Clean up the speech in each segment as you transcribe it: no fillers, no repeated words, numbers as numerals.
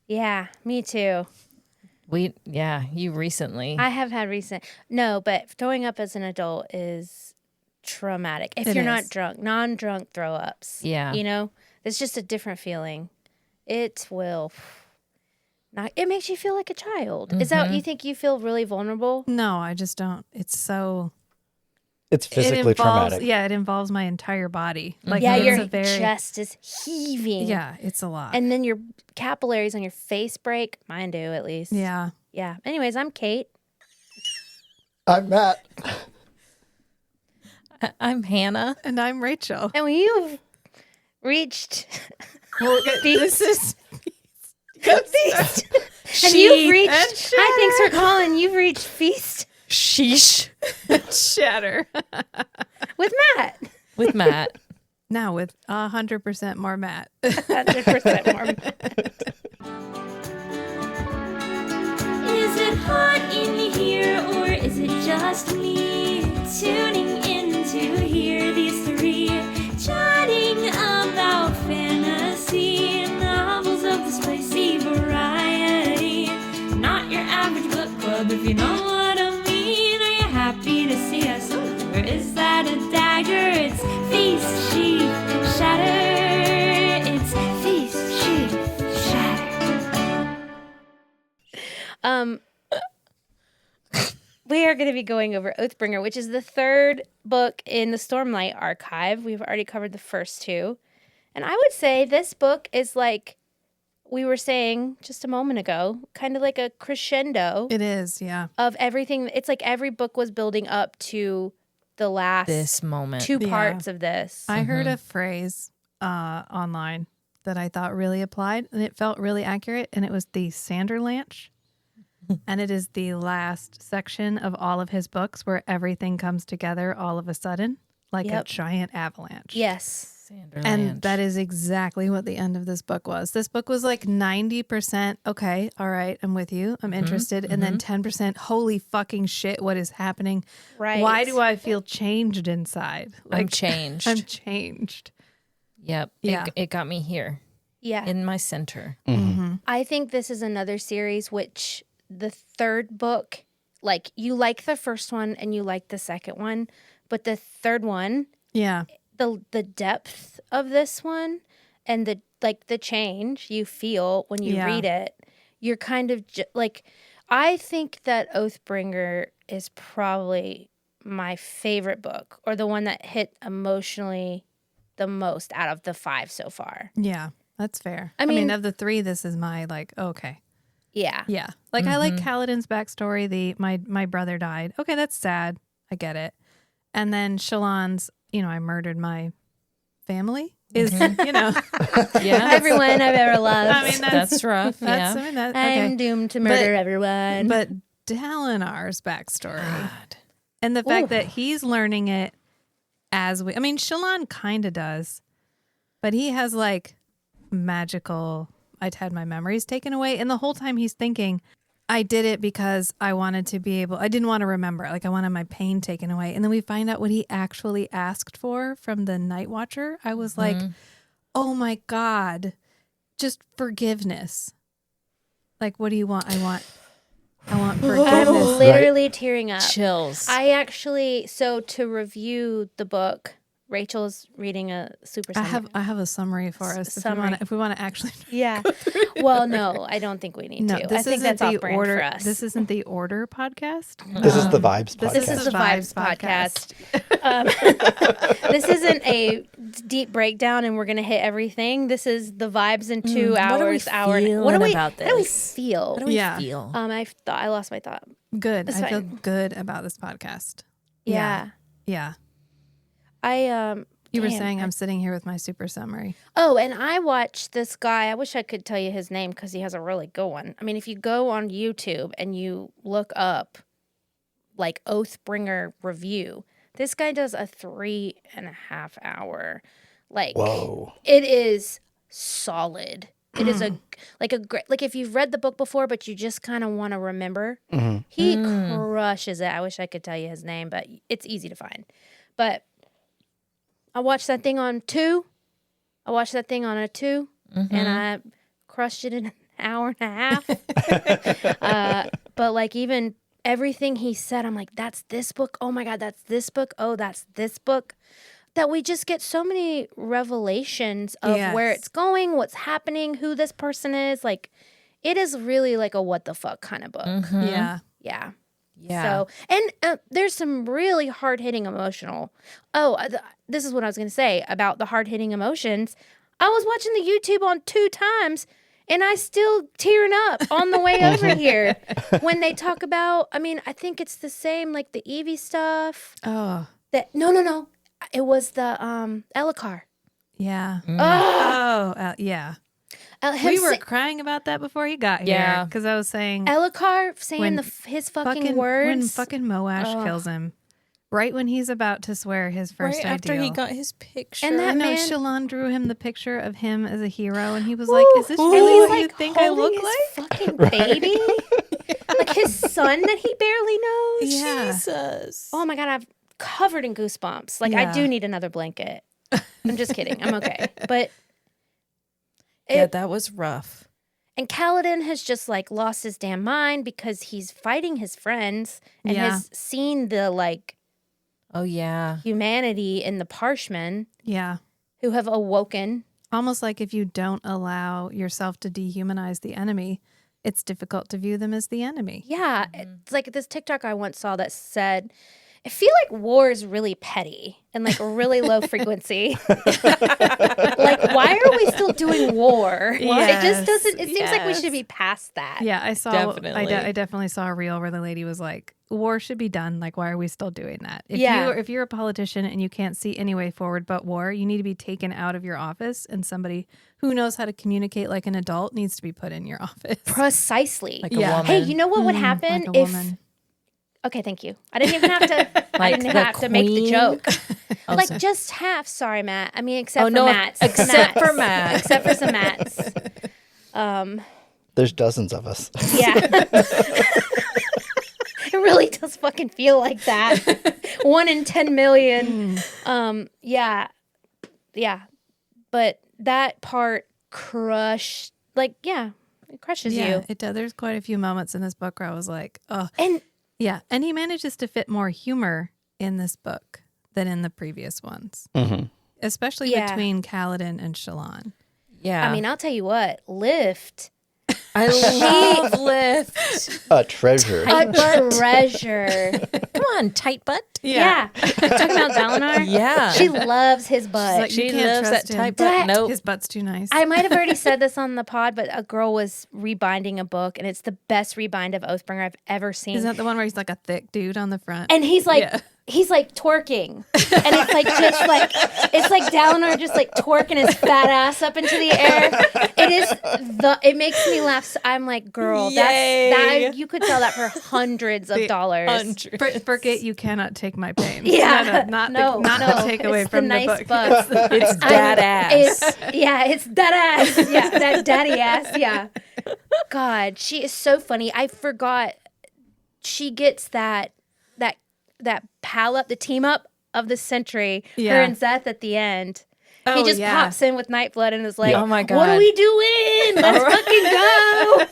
Yeah, me too. You recently. I have had no, but throwing up as an adult is traumatic. If you're not drunk, non-drunk throw-ups. Yeah. You know, it's just a different feeling. It will not, it makes you feel like a child. Is that what you think? You feel really vulnerable? No, I just don't. It's physically traumatic. Yeah, it involves my entire body. Like, Yeah, it's your very, chest is heaving. Yeah, it's a lot. And then your capillaries on your face break. Mine do, at least. Yeah. Yeah. Anyways, I'm Kate. I'm Matt. I'm Hannah. And I'm Rachel. And you've reached This is feast. And you've reached, hi, thanks for calling. You've reached feast. Sheesh. Shatter. With Matt. With Matt. Now with 100% more Matt. 100% more Matt. Is it hot in here or is it just me tuning in to hear these three chatting about fantasy novels of the spicy variety? Not your average book club, if you know what I mean. Are you happy to see us? Or is that a dagger? It's feast, sheath, shatter. It's feast, sheath, shatter. We are going to be going over Oathbringer, which is the third book in the Stormlight archive. We've already covered the first two. And I would say this book is like we were saying just a moment ago, kind of like a crescendo. It is, yeah. Of everything. It's like every book was building up to the last This moment. two parts of this. I heard a phrase online that I thought really applied, and it felt really accurate, and it was the Sanderlanche. And it is the last section of all of his books where everything comes together all of a sudden, like a giant avalanche. Yes. And that is exactly what the end of this book was. This book was like 90%, okay, all right, I'm with you, I'm interested. And then 10%, holy fucking shit, what is happening? Right. Why do I feel changed inside? Like, I'm changed. I'm changed. Yep. Yeah. It got me here. Yeah. In my center. I think this is another series which the third book, like you like the first one and you like the second one, but the third one, Yeah. the depth of this one and the change you feel when you read it, you're kind of like, I think that Oathbringer is probably my favorite book, or the one that hit emotionally the most out of the 5 so far. Yeah, that's fair. I mean, of the 3, this is my like, okay. Yeah. Yeah. Like I like Kaladin's backstory. My brother died. Okay, that's sad. I get it. And then Shallan's, I murdered my family is, Yeah. Everyone I've ever loved. I mean, That's rough. that's, Yeah. I mean, that, okay. I'm doomed to murder everyone. But Dalinar's backstory and the fact that he's learning it as Shallan kind of does, but he has like magical, I'd had my memories taken away. And the whole time he's thinking, I did it because I wanted to be able, I didn't want to remember. Like I wanted my pain taken away. And then we find out what he actually asked for from the Night Watcher. I was like, oh my God, just forgiveness. Like, what do you want? I want forgiveness. I'm literally tearing up. Chills. I actually, so to review the book, Rachel's reading a super summary. I have a summary for us Summary. if we want to actually. Yeah. Well, no, I don't think we need No, to. this I think isn't that's off the brand order. for us. This isn't the Order podcast. This is the Vibes podcast. This is the Vibes podcast. This isn't a deep breakdown and we're going to hit everything. This is the vibes in 2 hours. What do we feel about this? How do we feel? What do we Yeah. feel? I lost my thought. Good. It's I feel fine. good about this podcast. Yeah. Yeah. You were saying I'm sitting here with my super summary. Oh, and I watched this guy. I wish I could tell you his name because he has a really good one. I mean, if you go on YouTube and you look up like Oathbringer review, this guy does a 3.5 hour. Like, Whoa. It is solid. It is a great, like if you've read the book before, but you just kind of want to remember, he crushes it. I wish I could tell you his name, but it's easy to find. But I watched that thing on 2. I watched that thing on a 2, and I crushed it in hour and a half. But like even everything he said, I'm like, that's this book. Oh my God, that's this book. Oh, that's this book. That we just get so many revelations of where it's going, what's happening, who this person is. Like, it is really like a what the fuck kind of book. Mm-hmm. Yeah. Yeah. Yeah. So, and there's some really hard-hitting emotional. This is what I was going to say about the hard-hitting emotions. I was watching the YouTube on 2 times, and I still tearing up on the way over here when they talk about. I mean, I think it's the same, like the Evie stuff. Oh. That no, it was the Elakar. Yeah. Oh, Yeah. We were crying about that before he got here. Yeah. Because I was saying Elakar saying when his fucking words. When fucking Moash kills him. Right when he's about to swear his first Right after ideal. he got his picture. And that man, Shallan drew him the picture of him as a hero, and he was like, "Is this and really he's, what you like, think I look holding like?" his fucking baby, like his son that he barely knows. Yeah. Jesus. Oh my God, I'm covered in goosebumps. Like I Yeah. do need another blanket. I'm just kidding. I'm okay. But Yeah, that was rough. and Kaladin has just like lost his damn mind because he's fighting his friends and has seen the like Oh, yeah. humanity in the Parshmen Yeah. who have awoken. Almost like if you don't allow yourself to dehumanize the enemy, it's difficult to view them as the enemy. Yeah, it's like this TikTok I once saw that said, I feel like war is really petty and like really low frequency. Like, why are we still doing war? It just doesn't, it seems like we should be past that. Yeah, I saw. Definitely. I definitely saw a reel where the lady was like, "War should be done. Like, why are we still doing that? If you're a politician and you can't see any way forward but war, you need to be taken out of your office, and somebody who knows how to communicate like an adult needs to be put in your office." Precisely. Like a woman. Hey, you know what would happen like a if... woman. Okay, thank you. I didn't even have to. I Like didn't the have to make the queen? joke. Oh, Like sorry. just half. Sorry, Matt. I mean, except Oh, for no, Matt's. except for Matt. Except for some Matts. There's dozens of us. Yeah. It really does fucking feel like that. 1 in 10 million. Yeah. But that part crushed. Like, yeah, it crushes you. It does. There's quite a few moments in this book where I was like, "Oh." And Yeah, and he manages to fit more humor in this book than in the previous ones, especially between Kaladin and Shallan. Yeah. I mean, I'll tell you what, Lift. I love Lift. A treasure. A treasure. Come on, tight butt. Yeah. Talking about Dalinar? Yeah. She loves his butt. like, She You can't loves that trust him. tight butt. Nope. His butt's too nice. I might have already said this on the pod, but a girl was rebinding a book, and it's the best rebind of Oathbringer I've ever seen. Is that the one where he's like a thick dude on the front? And he's like, he's like twerking, and it's like just like it's like Dalinar just like twerking his fat ass up into the air. It makes me laugh. So I'm like, girl, that you could sell that for hundreds of dollars. Forget you cannot take my pain. Yeah, not no, the takeaway it's from the the nice book. bucks. It's dad ass. It's that ass. Yeah, that daddy ass. Yeah. God, she is so funny. I forgot she gets that pal up, the team up of the century. Yeah. Her and Zeth at the end. He just pops in with Nightblood and is like, Oh my God. "What are we doing? Let's fucking go.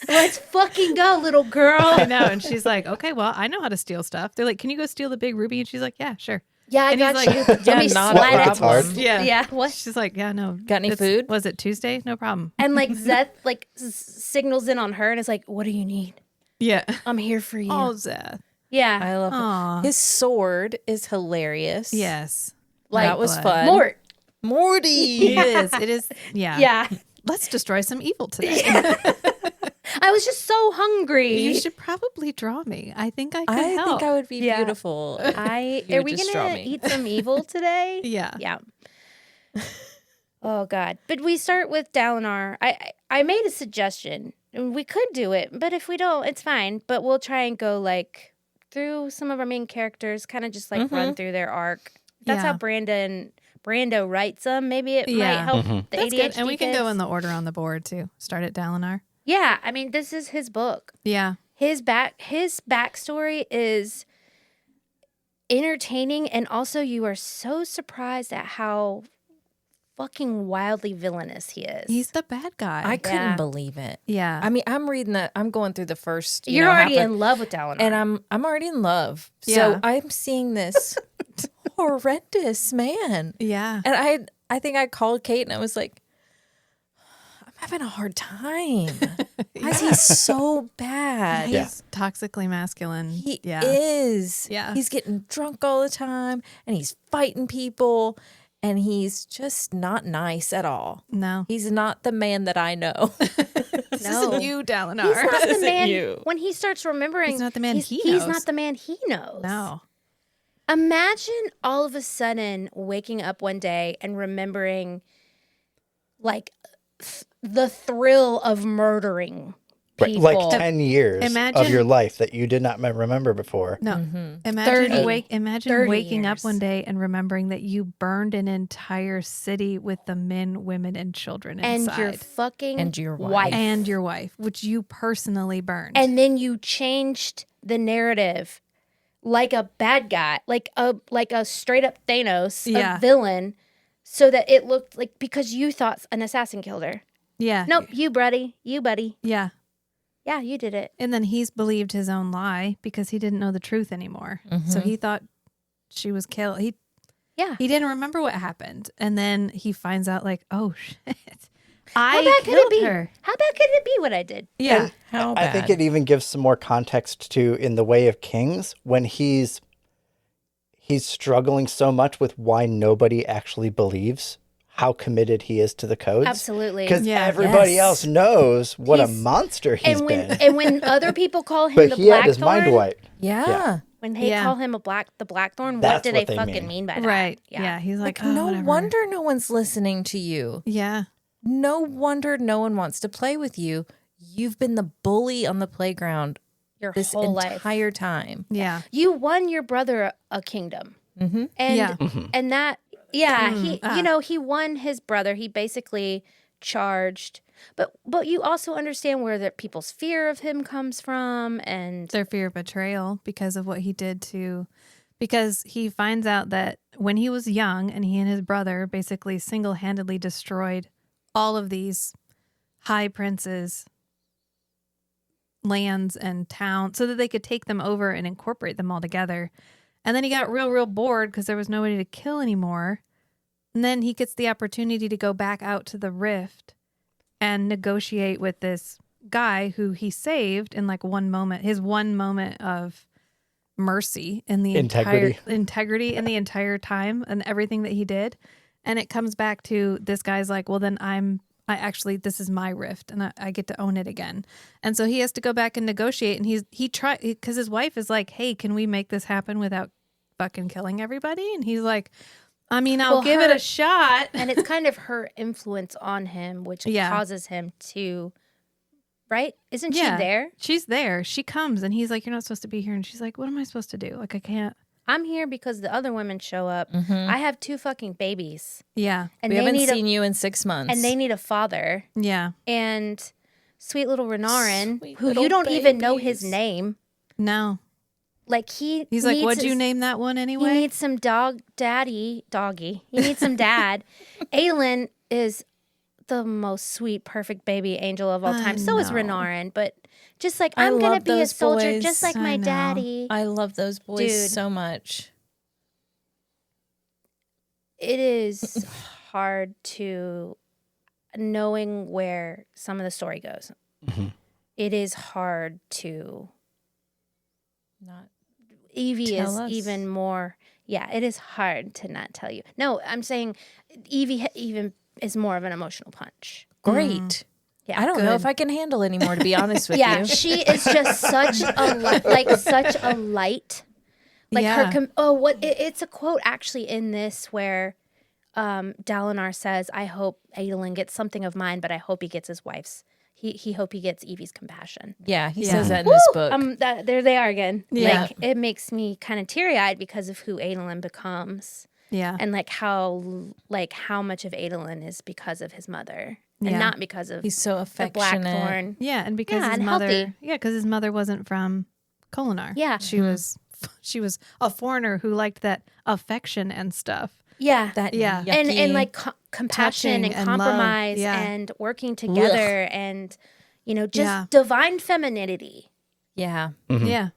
Let's fucking go, little girl." I know, and she's like, "Okay, well, I know how to steal stuff." They're like, "Can you go steal the big ruby?" And she's like, "Yeah, sure." Yeah, I And he's got like, you. "Yeah, Let me not slide a it. problem." Yeah. What? She's like, "Yeah, no." Got any food? Was it Tuesday? No problem. And like Zeth like signals in on her and is like, "What do you need? Yeah. I'm here for you." Oh, Zeth. Yeah. I love Aw. it. His sword is hilarious. Yes. That was Nightblood. fun. Mort. Morty. It is. It is. Yeah. Yeah. Let's destroy some evil today. I was just so hungry. You should probably draw me. I think I could I help. think I would be Yeah. beautiful. Are would we just draw gonna me. eat some evil today? Yeah. Yeah. Oh God. But we start with Dalinar. I made a suggestion. We could do it, but if we don't, it's fine. But we'll try and go like through some of our main characters, kind of just like run through their arc. That's Yeah. how Brando writes them. Maybe it might Yeah. help the That's ADHD good. And we can go kids. in the order on the board too. Start at Dalinar. Yeah, I mean, this is his book. Yeah. His backstory is entertaining, and also you are so surprised at how fucking wildly villainous he is. He's the bad guy. I couldn't Yeah. believe it. yeah. I mean, I'm reading that. I'm going through the first. You're already half in love with Dalinar. and I'm already in love. Yeah. So I'm seeing this horrendous man, yeah. and I think I called Kate and I was like, I'm having a hard time. Why is he so bad? He's toxically masculine. He yeah. is. Yeah. He's getting drunk all the time and he's fighting people and he's just not nice at all. No. He's not the man that I know. This No. isn't you, Dalinar. He's not the Isn't man. you. When he starts remembering, He's not the man he He's knows. not the man he knows. No. Imagine all of a sudden waking up one day and remembering, like, the thrill of murdering Right, people. like 10 years of Imagine- your life that you did not remember before. No. Mm-hmm. Imagine 30 imagine waking up years. one day and remembering that you burned an entire city with the men, women, and children and inside. your fucking And your wife. wife. And your wife, which you personally burned. And then you changed the narrative like a bad guy, like a straight up Thanos, Yeah. a villain, so that it looked like, because you thought an assassin killed her. yeah. Nope, you buddy. Yeah. Yeah, you did it. And then he's believed his own lie because he didn't know the truth anymore. So he thought she was killed. He didn't remember what happened. And then he finds out, like, oh shit. How I bad could it killed be? her. How bad could it be what I did? Yeah. How I bad? think it even gives some more context to In the Way of Kings when he's struggling so much with why nobody actually believes how committed he is to the codes. Absolutely. Because Yeah. everybody Yes. else knows what a He's- monster he's been. And when other people call him But the he had his Blackthorn, mind wiped. Yeah. when they Yeah. call him the Blackthorn, That's what do what they they fucking mean. mean by that? Right. Yeah. He's like, Like, oh, no whatever. wonder no one's listening to you. Yeah. No wonder no one wants to play with you. You've been the bully on the playground Your this whole life. entire time. Yeah. You won your brother a kingdom. Mm-hmm. And Yeah. and that he won his brother. He basically charged, but you also understand where the people's fear of him comes from, and Their fear of betrayal because of what he did because he finds out that when he was young and he and his brother basically single-handedly destroyed all of these high princes' lands and towns so that they could take them over and incorporate them all together. And then he got real bored because there was nobody to kill anymore. And then he gets the opportunity to go back out to the rift and negotiate with this guy who he saved in like one moment, his one moment of mercy in the Integrity. entire integrity in the entire time and everything that he did. And it comes back to this guy's like, well, then this is my rift and I get to own it again. And so he has to go back and negotiate. And he tried because his wife is like, hey, can we make this happen without fucking killing everybody? And he's like, I mean, I'll Well, give it a shot. and it's kind of her influence on him, which Yeah. causes him to, right? Isn't she there? She's there. She comes and he's like, you're not supposed to be here. And she's like, what am I supposed to do? Like, I can't. I'm here because the other women show up. Mm-hmm. I have 2 fucking babies, Yeah. and We they haven't need seen you in 6 months. and they need a father. Yeah. And sweet little Renarin, Sweet who little you don't even know his babies. name, No. like He's like, needs what'd you his- name that one He anyway? needs some doggy. He needs some dad. Aelin is the most sweet, perfect baby angel of all I time. So is know. Renarin, but just like, I I'm gonna love be a those soldier, boys. just like I my know. daddy. I love those boys Dude. so much. It is hard to knowing where some of the story goes. Mhm. It is hard to. Not Evie Tell is us. even more. Yeah, it is hard to not tell you. No, I'm saying Evie even is more of an emotional punch. great. Yeah, I don't know good. if I can handle anymore, to be honest with Yeah, you. she is just such a light. Like Yeah. it's a quote actually in this where Dalinar says, "I hope Adolin gets something of mine, but I hope he gets his wife's. He hope he gets Evie's compassion." Yeah, he Yeah. says that in this book. There they are again. Yeah. Like it makes me kind of teary eyed because of who Adolin becomes, Yeah. and how much of Adolin is because of his mother, and Yeah. not because of He's so the affectionate. Blackthorn. Yeah. And because Yeah, his and mother, healthy. because his mother wasn't from Kolinar. Yeah. She was a foreigner who liked that affection and stuff. Yeah. That Yeah. and yucky- like compassion touching and and love. compromise Yeah. and working together and just Yeah. divine femininity, yeah, Yeah.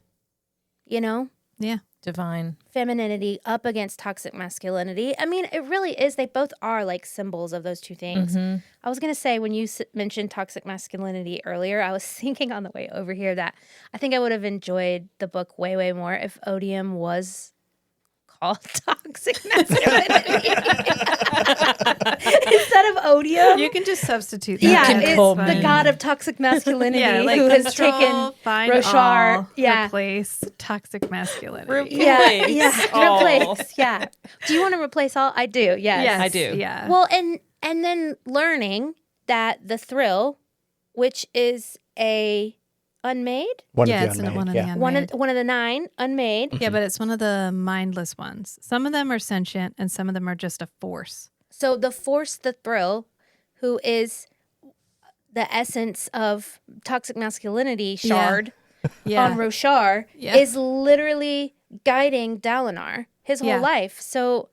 Yeah, divine. femininity up against toxic masculinity. I mean, it really is. They both are like symbols of those two things. I was going to say, when you mentioned toxic masculinity earlier, I was thinking on the way over here that I think I would have enjoyed the book way, way more if odium was called toxic masculinity instead of odium. You can just substitute that. Yeah, can it's call the me. god of toxic masculinity Yeah, like who has control, taken find Roshar. all, Yeah. replace toxic masculinity. Yeah, all. replace. Yeah. Do you want to replace all? I do. Yes. Yes, I do. Yeah. Well, and then learning that the thrill, which is a unmade, One yeah, of it's the unmade. one of yeah. the unmade. one of the 9 unmade. Yeah, but it's one of the mindless ones. Some of them are sentient and some of them are just a force. So the force, the thrill, who is the essence of toxic masculinity shard Yeah. on Roshar, Yeah. is literally guiding Dalinar his whole Yeah. life. So,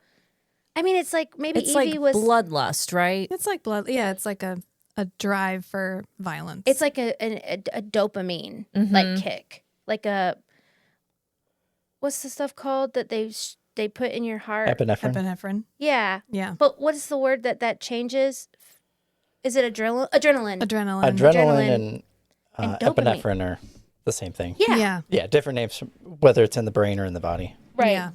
I mean, it's like maybe It's Evie like was. bloodlust, right? It's like blood. Yeah, it's like a drive for violence. It's like a dopamine like kick, like a what's the stuff called that they put in your heart? Epinephrine. epinephrine. Yeah, Yeah. but what is the word that changes? Is it adrenaline? Adrenaline. Adrenaline and, and dopamine. epinephrine are the same thing. Yeah, Yeah. Yeah, different names, whether it's in the brain or in the body. right. Yeah.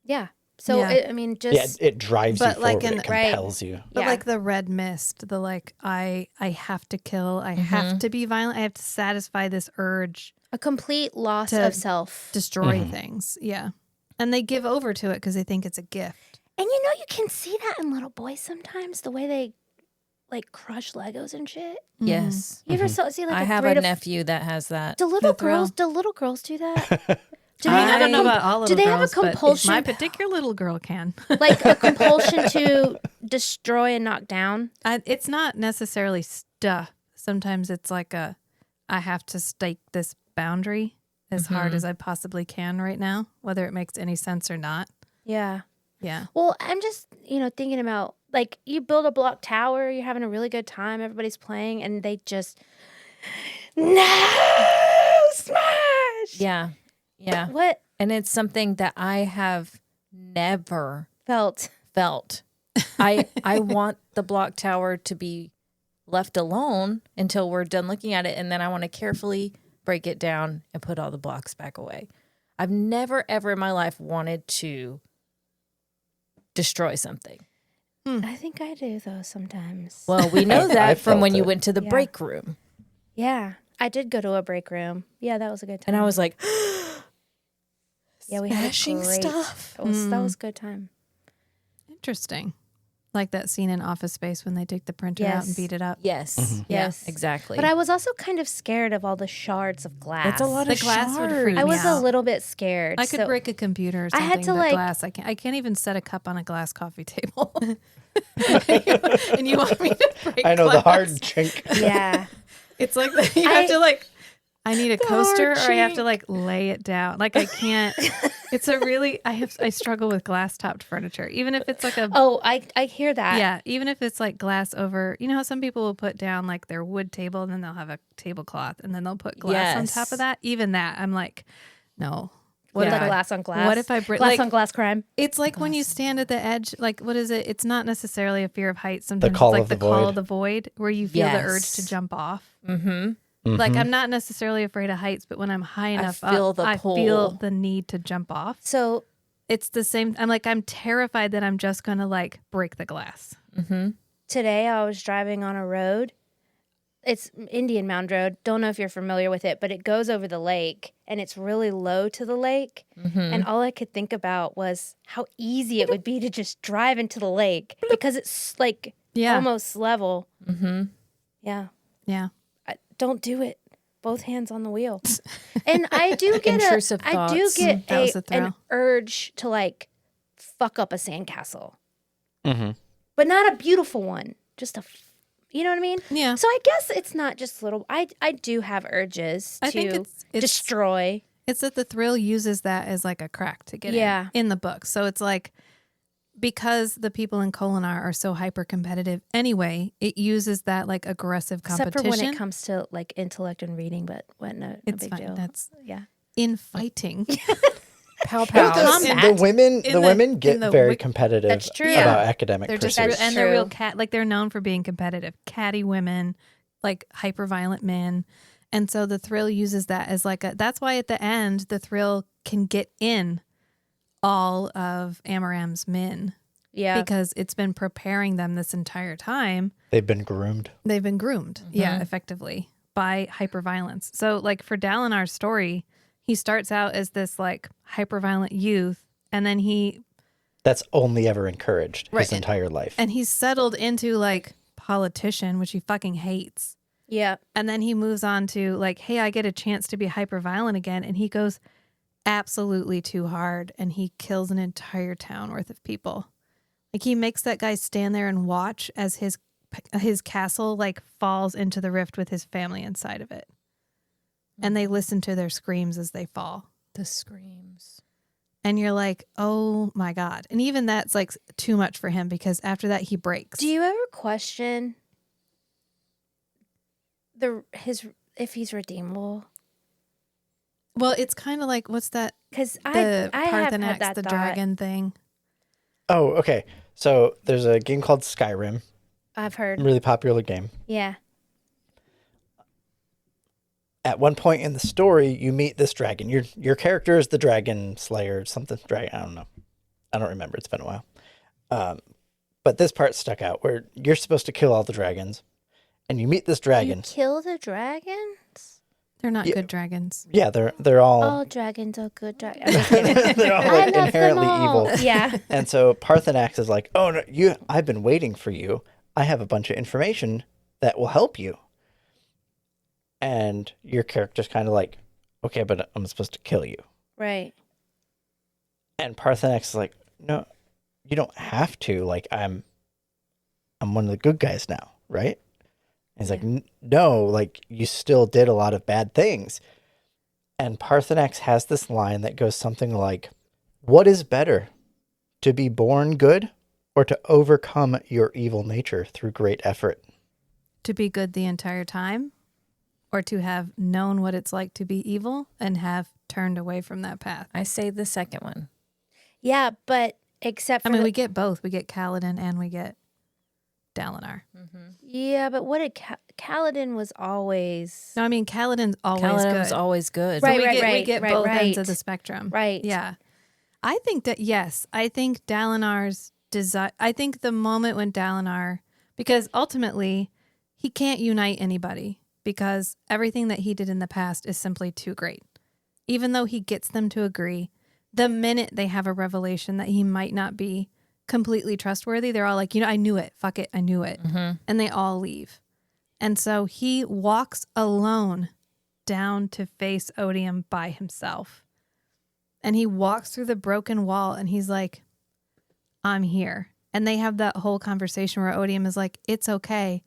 Yeah. So Yeah. I mean, just Yeah, it drives But you like forward. in- It compels you. But yeah. like the red mist, the like I have to kill, I have to be violent, I have to satisfy this urge, a complete loss to of self. destroy things. Yeah. And they give over to it because they think it's a gift. And you can see that in little boys sometimes, the way they like crush Legos and shit. Yes. You ever see like I a have 3 a to nephew that has that. Do little The thrill. girls do that? Do I don't know about all do little they have a girls, but compulsion, my particular little girl can. like a compulsion to destroy and knock down? It's not necessarily stuff. Sometimes it's like I have to stake this boundary as hard as I possibly can right now, whether it makes any sense or not. Yeah. Yeah. Well, I'm just, thinking about like you build a block tower, you're having a really good time, everybody's playing, and they just smash. Yeah. Yeah. What And it's something that I have never felt? I want the block tower to be left alone until we're done looking at it, and then I want to carefully break it down and put all the blocks back away. I've never ever in my life wanted to destroy something. I think I do though sometimes. Well, we know I that from felt when you it. went to the Yeah. break room. Yeah, I did go to a break room. Yeah, that was a good time. And I was like, yeah, we had a smashing great, stuff. That was a good time. Interesting. Like that scene in Office Space when they take the printer out and Yes. beat it up. Yes. Mm-hmm. Yes. Yeah, exactly. But I was also kind of scared of all the shards of glass. It's a lot The of glass would shards. freak I me was a out. little bit scared. I could so- break a computer or I something, had to, but like- glass, I can't even set a cup on a glass coffee table. And you want me to break I know the glass? hard chink. Yeah. It's like you have to like. I need a coaster, hard or I have to chink. like lay it down. Like I can't. It's a really. I struggle with glass topped furniture, even if it's like a. Oh, I hear that. Yeah, even if it's like glass over. You know how some people will put down like their wood table and then they'll have a tablecloth and then they'll put glass on top Yes. of that. Even that, I'm like, no. What if like I- glass on glass? What if I break glass like, on glass crime? It's like when you stand at the edge, like what is it? It's not necessarily a fear of heights. Sometimes call it's like of the the call void. of the void, where you feel the urge Yes. to jump off. Mm-hmm. Like I'm not necessarily afraid of heights, but when I'm high enough feel up, the I pull. feel the need to jump off. So It's the same. I'm terrified that I'm just gonna like break the glass. today I was driving on a road. It's Indian Mound Road. Don't know if you're familiar with it, but it goes over the lake and it's really low to the lake. And all I could think about was how easy it would be to just drive into the lake because it's like Yeah. almost level. Yeah. Yeah. Don't do it. Both hands on the wheel. And I do get Intrusive I do thoughts. get That was a an thrill. urge to like fuck up a sandcastle, Mm-hmm. but not a beautiful one. Just you know what I mean? Yeah. So I guess it's not just little. I do have urges I to think it's destroy. It's that the Thrill uses that as like a crack to get in the book. So it's like, because the people in Kholinar are so hyper competitive anyway, it uses that like aggressive competition. Except for when it comes to like intellect and reading, but no it's big fine. deal. That's Yeah. in fighting. Pow But pow. the women get very competitive That's true. about academic They're pursuits. just, and they're real they're known for being competitive, catty women, like hyper violent men. And so the Thrill uses that as like that's why at the end, the Thrill can get in all of Amaram's men. Yeah. Because it's been preparing them this entire time. They've been groomed. Yeah, effectively by hyperviolence. So like for Dalinar's story, he starts out as this like hyperviolent youth, and then that's only ever encouraged his entire life. And he's settled into like politician, which he fucking hates. Yeah. And then he moves on to like, hey, I get a chance to be hyperviolent again. And he goes absolutely too hard, and he kills an entire town worth of people. Like he makes that guy stand there and watch as his castle like falls into the rift with his family inside of it. And they listen to their screams as they fall. The screams. And you're like, oh my God. And even that's like too much for him, because after that he breaks. Do you ever question if he's redeemable? Well, it's kind of like, what's that? Because I have Parthenax, had that the thought. dragon thing. Oh, okay. So there's a game called Skyrim. I've heard. Really popular game. Yeah. At one point in the story, you meet this dragon. Your character is the dragon slayer, something dragon. I don't know. I don't remember. It's been a while. But this part stuck out where you're supposed to kill all the dragons, and you meet this dragon. You kill the dragons? They're not good dragons. Yeah, they're all. All dragons are good dragons. They're all like, inherently evil. Yeah. And so Parthenax is like, "Oh no, I've been waiting for you. I have a bunch of information that will help you." And your character's kind of like, "Okay, but I'm supposed to kill you." Right. And Parthenax is like, "No, you don't have to. Like, I'm one of the good guys now, right?" And he's like, "No, like, you still did a lot of bad things." And Parthenax has this line that goes something like, "What is better, to be born good or to overcome your evil nature through great effort?" To be good the entire time, or to have known what it's like to be evil and have turned away from that path? I say the second one. Yeah, but except for we get both. We get Kaladin and we get Dalinar. Yeah, but what did Kaladin was always... No, I mean, Kaladin's always Kaladin's good. always good. Right, We get both ends of the spectrum. Right. Yeah. I think that, yes, I think Dalinar's desire, I think the moment when Dalinar, because ultimately he can't unite anybody because everything that he did in the past is simply too great. Even though he gets them to agree, the minute they have a revelation that he might not be completely trustworthy, they're all like, I knew it. Fuck it. I knew it. And they all leave. And so he walks alone down to face Odium by himself. And he walks through the broken wall and he's like, I'm here. And they have that whole conversation where Odium is like, it's okay.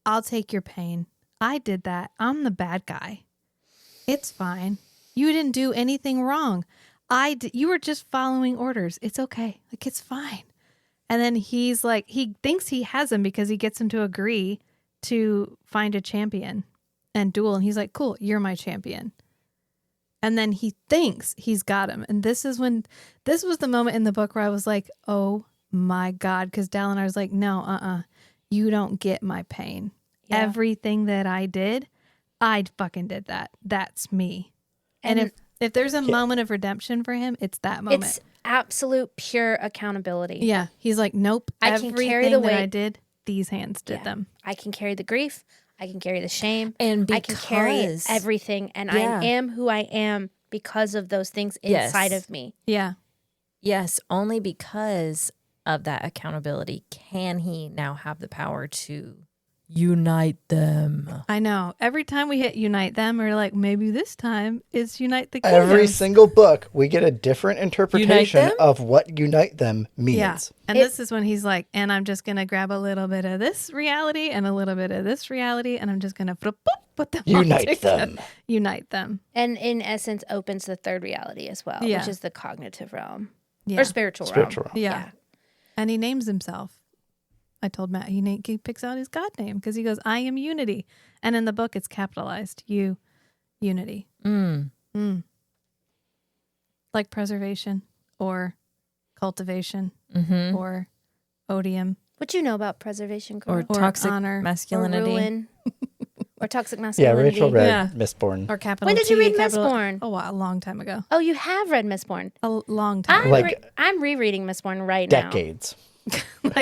I'll take your pain. I did that. I'm the bad guy. It's fine. You didn't do anything wrong. You were just following orders. It's okay. Like, it's fine. And then he's like, he thinks he has him because he gets him to agree to find a champion and duel. And he's like, cool, you're my champion. And then he thinks he's got him. And this was the moment in the book where I was like, oh my God. Because Dalinar's like, no, you don't get my pain. Yeah. Everything that I did, I fucking did that. That's me. And if there's a moment of redemption for him, it's that moment. It's absolute pure accountability. Yeah. He's like, nope. I can carry the weight. That I did, these hands did them. I can carry the grief. I can carry the shame. And I can carry everything. And I am who I am because of those things inside of me. Yeah. Yes. Only because of that accountability can he now have the power to unite them. I know. Every time we hit unite them, we're like, maybe this time it's unite the kingdoms. Every single book, we get a different interpretation of what unite them means. Yeah. And this is when he's like, and I'm just going to grab a little bit of this reality and a little bit of this reality, and I'm just going to flip, boop, put them all Unite together. them. Unite them. And in essence, opens the third reality as well, Yeah. which is the cognitive realm Yeah. or spiritual realm. Spiritual. Yeah. And he names himself. I told Matt he picks out his God name because he goes, I am unity. And in the book, it's capitalized. Unity. Like preservation or cultivation or odium. What do you know about preservation, girl? Or Or toxic honor. Or masculinity. ruin? Or toxic Yeah, masculinity? Rachel read Yeah. Mistborn. Or capital When did you T, read capital- Mistborn? Oh, wow, a long time ago. Oh, you have read Mistborn. A long time I'm, ago. Like- I'm rereading Mistborn right now. Decades.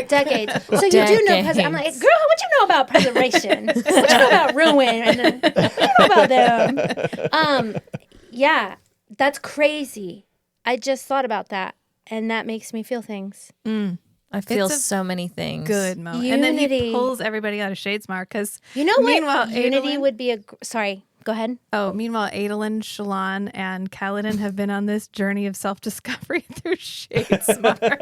Decades. So you do know. I'm like, girl, what you know about preservation? What you know about ruin? And what you know about them? Yeah, that's crazy. I just thought about that, and that makes me feel things. I feel It's a so many things. Good moment. And then he Unity. pulls everybody out of Shadesmar because You know meanwhile, what? Unity Adolin- would be sorry. Go ahead. meanwhile, Adolin, Shallan, and Kaladin have been on this journey of self-discovery through Shadesmar.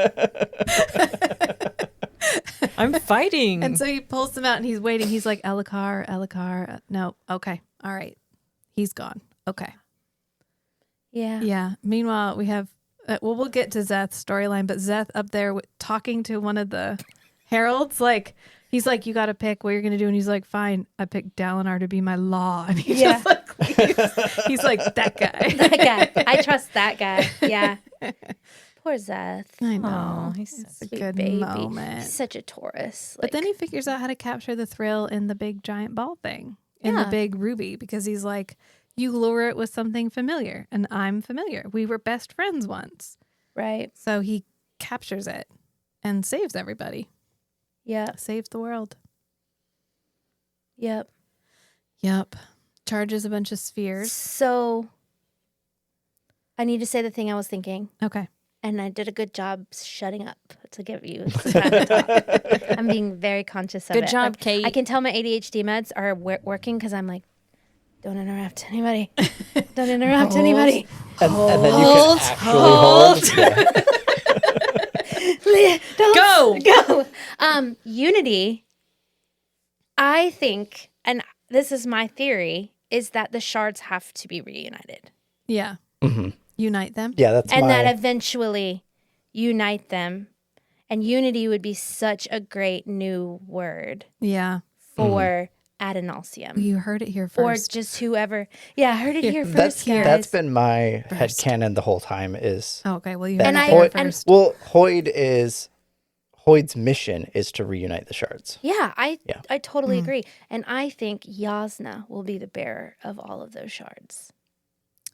I'm fighting. And so he pulls them out and he's waiting. He's like, Elhokar. No, okay. All right. He's gone. Okay. Yeah. Yeah. Meanwhile, we have, we'll get to Zeth's storyline, but Zeth up there talking to one of the heralds, like, he's like, you got to pick what you're going to do. And he's like, fine, I picked Dalinar to be my law. And he just like leaves. He's like, that guy. That guy. I trust that guy. Yeah. Poor Zeth. I know. Aw, he's It's so a Sweet good baby. moment. He's such a Taurus. But then he figures out how to capture the thrill in the big giant ball thing, in Yeah. the big ruby, because he's like, you lure it with something familiar, and I'm familiar. We were best friends once. right. So he captures it and saves everybody, Yep. saves the world. Yep. Yep. Charges a bunch of spheres. So I need to say the thing I was thinking, Okay. and I did a good job shutting up to give you some time to talk. I'm being very conscious of it. Good job, Like, Kate. I can tell my ADHD meds are working because I'm like, don't interrupt anybody. Don't interrupt anybody. And then you can actually hold. Yeah. Go. Unity, I think, and this is my theory, is that the shards have to be reunited. Yeah. Mhm. Unite them. Yeah, that's And my... that eventually unite them. And unity would be such a great new word Yeah. for ad nauseum. You heard it here Or first. just whoever. Yeah, I heard it here That's first, guys. that's been my headcanon the whole time is Oh, okay. Well, you that heard And it I- here Hoyd, first. well, Hoyd's mission is to reunite the shards. Yeah, I totally Mm. agree. And I think Yasna will be the bearer of all of those shards.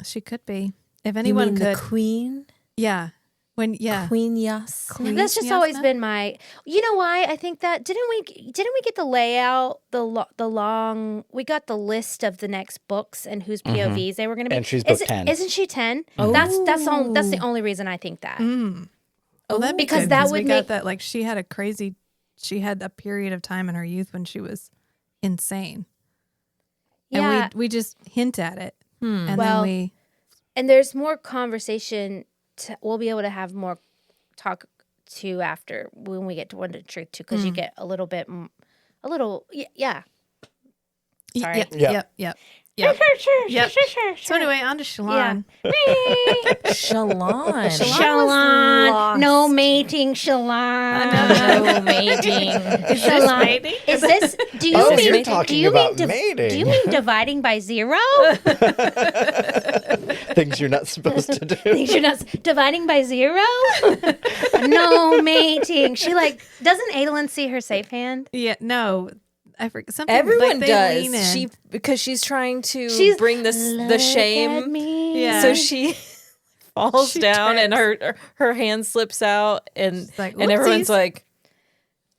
She could be. If You anyone mean could. the queen? Yeah. Queen Yas. That's just always been my. You know why I think that? Didn't we get the layout, the long? We got the list of the next books and whose POVs they were going to be. And she's book 10. Isn't she 10? Oh. That's the only reason I think that. Mm. Oh, that'd be Because good, that 'cause would we make- got that. Like she had a period of time in her youth when she was insane, Yeah, and we just hint at it, and Well, then we and there's more conversation. We'll be able to have more talk to after when we get to One to Truth too, because you get a little bit, yeah. Sorry. Yep. Yep. So anyway, on to Shallan. Shalon. Shalon, no mating, Shalon. No mating. Shalon. Is this? Do you Oh, mean? you're talking do you about mean? mating. Do you mean dividing by 0? Things you're not supposed to do. Think you're not dividing by 0? No mating. She doesn't Adolin see her safe hand? Yeah, no, I forget something. Everyone like they lean in. does. Because she's trying to She's bring the Look shame. at me. Yeah. So she falls She down and trips. her hand slips out and like, everyone's "Whoopsies." like,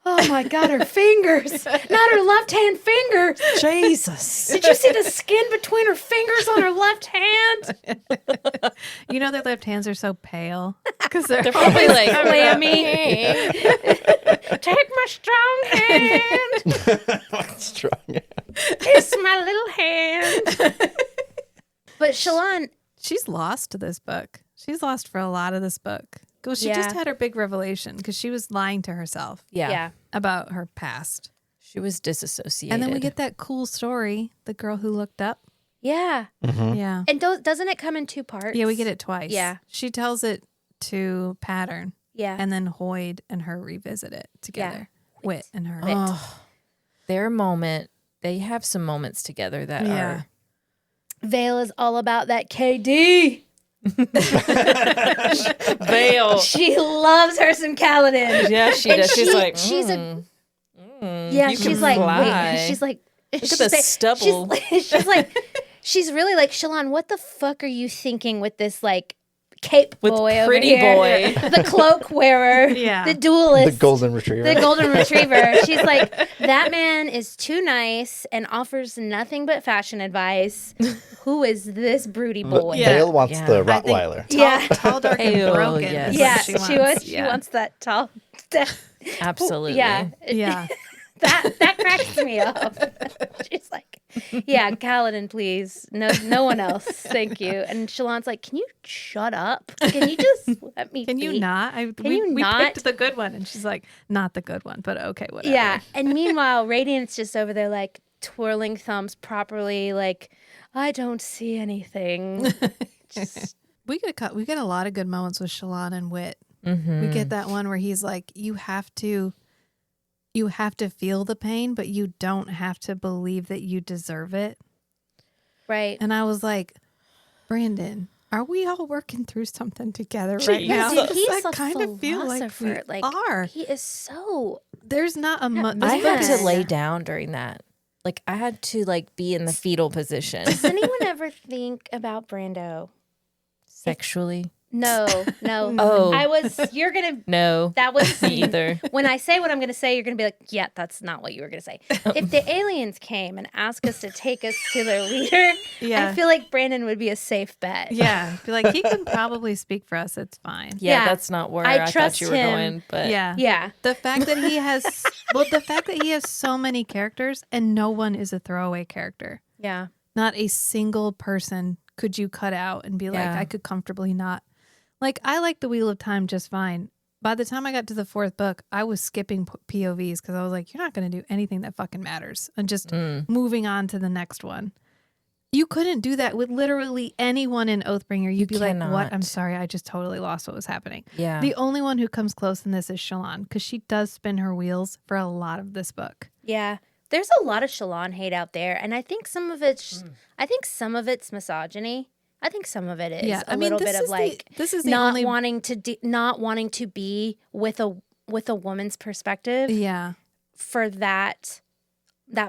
Oh my God, her fingers. Not her left hand fingers. Jesus. Did you see the skin between her fingers on her left hand? You know, their left hands are so pale because they're Probably like, Clammy. Take my strong hand. Strong. It's my little hand. But Shalon, She's lost to this book. She's lost for a lot of this book. Well, she just Yeah. had her big revelation because she was lying to herself yeah. about her past. She was disassociated. And then we get that cool story, the girl who looked up. Yeah. Yeah. And doesn't it come in 2 parts? Yeah, we get it twice. Yeah. She tells it to Pattern. Yeah. And then Hoyd and her revisit it together. Wit and her. Oh, their moment. They have some moments together that are. Vale is all about that KD. Vale. She loves her some Kaladin. Yeah, she And does. She's like, she's you she's can like, fly. wait. She's like, Look at the stubble. She's like, she's really like, Shallan, what the fuck are you thinking with this like cape With boy pretty over here? boy. The cloak wearer, Yeah. the duelist, The golden retriever. the golden retriever. She's like, that man is too nice and offers nothing but fashion advice. Who is this broody boy? Yeah. Vale wants Yeah. the I think- Rottweiler. Yeah. Tall, dark, and Ew, broken. yes. is Yeah, what she wants that tall. Absolutely. Yeah, Yeah. that cracks me up. She's like, yeah, Kaladin, please. No one else. Thank you. And Shallan's like, can you shut up? Can you just let me Can you be?" not? you we not? picked the good one. And she's like, not the good one, but okay, whatever. Yeah. And meanwhile, Radiant's just over there like twirling thumbs properly, like, I don't see anything. Just, We get a lot of good moments with Shallan and Wit. Mm-hmm. We get that one where he's like, you have to feel the pain, but you don't have to believe that you deserve it. right. And I was like, Brandon, are we all working through something together right Jesus. now? Because he's I a kind of feel like we philosopher. Like, are. he is so There's not a Yeah, this I book had is- to lay down during that. Like I had to like be in the fetal position Does anyone ever think about Brando? sexually. No. Oh. You're going to, No, that was, me either. when I say what I'm going to say, you're going to be like, yeah, that's not what you were going to say. If the aliens came and asked us to take us to their leader, Yeah. I feel like Brandon would be a safe bet. Yeah. Be like, he can probably speak for us. It's fine. Yeah, Yeah. that's not where I I, trust thought you were him. going. But Yeah. Yeah. The fact that he has so many characters and no one is a throwaway character. Yeah. Not a single person could you cut out and be like, Yeah. I could comfortably not. Like, I like The Wheel of Time just fine. By the time I got to the 4th book, I was skipping POVs because I was like, you're not going to do anything that fucking matters and just moving on to the next one. You couldn't do that with literally anyone in Oathbringer. You'd be like, what? cannot. I'm sorry. I just totally lost what was happening. yeah, The only one who comes close in this is Shallan because she does spin her wheels for a lot of this book. Yeah. There's a lot of Shallan hate out there. And I think some of it's, misogyny. I think some of it is Yeah, a I mean, little this bit of is like this is the not only wanting to not wanting to be with a woman's perspective yeah. for that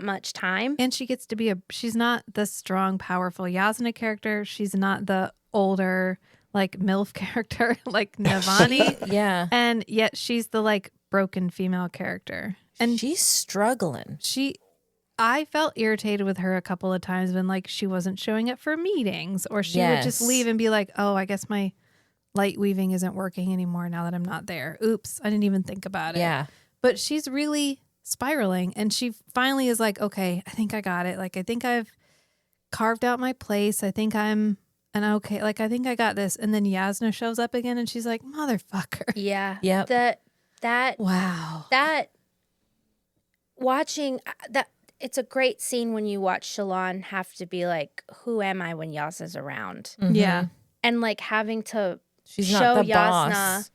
much time. And she gets to be she's not the strong, powerful Yasna character. She's not the older, like, MILF character, like Navani. yeah. And yet she's the, like, broken female character. And She's struggling. I felt irritated with her a couple of times when, like, she wasn't showing up for meetings or she would just Yes. leave and be like, oh, I guess my light weaving isn't working anymore now that I'm not there. Oops, I didn't even think about it. Yeah, But she's really spiraling and she finally is like, okay, I think I got it. Like, I think I've carved out my place. I think I'm okay. Like, I think I got this. And then Yasna shows up again and she's like, motherfucker. Yeah. Yep. That Wow. watching that, it's a great scene when you watch Shallan have to be like, who am I when Yasna's around? Yeah. And like having to she's show not the Yasna, boss.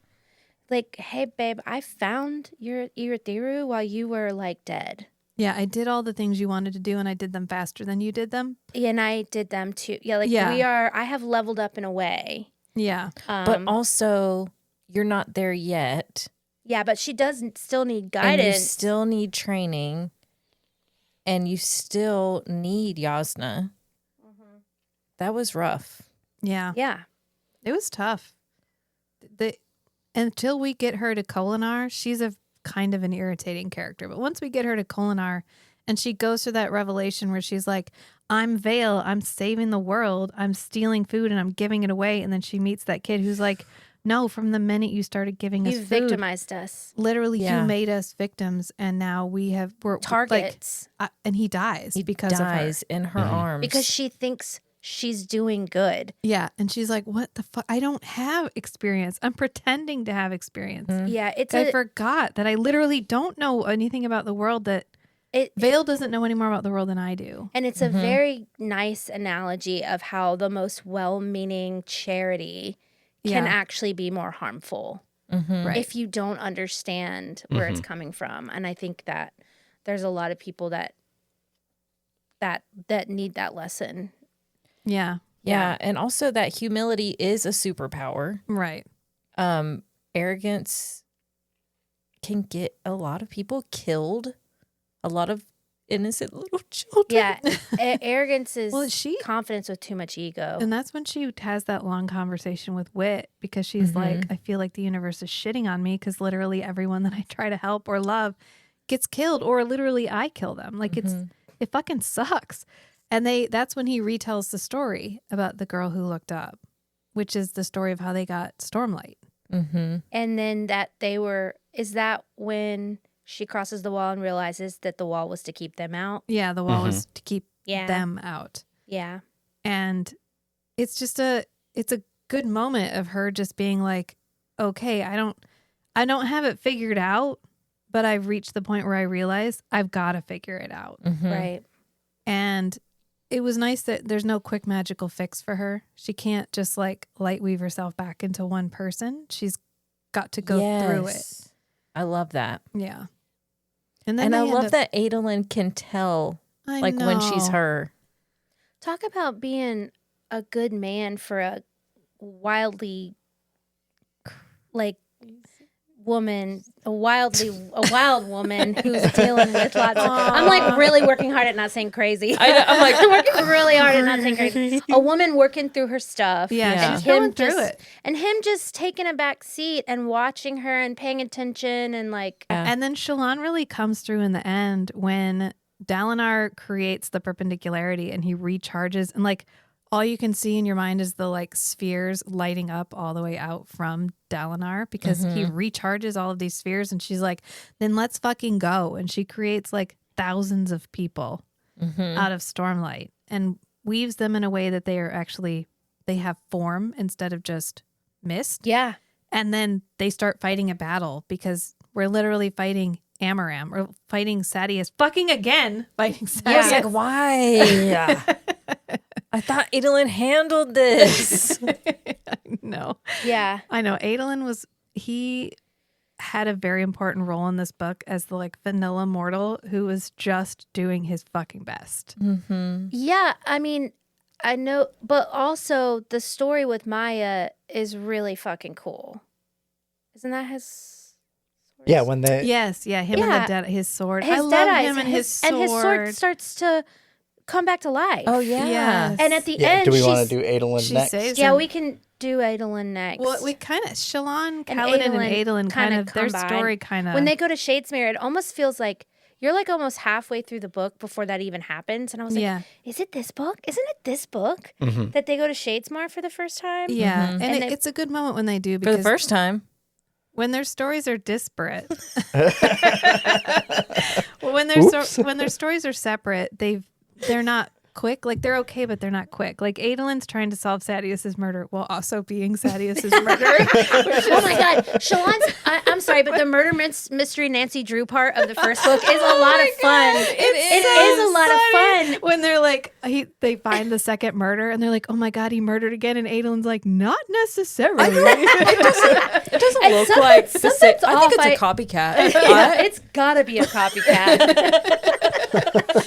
like, hey babe, I found your Irithiru while you were like dead. Yeah. I did all the things you wanted to do and I did them faster than you did them. And I did them too. Yeah, like Yeah. I have leveled up in a way. Yeah. But also, you're not there yet. Yeah, but she does still need And guidance. you still need training. And you still need Yasna. That was rough. Yeah. Yeah. It was tough. Until we get her to Kolinar, she's a kind of an irritating character. But once we get her to Kolinar and she goes through that revelation where she's like, I'm Vale, I'm saving the world, I'm stealing food and I'm giving it away. And then she meets that kid who's like, no, from the minute you started giving us You food, victimized us. literally Yeah. you made us victims and now we're Targets. like, and he dies because Dies of her. in her arms. Because she thinks she's doing good. Yeah. And she's like, what the fuck? I don't have experience. I'm pretending to have experience. Yeah, it's I forgot that I literally don't know anything about the world that Vale doesn't know any more about the world than I do. And it's a very nice analogy of how the most well-meaning charity can actually be more harmful Right. if you don't understand where it's coming from. And I think that there's a lot of people that need that lesson. Yeah. Yeah. And also that humility is a superpower. Right. Arrogance can get a lot of people killed. A lot of innocent little children. Yeah. Arrogance is Well, confidence with too much ego. And that's when she has that long conversation with Wit, because she's like, I feel like the universe is shitting on me because literally everyone that I try to help or love gets killed, or literally I kill them. Like it fucking sucks. And that's when he retells the story about the girl who looked up, which is the story of how they got Stormlight. And then is that when she crosses the wall and realizes that the wall was to keep them out? Yeah, the wall was to keep them out. Yeah. And it's just it's a good moment of her just being like, okay, I don't have it figured out, but I've reached the point where I realize I've got to figure it out. Right. And it was nice that there's no quick magical fix for her. She can't just like light weave herself back into one person. She's got to go through it. I love that. Yeah. And then I love that Adolin can tell when she's her. Talk about being a good man for a wild woman who's dealing with lots of... I'm like really working hard at not saying crazy. I'm like I'm working really hard at not saying crazy. A woman working through her stuff. Yeah. And She's going through it. And him just taking a back seat and watching her and paying attention and like... And then Shallan really comes through in the end when Dalinar creates the perpendicularity and he recharges, and like all you can see in your mind is the like spheres lighting up all the way out from Dalinar, because he recharges all of these spheres, and she's like, then let's fucking go. And she creates like thousands of people out of Stormlight and weaves them in a way that they have form instead of just mist. Yeah. And then they start fighting a battle, because we're literally fighting Amaram. We're fighting Sadeas fucking again. Fighting Sadeas. I was like, why? I thought Adolin handled this. No. Yeah. I know. Adolin he had a very important role in this book as the like vanilla mortal who was just doing his fucking best. Yeah. I mean, I know, but also the story with Maya is really fucking cool. Isn't that his... Yeah, when they... Yes, yeah, him and his sword. His I love Deadeyes, him and his sword. And his sword starts to come back to life. Oh, yeah. Yes. And at the end, do we want to do Adolin she next? saves yeah, him. we can do Adolin next. Well, we kind of Shallan, And Kaladin, and Adolin kind kinda of their combine. story kind of When they go to Shadesmere, it almost feels like you're like almost halfway through the book before that even happens. And I was like, is it this book? Isn't it this book that they go to Shadesmare for the first time? Yeah, and And it's a good moment when they do, For because the first time. when their stories are disparate, when their stories are separate, they're not quick. Like they're okay, but they're not quick. Like Adolin's trying to solve Sadeas' murder while also being Sadeas' murderer. Oh my God, Shallan's. I'm sorry, but the murder mystery Nancy Drew part of the first book is a lot of fun. It is a lot of fun. When they're like, they find the second murder, and they're like, "Oh my God, he murdered again," and Adolin's like, "Not necessarily." It doesn't And look something- like the something's same. I think off. it's a copycat. Yeah, it's gotta be a copycat.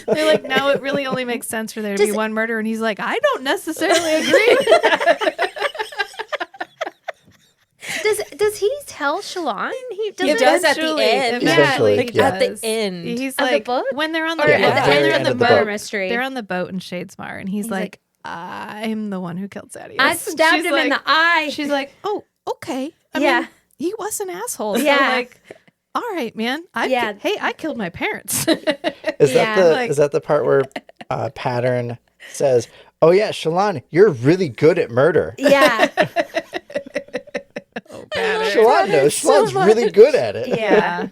They're like, "No, it really only makes sense for there to be Does- one murder," and he's like, "I don't necessarily agree." Does he tell Shallan? He does at the end. Eventually, he yeah. At the does. end. He's Of the like, book? when they're on Or the at boat, the when end they're of on the the murder boat, mystery? they're on the boat in Shadesmar, and he's like, "I'm the one who killed Sadeas." I stabbed him in the eye. She's like, "Oh, okay." I Yeah. mean, he was an asshole. So Yeah. like, all right, man. I killed my parents. Is Yeah. that the part where Pattern says, "Oh yeah, Shallan, you're really good at murder." Yeah. Shallan knows. Shallan's really good at it. Yeah.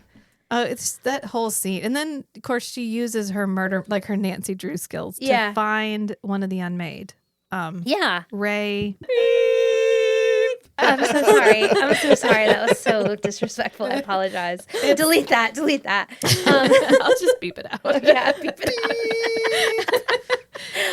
It's that whole scene. And then, of course, she uses her murder, like her Nancy Drew skills to Yeah. find one of the unmade. Yeah. Ray. I'm so sorry. I'm so sorry. That was so disrespectful. I apologize. Delete that. I'll just beep it out. Yeah, beep it out.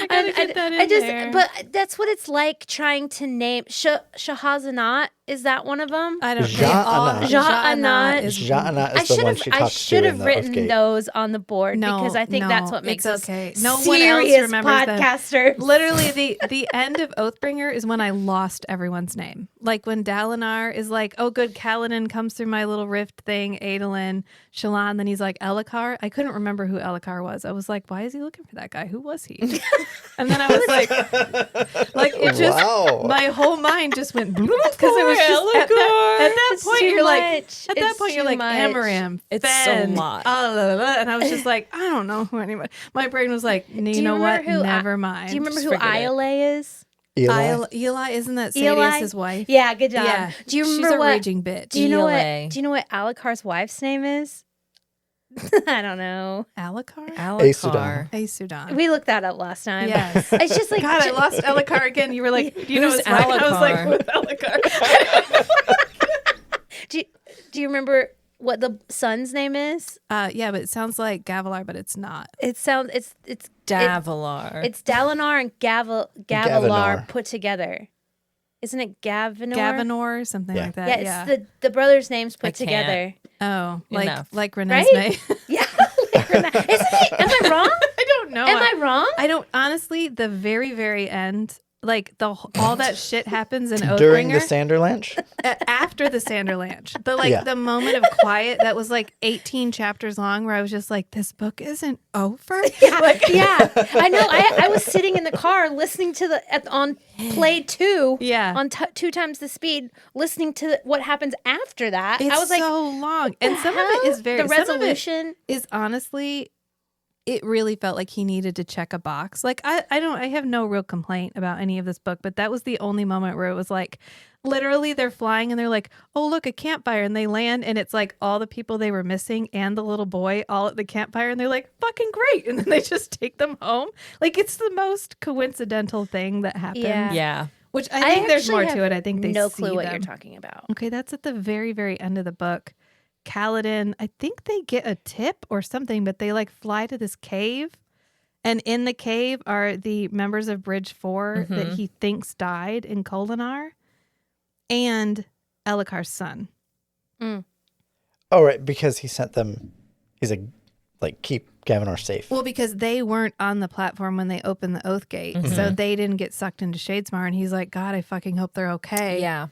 Gotta get that in there. But that's what it's like trying to name Shahazanat. Is that one of them? I don't Ja'anat. Ja'anat. Ja'anat is the one she I talks should to have in the written Oathgate. those on the board because I think that's what makes it's us okay. No one else serious remembers them. podcasters. Literally, the end of Oathbringer is when I lost everyone's name. Like when Dalinar is like, "Oh, good, Kaladin comes through my little rift thing." Adolin, Shallan. Then he's like Elhokar. I couldn't remember who Elhokar was. I was like, "Why is he looking for that guy? Who was he?" And then I was like it just Wow. my whole mind just went because it was just at that It's point too you're like much. at that It's point you're too like much. Amaram, It's Fen, so lot. and I was just like, I don't know who anybody. My brain was like, you know what? Never mind. Do you remember Just who forget it. Iole is? Eli? Eli, isn't that Eli? Sadio's wife? Yeah, good job. Yeah. Do you remember She's a what? raging bitch. Do you know ELA. what? Do you know what Alakar's wife's name is? I don't know. Alakar? Alakar. Sudan. We looked that up last time. Yes. It's just like God, I lost Elhokar again. You were like, do you know Who's his wife? I was like, Alakar? who's Elhokar? do you remember what the son's name is? Yeah, but it sounds like Gavilar, but it's not. It's Davalar. it's Dalinar and Gavilar Gavinar. put together. Isn't it Gavinor? Gavinor, something Yeah. like that. Yeah, it's the brothers' names put I can't. together. Oh, Enough. like Right? Renesmee. Yeah. Isn't it? Am I wrong? I don't know. Am I wrong? I don't honestly. The very, very end, like all that shit happens in Oathbringer During the Sanderlanche? after the Sanderlanche. Yeah. The moment of quiet that was like 18 chapters long, where I was just like, this book isn't over. Yeah, I know. I was sitting in the car listening to on play 2. Yeah. On 2 times the speed, listening to what happens after that. It's I was like, so long, and the some of hell? it is very the some of it resolution. is honestly. It really felt like he needed to check a box. Like I have no real complaint about any of this book, but that was the only moment where it was like literally they're flying and they're like, "Oh, look, a campfire." And they land and it's like all the people they were missing and the little boy all at the campfire and they're like, "Fucking great." And then they just take them home. Like it's the most coincidental thing that happens. Yeah. yeah. Which I think there's actually more to have it. I think they no see clue what them. you're talking about. Okay, that's at the very, very end of the book. Kaladin, I think they get a tip or something, but they like fly to this cave. And in the cave are the members of Bridge 4 that he thinks died in Kholinar and Elhokar's son. Oh, right, because he sent them. He's like keep Gavinar safe. Well, because they weren't on the platform when they opened the Oath Gate. So they didn't get sucked into Shadesmar. And he's like, God, I fucking hope they're okay. Yeah.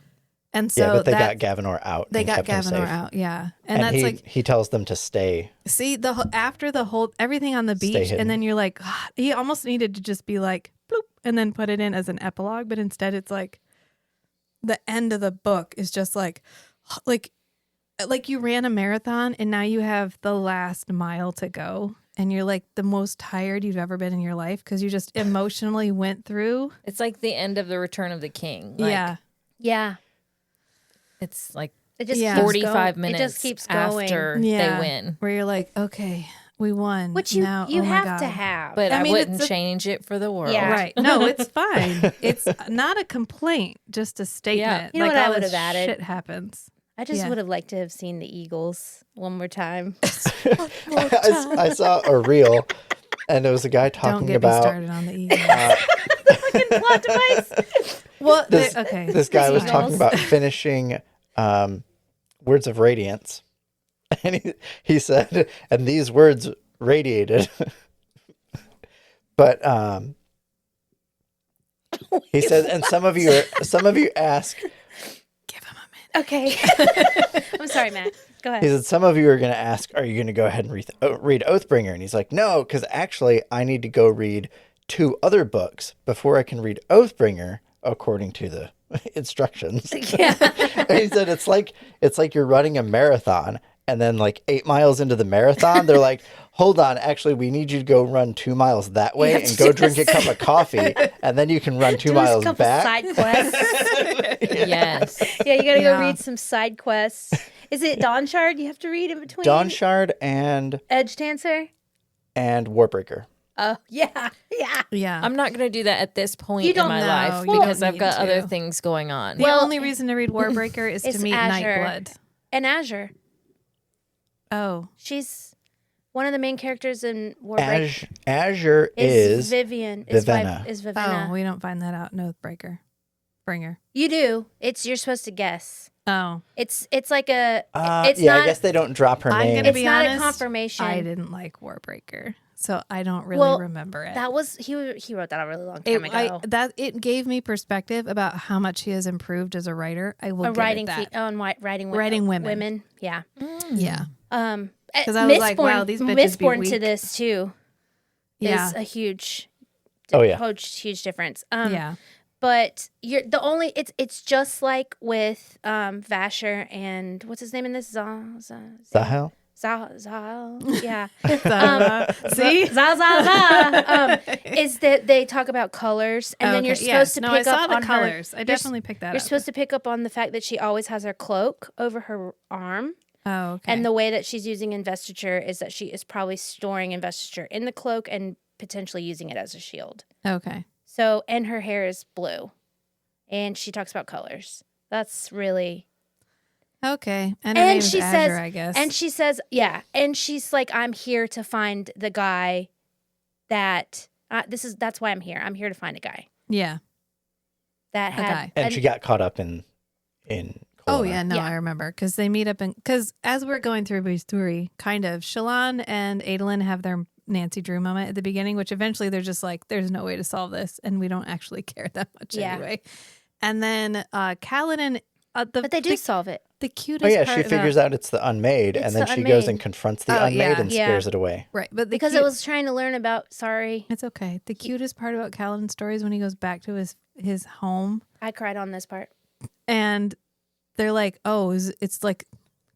And so Yeah, but they got Gavinar out. They and got kept him Gavinar safe. out, yeah. And that's like he tells them to stay. see after the whole everything on the beach, hidden. and then you're like, God, he almost needed to just be like bloop, and then put it in as an epilogue, but instead it's like the end of the book is just like you ran a marathon and now you have the last mile to go, and you're like the most tired you've ever been in your life because you just emotionally went through. It's like the end of the Return of the King. Like, Yeah. It's like It just Yeah. keeps 45 going. minutes It just keeps going. after Yeah. they win. Where you're like, okay, we won. Which you now, you oh my have God. to have. But I, mean, wouldn't it's a- change it for the world. Yeah. Right. No, it's fine. It's not a complaint, just a statement. You know like what I all would this have added? Shit happens. I just Yeah. would have liked to have seen the Eagles one more time. I saw a reel, and it was a guy Don't talking get me about started on the Eagles. Fucking plot device. Well, this. okay. This guy was Eagles. talking about finishing Words of Radiance, and he said, and these words radiated. But he said, and some of you ask. Give him a minute. Okay. I'm sorry, Matt. Go He ahead. said, some of you are going to ask, are you going to go ahead and read Oathbringer? And he's like, no, because actually I need to go read 2 other books before I can read Oathbringer, according to the instructions. Yeah. And he said, it's like you're running a marathon, and then like 8 miles into the marathon, they're like, hold on, actually, we need you to go run 2 miles that way and go drink a cup of coffee, and then you can run 2 miles a couple back. side quests. Yes. Yeah, you gotta Yeah. go read some side quests. Is it Dawnshard you have to read in between? Dawnshard and Edge Dancer? Warbreaker. Oh, yeah. Yeah. Yeah. I'm not going to do that at this point You in don't my know. life You don't because I've need got other to. things going on. the Well, only reason to read Warbreaker is it's to meet Azure. Nightblood. And Azure. Oh. She's one of the main characters in Warbreaker. Azure is Vivian. Vivenna. Is Vivenna. Oh, we don't find that out in Oathbringer. Bringer. You do. You're supposed to guess. Oh. It's like a. It's yeah, not. I guess they don't drop her I'm name. gonna It's be not honest, a confirmation. I didn't like Warbreaker, so I don't really remember it. That was he wrote that a really long time ago. It gave me perspective about how much he has improved as a writer. I will give writing it that. writing women. Yeah. Yeah. Because I was like, wow, these bitches be Mistborn to weak. this too Yeah. is a huge, huge difference. Yeah. But you're the only. It's just like with Vasher and what's his name in this Zahel? Zahel. Yeah. See? Is that they talk about colors and then you're supposed to pick I saw up the on colors. I you're definitely picked that You're up. supposed to pick up on the fact that she always has her cloak over her arm. Oh, okay. And the way that she's using investiture is that she is probably storing investiture in the cloak and potentially using it as a shield. Okay. So, and her hair is blue. And she talks about colors. That's really. Okay. And her name is Azure, I guess. And she says, yeah. And she's like, I'm here to find the guy that, that's why I'm here. I'm here to find a guy. Yeah. That had. guy. And she got caught up in Oh, Kolana. yeah. No, Yeah. I remember. Because they meet up because as we're going through Bree's story, kind of, Shallan and Adolin have their Nancy Drew moment at the beginning, which eventually they're just like, there's no way to solve this. And we don't actually care that much anyway. And then Kaladin. But they do solve it. The cutest Oh, yeah, part she figures out it's the unmade, It's and then the she goes and unmade. confronts the unmade and Yeah. scares it away. Right. But Because it was trying to learn about, sorry. It's okay. The cutest part about Kaladin's story is when he goes back to his home I cried on this part. and they're like, oh, it's like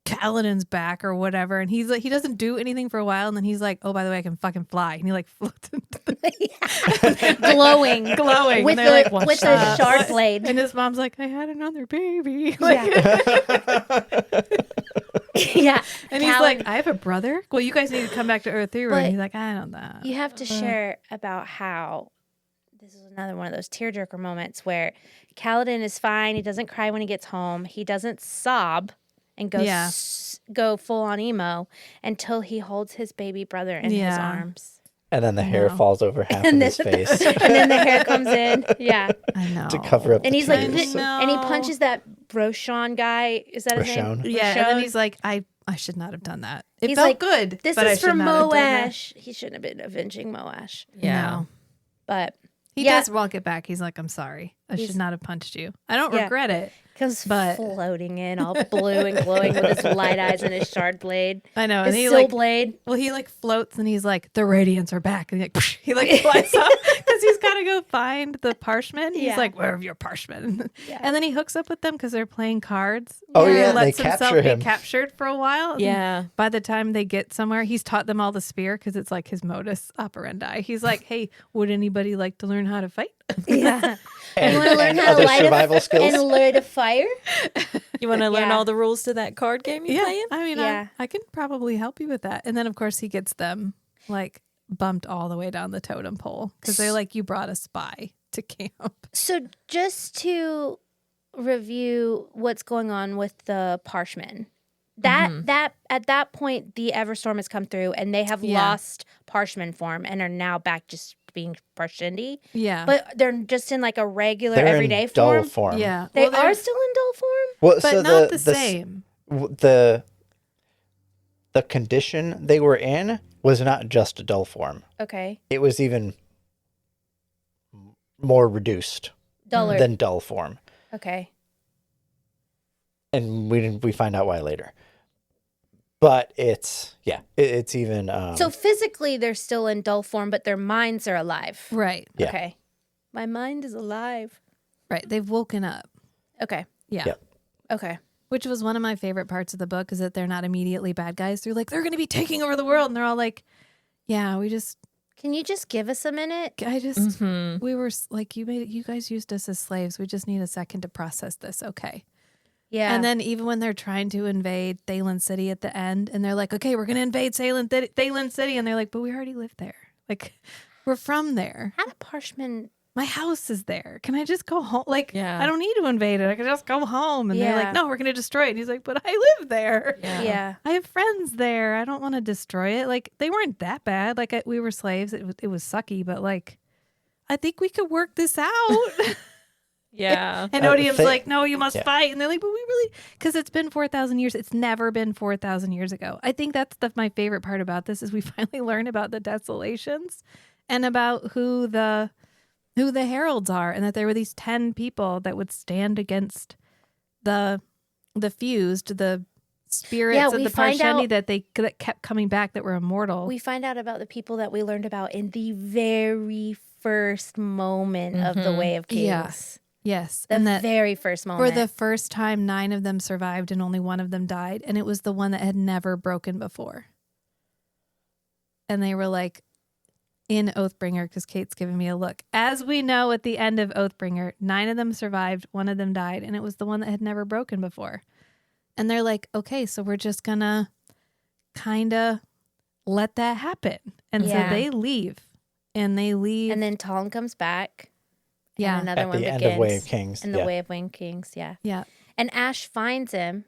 Kaladin's back or whatever. And he's like, he doesn't do anything for a while. And then he's like, oh, by the way, I can fucking fly. And he like floats into the Glowing. glowing. With And they're like, with a shard blade. and his mom's like, I had another baby. Yeah. And he's like, I have a brother. Well, you guys need to come back to Earth 3. But And he's like, I don't know. You have to share about how this is another one of those tearjerker moments where Kaladin is fine. He doesn't cry when he gets home. He doesn't sob and go full on emo until he holds his baby brother in his arms. And then the hair falls over half of his face And then the hair comes in. Yeah. I know. to cover up And the he's like, tears. and he punches that Roshan guy. Is that his name? Roshan. Yeah. And then Roshan? he's like, I should not have done that. It He's felt like, good. This but I is should for not have done that. Moash. He shouldn't have been avenging Moash. Yeah. No. But He Yeah. does walk it back. He's like, I'm sorry. I He's- should not have punched you. I don't Yeah. regret it. Because But- floating in all blue and glowing with his light eyes and his shard blade. I know. His And he seal like, blade. well, he like floats and he's like, the Radiants are back. And he like flies off because he's got to go find the Parshmen. He's Yeah. like, where are your Parshmen? Yeah. And then he hooks up with them because they're playing cards. Oh, And yeah, he lets they himself capture him. get captured for a while. And Yeah. by the time they get somewhere, he's taught them all the spear because it's like his modus operandi. He's like, hey, would anybody like to learn how to fight? Yeah. And, You want to learn and how to other light survival skills. and light a fire? You want to learn Yeah. all the rules to that card game you're playing? I mean, Yeah. I can probably help you with that. And then, of course, he gets them like bumped all the way down the totem pole because they're like, you brought a spy to camp. So just to review what's going on with the Parshmen. That at that point the Everstorm has come through and they have Yeah. lost Parshman form and are now back just being Parshendi. Yeah. But they're just in like a regular They're everyday in dull form. form. yeah. They Well, they're- are still in dull form? Well, but so not the same. The condition they were in was not just a dull form. Okay. It was even more reduced Duller. than dull form. Okay. And we find out why later. But it's even So physically they're still in dull form, but their minds are alive. Right. Yeah. Okay. My mind is alive. Right. They've woken up. Okay. Yeah. Yep. Okay. Which was one of my favorite parts of the book is that they're not immediately bad guys. They're like, they're going to be taking over the world. And they're all like, yeah, Can you just give us a minute? we were like, you guys used us as slaves. We just need a second to process this. Okay. Yeah. And then even when they're trying to invade Thaylen City at the end and they're like, okay, we're going to invade Thaylen City. And they're like, but we already lived there. Like, We're from there. How did Parshman? My house is there. Can I just go home? Like, Yeah. I don't need to invade it. I can just go home. And they're Yeah. like, no, we're going to destroy it. And he's like, but I live there. Yeah. I have friends there. I don't want to destroy it. Like, they weren't that bad. Like, we were slaves. It was sucky, but like, I think we could work this out. Yeah. And Odium's Fa- like, no, you must Yeah. fight. And they're like, but we really, because it's been 4,000 years. It's never been 4,000 years ago. I think that's my favorite part about this is we finally learn about the desolations and about who the heralds are, and that there were these 10 people that would stand against the fused, the spirits of we the find Parshendi out- that kept coming back that were immortal. We find out about the people that we learned about in the very first moment of the Way of Kings. Yeah. Yes. The And that very first for moment. the first time, 9 of them survived and only 1 of them died. And it was the one that had never broken before. And they were like, in Oathbringer, because Kate's giving me a look. As we know at the end of Oathbringer, 9 of them survived, 1 of them died, and it was the one that had never broken before. And they're like, okay, so we're just gonna kind of let that happen. And Yeah. so they leave. And they leave. and then Talon comes back. Yeah. And another At one the begins. end of Way of Kings. In the yeah. Way of Winged Kings, yeah. Yeah. And Ash finds him.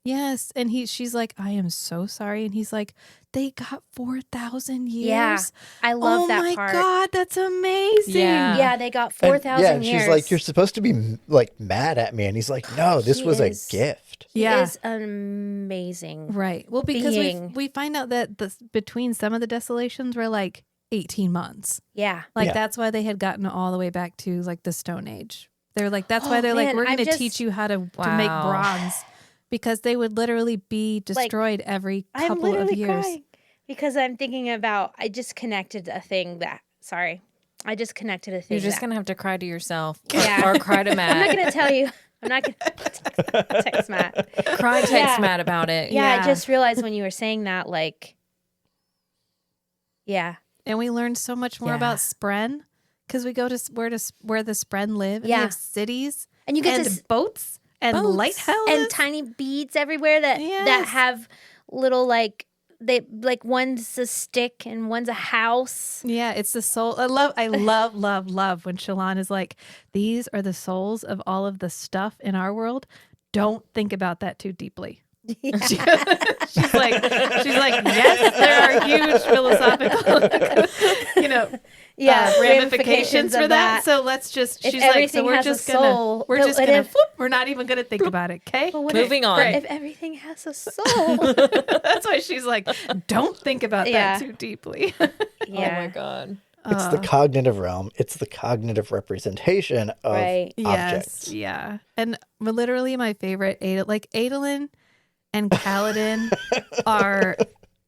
Yes. And she's like, I am so sorry. And he's like, they got 4,000 years. Yeah. I love oh that my part. God, that's amazing. Yeah. Yeah, they got And- 4,000 yeah, and years. she's like, "You're supposed to be like mad at me," and he's like, "No, this He was is- a gift." He Yeah. is amazing. Right. Well, because Being. we find out that between some of the desolations were like 18 months. Yeah. Like Yeah. that's why they had gotten all the way back to like the Stone Age. They're like, that's why Oh, they're like, man, we're going I'm to just- teach you how to make Wow. bronze, because they would literally be destroyed every I'm couple of literally years. crying because I'm thinking about, I just connected a thing that, sorry. I just connected a thing You're just that- going to have to cry to yourself or, Yeah. or cry to I'm Matt. not going to tell you. I'm not going to text Matt. Cry, text Yeah. Matt about it. Yeah, Yeah. I just realized when you were saying that, like, yeah. And we learned so much more Yeah. about Spren because we go to where the Spren live. And Yeah. they have cities And you get and to boats and Boats. lighthouses. and tiny beads everywhere that Yes. have little like one's a stick and one's a house. Yeah, it's the soul. I love, love when Shallan is like, these are the souls of all of the stuff in our world. Don't think about that too deeply. she's like, yes, there are huge philosophical, ramifications for that. So let's just. If She's like, so everything we're has a just gonna, soul, we're but just what gonna, if- we're not even gonna think about it. Okay. But what Moving on. If everything has a soul, That's why she's like, don't think about Yeah. that too deeply. Oh yeah, my God. It's the cognitive realm. It's the cognitive representation of right. objects. Yes, yeah. And literally my favorite, Adolin and Kaladin are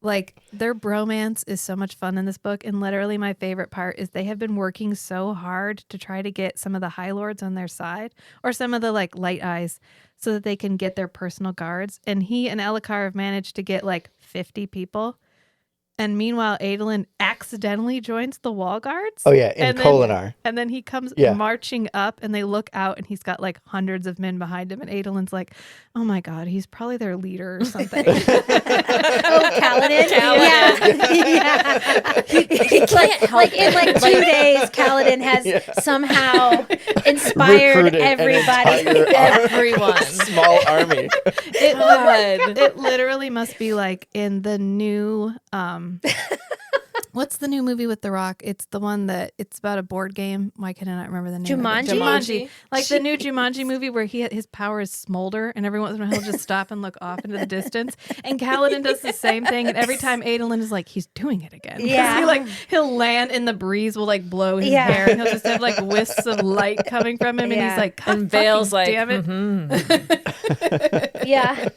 like, their bromance is so much fun in this book. And literally my favorite part is they have been working so hard to try to get some of the High Lords on their side, or some of the like Light Eyes, so that they can get their personal guards. And he and Elhokar have managed to get like 50 people. And meanwhile, Adolin accidentally joins the wall guards. Oh yeah, in And then- Kolinar. And then he comes Yeah. marching up, and they look out, and he's got like hundreds of men behind him. And Adolin's like, "Oh my God, he's probably their leader or something." Oh, Kaladin. Yeah, yeah. Like in like 2 days, Kaladin has somehow inspired Recruited an everybody. entire Everyone. small army. It literally must be like in the new what's the new movie with The Rock? It's the one that it's about a board game. Why can I not remember the name? Jumanji? Of it? Jumanji. Like the new Jumanji movie where his power is smolder, and every once in a while he'll just stop and look off into the distance. And Kaladin does the same thing, and every time Adolin is like, he's doing it again. 'Cause Yeah. he'll land and the breeze will like blow his Yeah. hair, and he'll just have like wisps of light coming from him, and Yeah. he's like, God And Vale's fucking like, damn it. Yeah.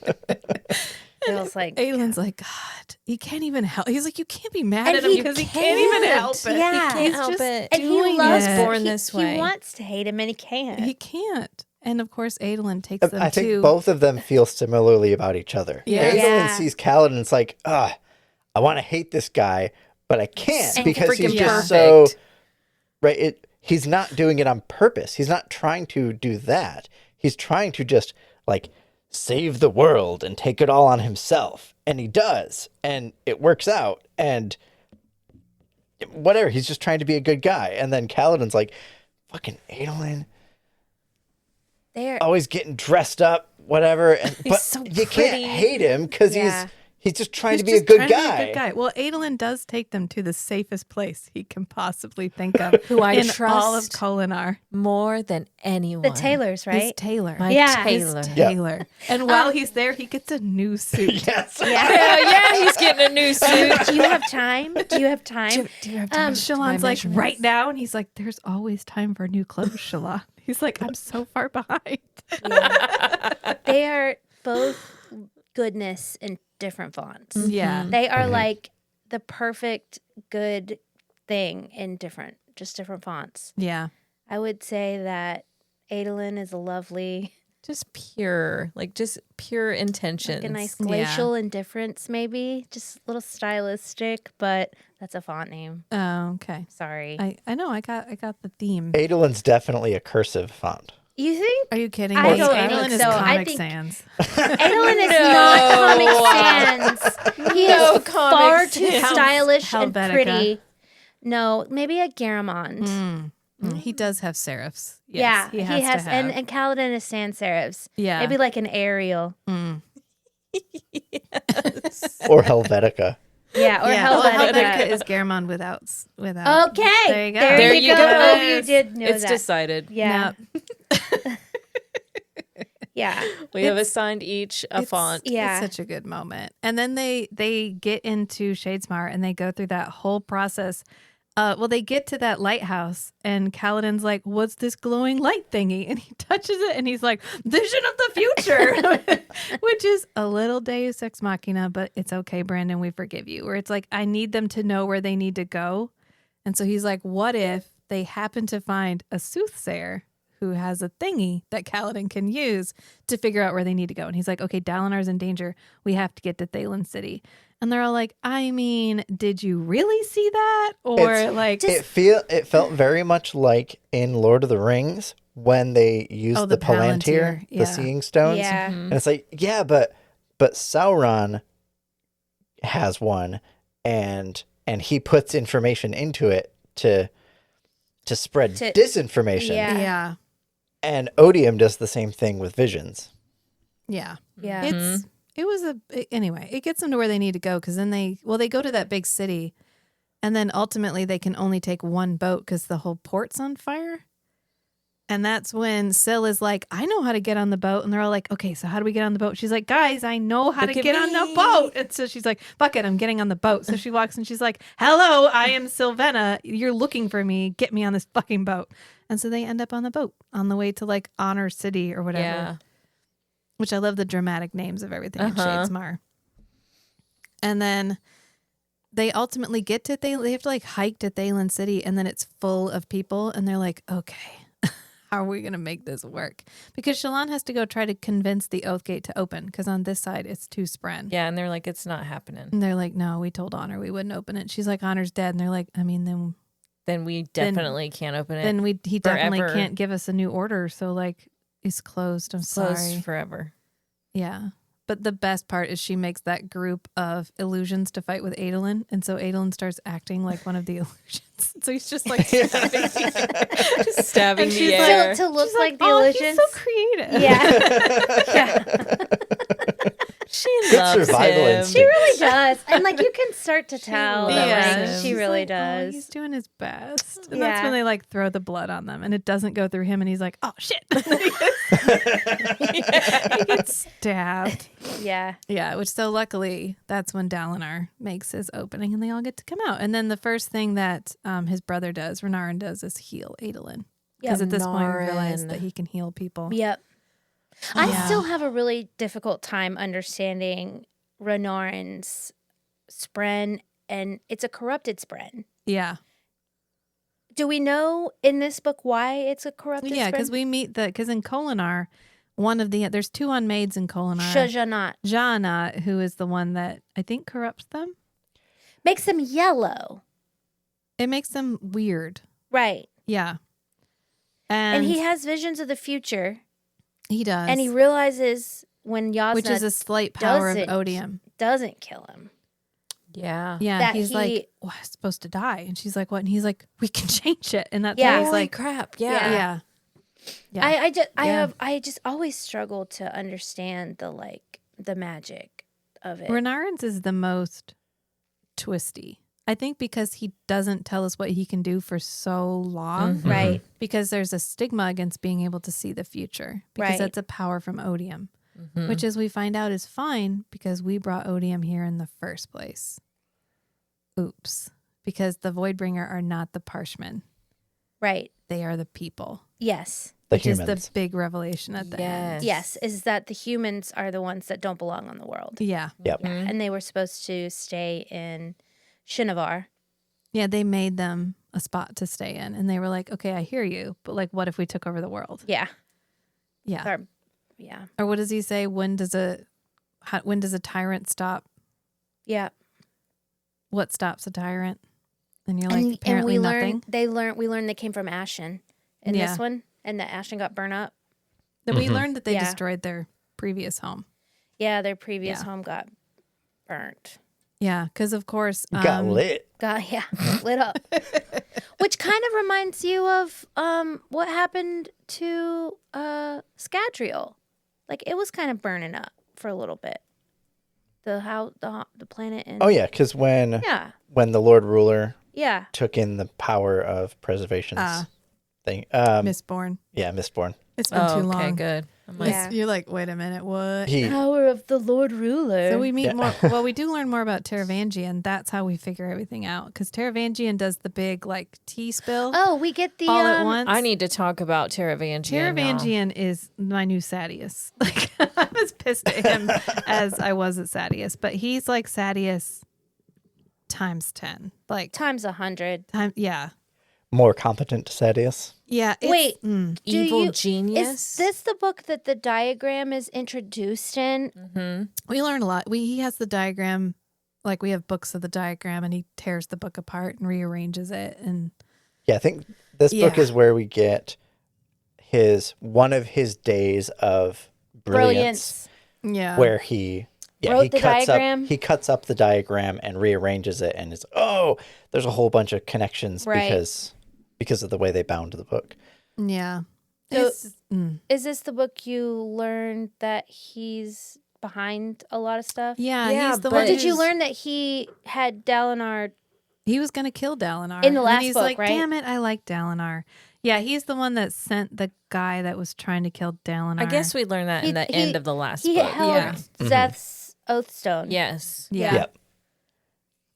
Feels like Aelin's like, God, he can't even help. He's like, you can't be mad And at him he because he can't even help it. Yeah. He can't He's help just it. and he doing loves it. Born this way. He wants to hate him and he can't. He can't. And of course, Adolin takes them I think to. both of them feel similarly about each other. Yes. Adolin Yeah. sees Kaladin and it's like, I want to hate this guy, but I can't And because he's freaking just so perfect. right. He's not doing it on purpose. He's not trying to do that. He's trying to just like save the world and take it all on himself. And he does. And it works out. And whatever. He's just trying to be a good guy. And then Kaladin's like, fucking Adolin, They're always getting dressed up, whatever. But so you pretty. can't hate him because Yeah. he's just trying He's to be a just good trying to be guy. a good guy. Well, Adolin does take them to the safest place he can possibly think of Who I in trust all of Kholinar. more than anyone. the Taylors, His right? tailor. My Yeah. Taylor. Yeah. Tailor. And while he's there, he gets a new suit. Yes. Yeah, he's getting a new suit. Do you have time? Do you have time? Do you have time? Shalon's My like, measurements? right now? And he's like, there's always time for new clothes, Shalon. He's like, I'm so far behind. They are both goodness in different fonts. Yeah. They are like the perfect good thing in different fonts. Yeah. I would say that Adolin is a lovely, Just pure, just pure intentions. like a nice glacial indifference, maybe just a little stylistic, but that's a font name. Oh, okay. Sorry. I know. I got the theme. Adolin's definitely a cursive font. You think Are you kidding? I me? don't Adolin think is so. I Comic think- Sans. Adolin is not Comic Sans? He No is far Comic too Sans. stylish and Helvetica. pretty. No, maybe a Garamond. He does have serifs. Yeah, Yes, he has to have. and Kaladin is sans serifs. Yeah. Maybe like an Ariel. Or Helvetica. Yeah, or yeah. Well, Helvetica. Helvetica is Garamond without. Okay, There you go. There you go. Oh, you Yes. did know It's that. decided. Yeah, Yep. yeah, We have assigned each a font. yeah. It's such a good moment. And then they get into Shadesmar and they go through that whole process. Well, they get to that lighthouse and Kaladin's like, what's this glowing light thingy? And he touches it and he's like, vision of the future, which is a little Deus Ex Machina, but it's okay, Brandon, we forgive you. Where it's like, I need them to know where they need to go. And so he's like, what if they happen to find a soothsayer who has a thingy that Kaladin can use to figure out where they need to go? And he's like, okay, Dalinar's in danger. We have to get to Thaylen City. And they're all like, I mean, did you really see that? Or It felt very much like in Lord of the Rings when they used the the Palantir, yeah. the Seeing Stones. Yeah. And it's like, yeah, but Sauron has one, and he puts information into it to spread disinformation. Yeah. yeah. And Odium does the same thing with visions. Yeah. Yeah. Anyway, it gets them to where they need to go because then they go to that big city and then ultimately they can only take one boat because the whole port's on fire. And that's when Syl is like, I know how to get on the boat. And they're all like, okay, so how do we get on the boat? She's like, guys, I know how Look to at get on the me. boat. And so she's like, fuck it, I'm getting on the boat. So she walks and she's like, hello, I am Sylvena. You're looking for me. Get me on this fucking boat. And so they end up on the boat on the way to like Honor City or whatever. Yeah. Which I love the dramatic names of everything in Shadesmar. And then they ultimately get to they have to like hike to Thaylen City and then it's full of people and they're like, okay, how are we going to make this work? Because Shalon has to go try to convince the Oath Gate to open because on this side it's too Spren. Yeah, and they're like, it's not happening. And they're like, no, we told Honor we wouldn't open it. She's like, Honor's dead. And they're like, I mean, Then we definitely can't open it. then he definitely forever. can't give us a new order. So like it's closed. I'm sorry. Closed forever. Yeah. But the best part is she makes that group of illusions to fight with Adolin. And so Adolin starts acting like one of the illusions. So he's just like Stabbing And the she's like- air. To look like the oh, illusions. he's so creative. Yeah. She Good loves survival him. instinct. She really does. And like you can start to tell that Yeah. like she She's really like, oh, he's does. doing his best. And that's Yeah. when they like throw the blood on them and it doesn't go through him and he's like, oh shit. He gets stabbed. Yeah. Yeah, which so luckily that's when Dalinar makes his opening and they all get to come out. And then the first thing that his brother does, Renarin does, is heal Adolin. Because at this point we realize Renarin. that he can heal people. Yep. I Yeah. still have a really difficult time understanding Renarin's Spren, and it's a corrupted Spren. Yeah. Do we know in this book why it's a corrupted Yeah, Spren? because we meet because in Kholinar, there's two unmaids in Kholinar. Shajanat Jana, who is the one that I think corrupts them. makes them yellow. It makes them weird. Right. Yeah. And he has visions of the future, he does. and he realizes when Yasna which is a slight power of doesn't- odium. doesn't kill him. Yeah. Yeah, That he's he- like, well, I'm supposed to die. And she's like, what? And he's like, we can change it. And that's Yeah. why he's Holy like, crap. Yeah. yeah. Yeah. I just always struggle to understand the magic of it. Renarin's is the most twisty. I think because he doesn't tell us what he can do for so long. Right. Because there's a stigma against being able to see the future. Because Right. that's a power from Odium. Which, as we find out, is fine because we brought Odium here in the first place. Oops. Because the Voidbringer are not the Parshmen. Right. They are the people. Yes. The Which humans. is the big revelation at the end. Yes. Is that the humans are the ones that don't belong on the world. Yeah. Yep. Yeah. And they were supposed to stay in Shinovar. Yeah, they made them a spot to stay in. And they were like, okay, I hear you. But like, what if we took over the world? Yeah. Yeah. Or, yeah. Or what does he say? When does a tyrant stop? Yeah. What stops a tyrant? And you're like, apparently we nothing. we learned they came from Ashen in Yeah. this one, and that Ashen got burned up. That we learned that they Yeah. destroyed their previous home. Yeah, their previous Yeah. home got burnt. Yeah, because of course, Got lit. Got lit up. Which kind of reminds you of what happened to Scadrial. Like it was kind of burning up for a little bit. The planet in Oh yeah, because when the Lord Ruler yeah. took in the power of preservation's thing, Mistborn. yeah, Mistborn. It's been too long. Okay, good. I'm like, Yeah. You're like, wait a minute, what? He Power of the Lord Ruler. So we meet more. Well, we do learn more about Taravangian. That's how we figure everything out. Because Taravangian does the big like tea spill Oh, we get the all at once. I need to talk about Taravangian. y'all. Taravangian is my new Sadius. Like I was pissed at him as I was at Sadius, but he's like Sadius times 10. Like times 100. yeah. more competent to Sadius. Yeah. Wait, Evil genius. Is this the book that the diagram is introduced in? We learn a lot. He has the diagram, like we have books of the diagram, and he tears the book apart and rearranges it. And Yeah, I think this book Yeah. is where we get one of his days of brilliance. yeah, Where he Wrote the diagram. He cuts up the diagram and rearranges it, and it's there's a whole bunch of connections Right. because of the way they bound the book. yeah. So- It's- Is this the book you learned that he's behind a lot of stuff? yeah, Yeah, he's the but- Or one. did you who's- learn that he had Dalinar? He was going to kill Dalinar In the And last he's book, like, right? Damn it, I like Dalinar. Yeah, he's the one that sent the guy that was trying to kill Dalinar. I guess we learned that in the end of the last He book. held Yeah. Zeth's Oathstone. Yes. Yeah. Yep.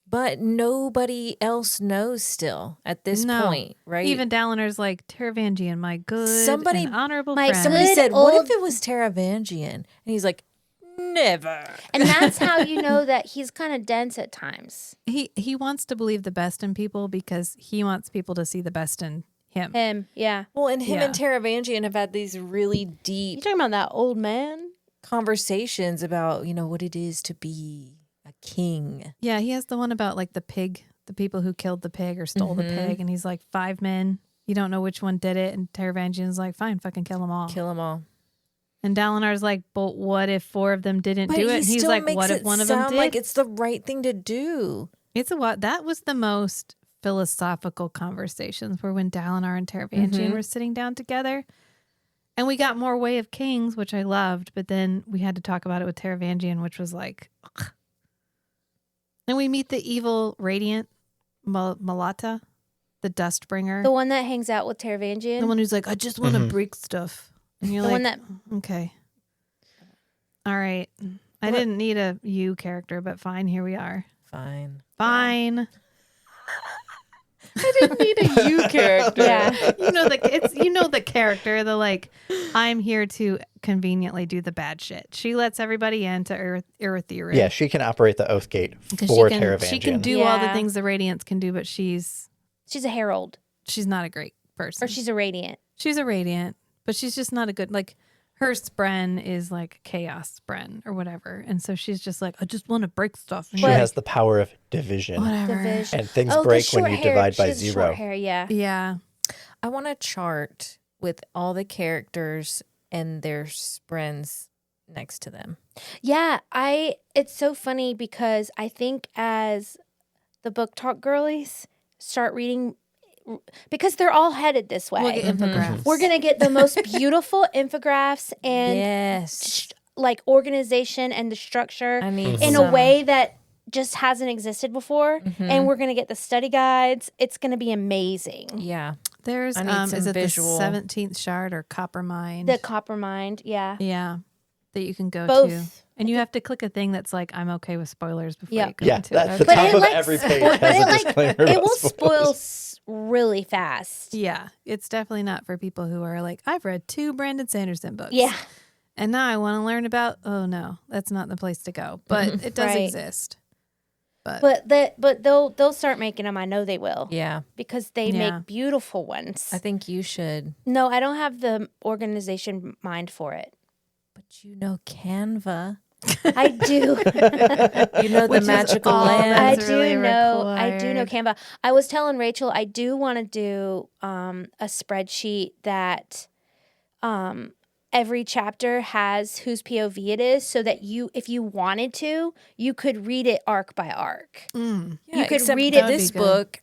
But nobody else knows still at this No. point, right? Even Dalinar's like Taravangian, my good Somebody- and honorable my friend. Somebody Good said, what old- if it was Taravangian? And he's like, never. And that's how you know that he's kind of dense at times. He wants to believe the best in people because he wants people to see the best in him. Him, yeah. Well, and him Yeah. and Taravangian have had these really You deep talking about that old man? conversations about, what it is to be a king. Yeah, he has the one about like the pig, the people who killed the pig or stole the pig, and he's like 5 men. You don't know which one did it, and Taravangian's like, fine, fucking kill them all. Kill them all. And Dalinar's like, but what if 4 of them didn't do it? And he's still like, makes what if it one of them sound did? like it's the right thing to do. It's a what? That was the most philosophical conversations were when Dalinar and Taravangian were sitting down together. And we got more Way of Kings, which I loved, but then we had to talk about it with Taravangian, which was like, ugh. And we meet the evil Radiant Malata, the Dustbringer, The one that hangs out with Taravangian? the one who's like, I just want to break stuff. And you're The like, one that okay. All right. I didn't need a you character, but fine, here we are. Fine. Fine. Need a you character. yeah. You know the character, the like, I'm here to conveniently do the bad shit. She lets everybody into Earthira. Yeah, she can operate the Oath Gate because for she Taravangian. can do all the Yeah. things the Radiants can do, but she's She's a herald. not a great person. Or she's a radiant. She's a Radiant, but she's just not a good, like, her spren is like chaos spren or whatever. And so she's just like, I just want to break stuff. And She you're like, has the power of division, whatever. Division. and things Oh, the break when short you hair. divide by She has zero. Short hair, yeah. Yeah. I want a chart with all the characters and their sprens next to them. Yeah, it's so funny because I think as the book talk girlies start reading, because they're all headed this way. We'll get infographics. We're gonna get the most beautiful infographics and Yes. like organization and the structure I need in some. a way that just hasn't existed before. And we're gonna get the study guides. It's gonna be amazing. Yeah. There's I need some is it visual. the 17th shard or Copper Mind? The Copper Mind, yeah. Yeah, that you can go Both. to. And you have to click a thing that's like, I'm okay with spoilers before Yep. you go Yeah, into that's it. the But top it of like every page but has it a like disclaimer it about will spoilers. spoil really fast. Yeah, it's definitely not for people who are like, I've read 2 Brandon Sanderson books. Yeah. And now I want to learn about, oh no, that's not the place to go. But it does Right. exist. But they'll start making them. I know they will. Yeah. Because they Yeah. make beautiful ones. I think you should. No, I don't have the organization mind for it. But you know Canva. I do. You know the Which is magical all land. I that's do really know. I do know required. Canva. I was telling Rachel I do want to do a spreadsheet that every chapter has whose POV it is, so that you, if you wanted to, you could read it arc by arc. Mm. You could except read it- This That would be good. book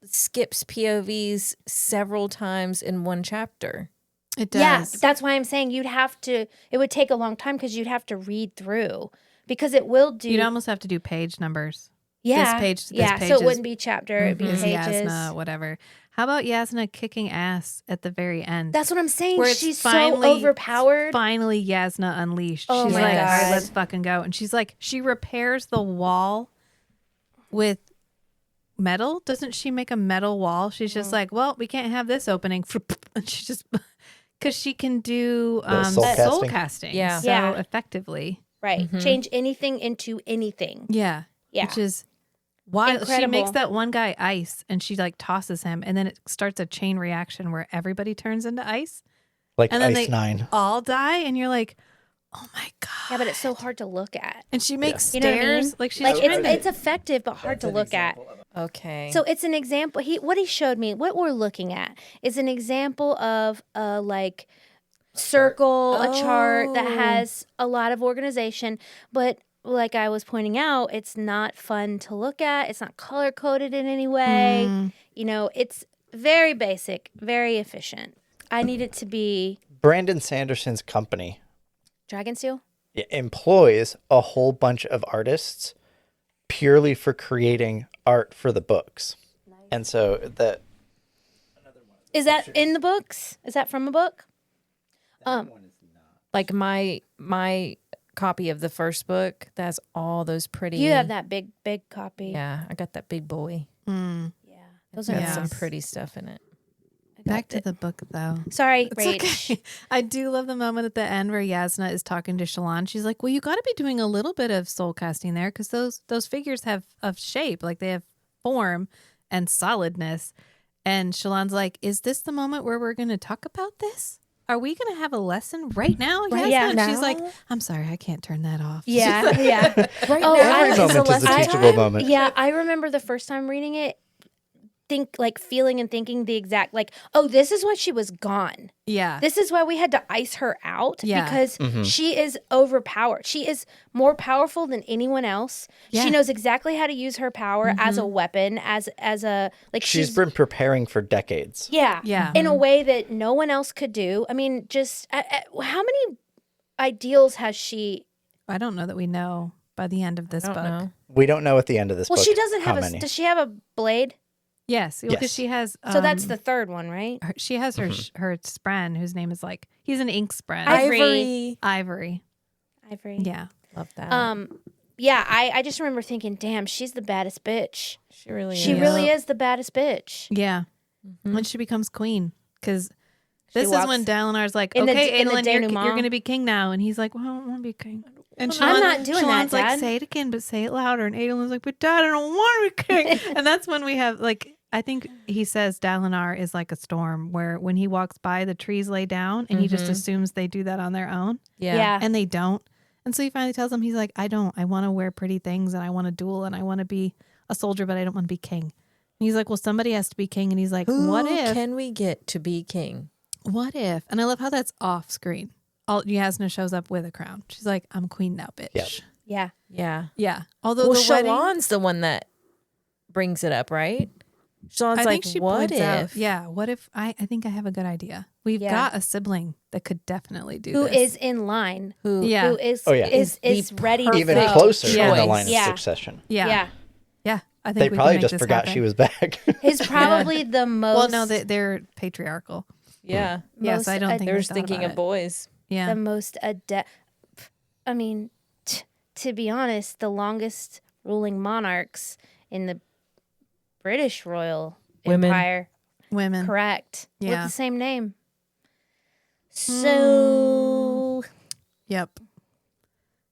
skips POVs several times in one chapter. It Yeah, does. that's why I'm saying you'd have to. It would take a long time because you'd have to read through, because it will do. You'd almost have to do page numbers. yeah, page- this yeah. page So it is- wouldn't be chapter; it'd be Is pages. Yasna, whatever. How about Yasna kicking ass at the very end? That's what I'm saying. Where it's She's finally- so overpowered. Finally, Yasna unleashed. Oh She's my like, all right, God. let's fucking go. And she's like, she repairs the wall with metal. Doesn't she make a metal wall? She's just like, well, we can't have this opening. And she just, because she can do soul soul casting? casting. Yeah. So Yeah. effectively. Right. Change anything into anything. Yeah. Yeah. Which is why she Incredible. makes that one guy ice and she like tosses him and then it starts a chain reaction where everybody turns into ice. Like And then Ice they 9. all die and you're like, oh my God. Yeah, but it's so hard to look at. And she makes You know what I stairs. mean? Like she's Like trying to- it's effective but hard to look at. Okay. So it's an example. What he showed me, what we're looking at, is an example of a like circle, a chart that Oh. has a lot of organization, but like I was pointing out, it's not fun to look at. It's not color coded in any way. Mm. You know, it's very basic, very efficient. I need it to be Brandon Sanderson's company Dragon Steel. employs a whole bunch of artists purely for creating art for the books. And so that Is that in the books? Is that from a book? like my copy of the first book that has all those pretty. You have that big copy. Yeah, I got that big boy. Mm. Yeah. Those Got are Yeah. some nice. pretty stuff in it. I got Back to it. the book though. Sorry, It's Rach. okay. I do love the moment at the end where Yasna is talking to Shallan. She's like, well, you got to be doing a little bit of soul casting there because those figures have of shape, like they have form and solidness. And Shallan's like, is this the moment where we're going to talk about this? Are we going to have a lesson right now? Right Yasna? now? And she's like, I'm sorry, I can't turn that off. Yeah, yeah. Right Oh, now every is moment is a lesson teachable time. moment. Yeah, I remember the first time reading it, feeling and thinking the exact oh, this is why she was gone. Yeah. This is why we had to ice her out Yeah. because she is overpowered. She is more powerful than anyone else. Yeah. She knows exactly how to use her power as a weapon, as a she's been preparing for decades. yeah, Yeah. in a way that no one else could do. I mean, just how many ideals has she? I don't know that we know by the end of this I don't book. know. We don't know at the end of this Well, book she doesn't how have many. Does she have a blade? Yes, because Yes. she has. So that's the third one, right? she has her her spren, whose name is like he's an ink spren. Ivory. Ivory. Ivory. Yeah. Love that. Yeah, I just remember thinking, damn, she's the baddest bitch. she really She is. really is the baddest bitch. Yeah. When she becomes queen, because this is walks when Dalinar's like, in the- okay, in the Adolin, you're denouement. going to be king now, and he's like, well, I don't want to be king. And I'm not doing that, Shallan's like, Dad. say it again, but say it louder. And Adolin's like, but Dad, I don't want to be king. And that's when we have like, I think he says Dalinar is like a storm, where when he walks by, the trees lay down, and he just assumes they do that on their own, Yeah. and they don't. And so he finally tells him, he's like, I don't. I want to wear pretty things, and I want to duel, and I want to be a soldier, but I don't want to be king. And he's like, well, somebody has to be king. And he's like, Who what if? can we get to be king? What if? And I love how that's off screen. Yasna shows up with a crown. She's like, I'm queen now, bitch. Yep. Yeah. Yeah. Yeah. Although Well, the wedding, Shallan's the one that brings it up, right? Shallan's I like, think she what points out, if? yeah, what if I think I have a good idea. We've Yeah. got a sibling that could definitely do Who this. is in line? Who? Yeah. Who is Oh, yeah. is the ready to Even go. closer in the choice. line of Yeah. succession. Yeah. Yeah. Yeah. I think They we can probably make just this forgot happen. she was back. He's probably the most. Well, no, they're patriarchal. Yeah. Yes, I don't think They're they just thought thinking about of it. boys. Yeah. the most adept. I mean, to be honest, the longest ruling monarchs in the British royal Women. empire. Women. Correct. With Yeah. the same name. So Yep.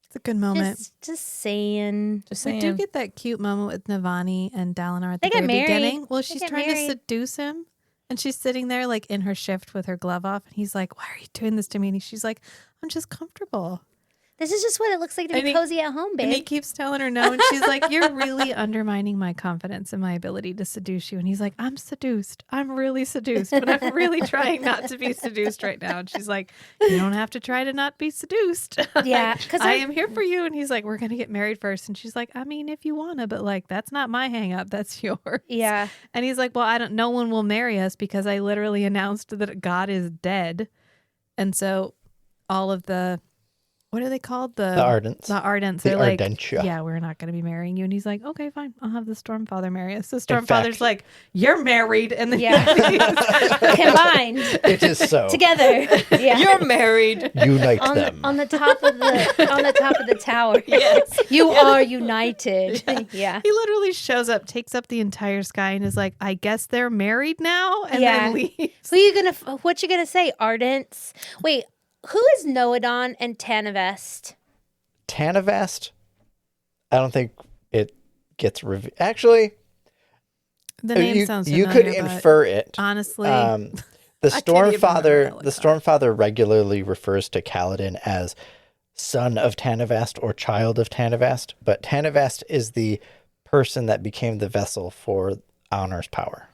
It's a good moment. just saying. Just We saying. do get that cute moment with Navani and Dalinar at the They get very married. beginning. Well, They she's get trying married. to seduce him, and she's sitting there like in her shift with her glove off, and he's like, "Why are you doing this to me?" And she's like, "I'm just comfortable." This is just what it looks like to And be he- cozy at home, And he babe. keeps telling her no, and she's like, "You're really undermining my confidence in my ability to seduce you." And he's like, "I'm seduced. I'm really seduced, but I'm really trying not to be seduced right now." And she's like, "You don't have to try to not be seduced. Yeah, because I am here for you." And he's like, "We're gonna get married first." And she's like, "I mean, if you wanna, but like that's not my hang up. That's yours." Yeah. And he's like, "Well, no one will marry us because I literally announced that God is dead." And so all of the, what are they called? The Ardents. The Ardents. The They're like, Ardentia. "Yeah, we're not going to be marrying you." And he's like, "Okay, fine. I'll have the Stormfather marry us." So fact- Stormfather's like, "You're married." And then Yeah. Combined It is so. together. Yeah. You're married. Unite on them. on the top of the tower. Yes. You are united. Yeah. he literally shows up, takes up the entire sky, and is like, "I guess they're married now," and Yeah. then leaves. What you gonna say? Ardents? Wait, who is Noadon and Tanavest? Tanavast, I don't think it gets revealed. Actually, The name you, sounds you familiar, could but infer it. honestly, The I can't even remember the Ellicott. Stormfather regularly refers to Kaladin as son of Tanavast or child of Tanavast, but Tanavast is the person that became the vessel for Aonar's power.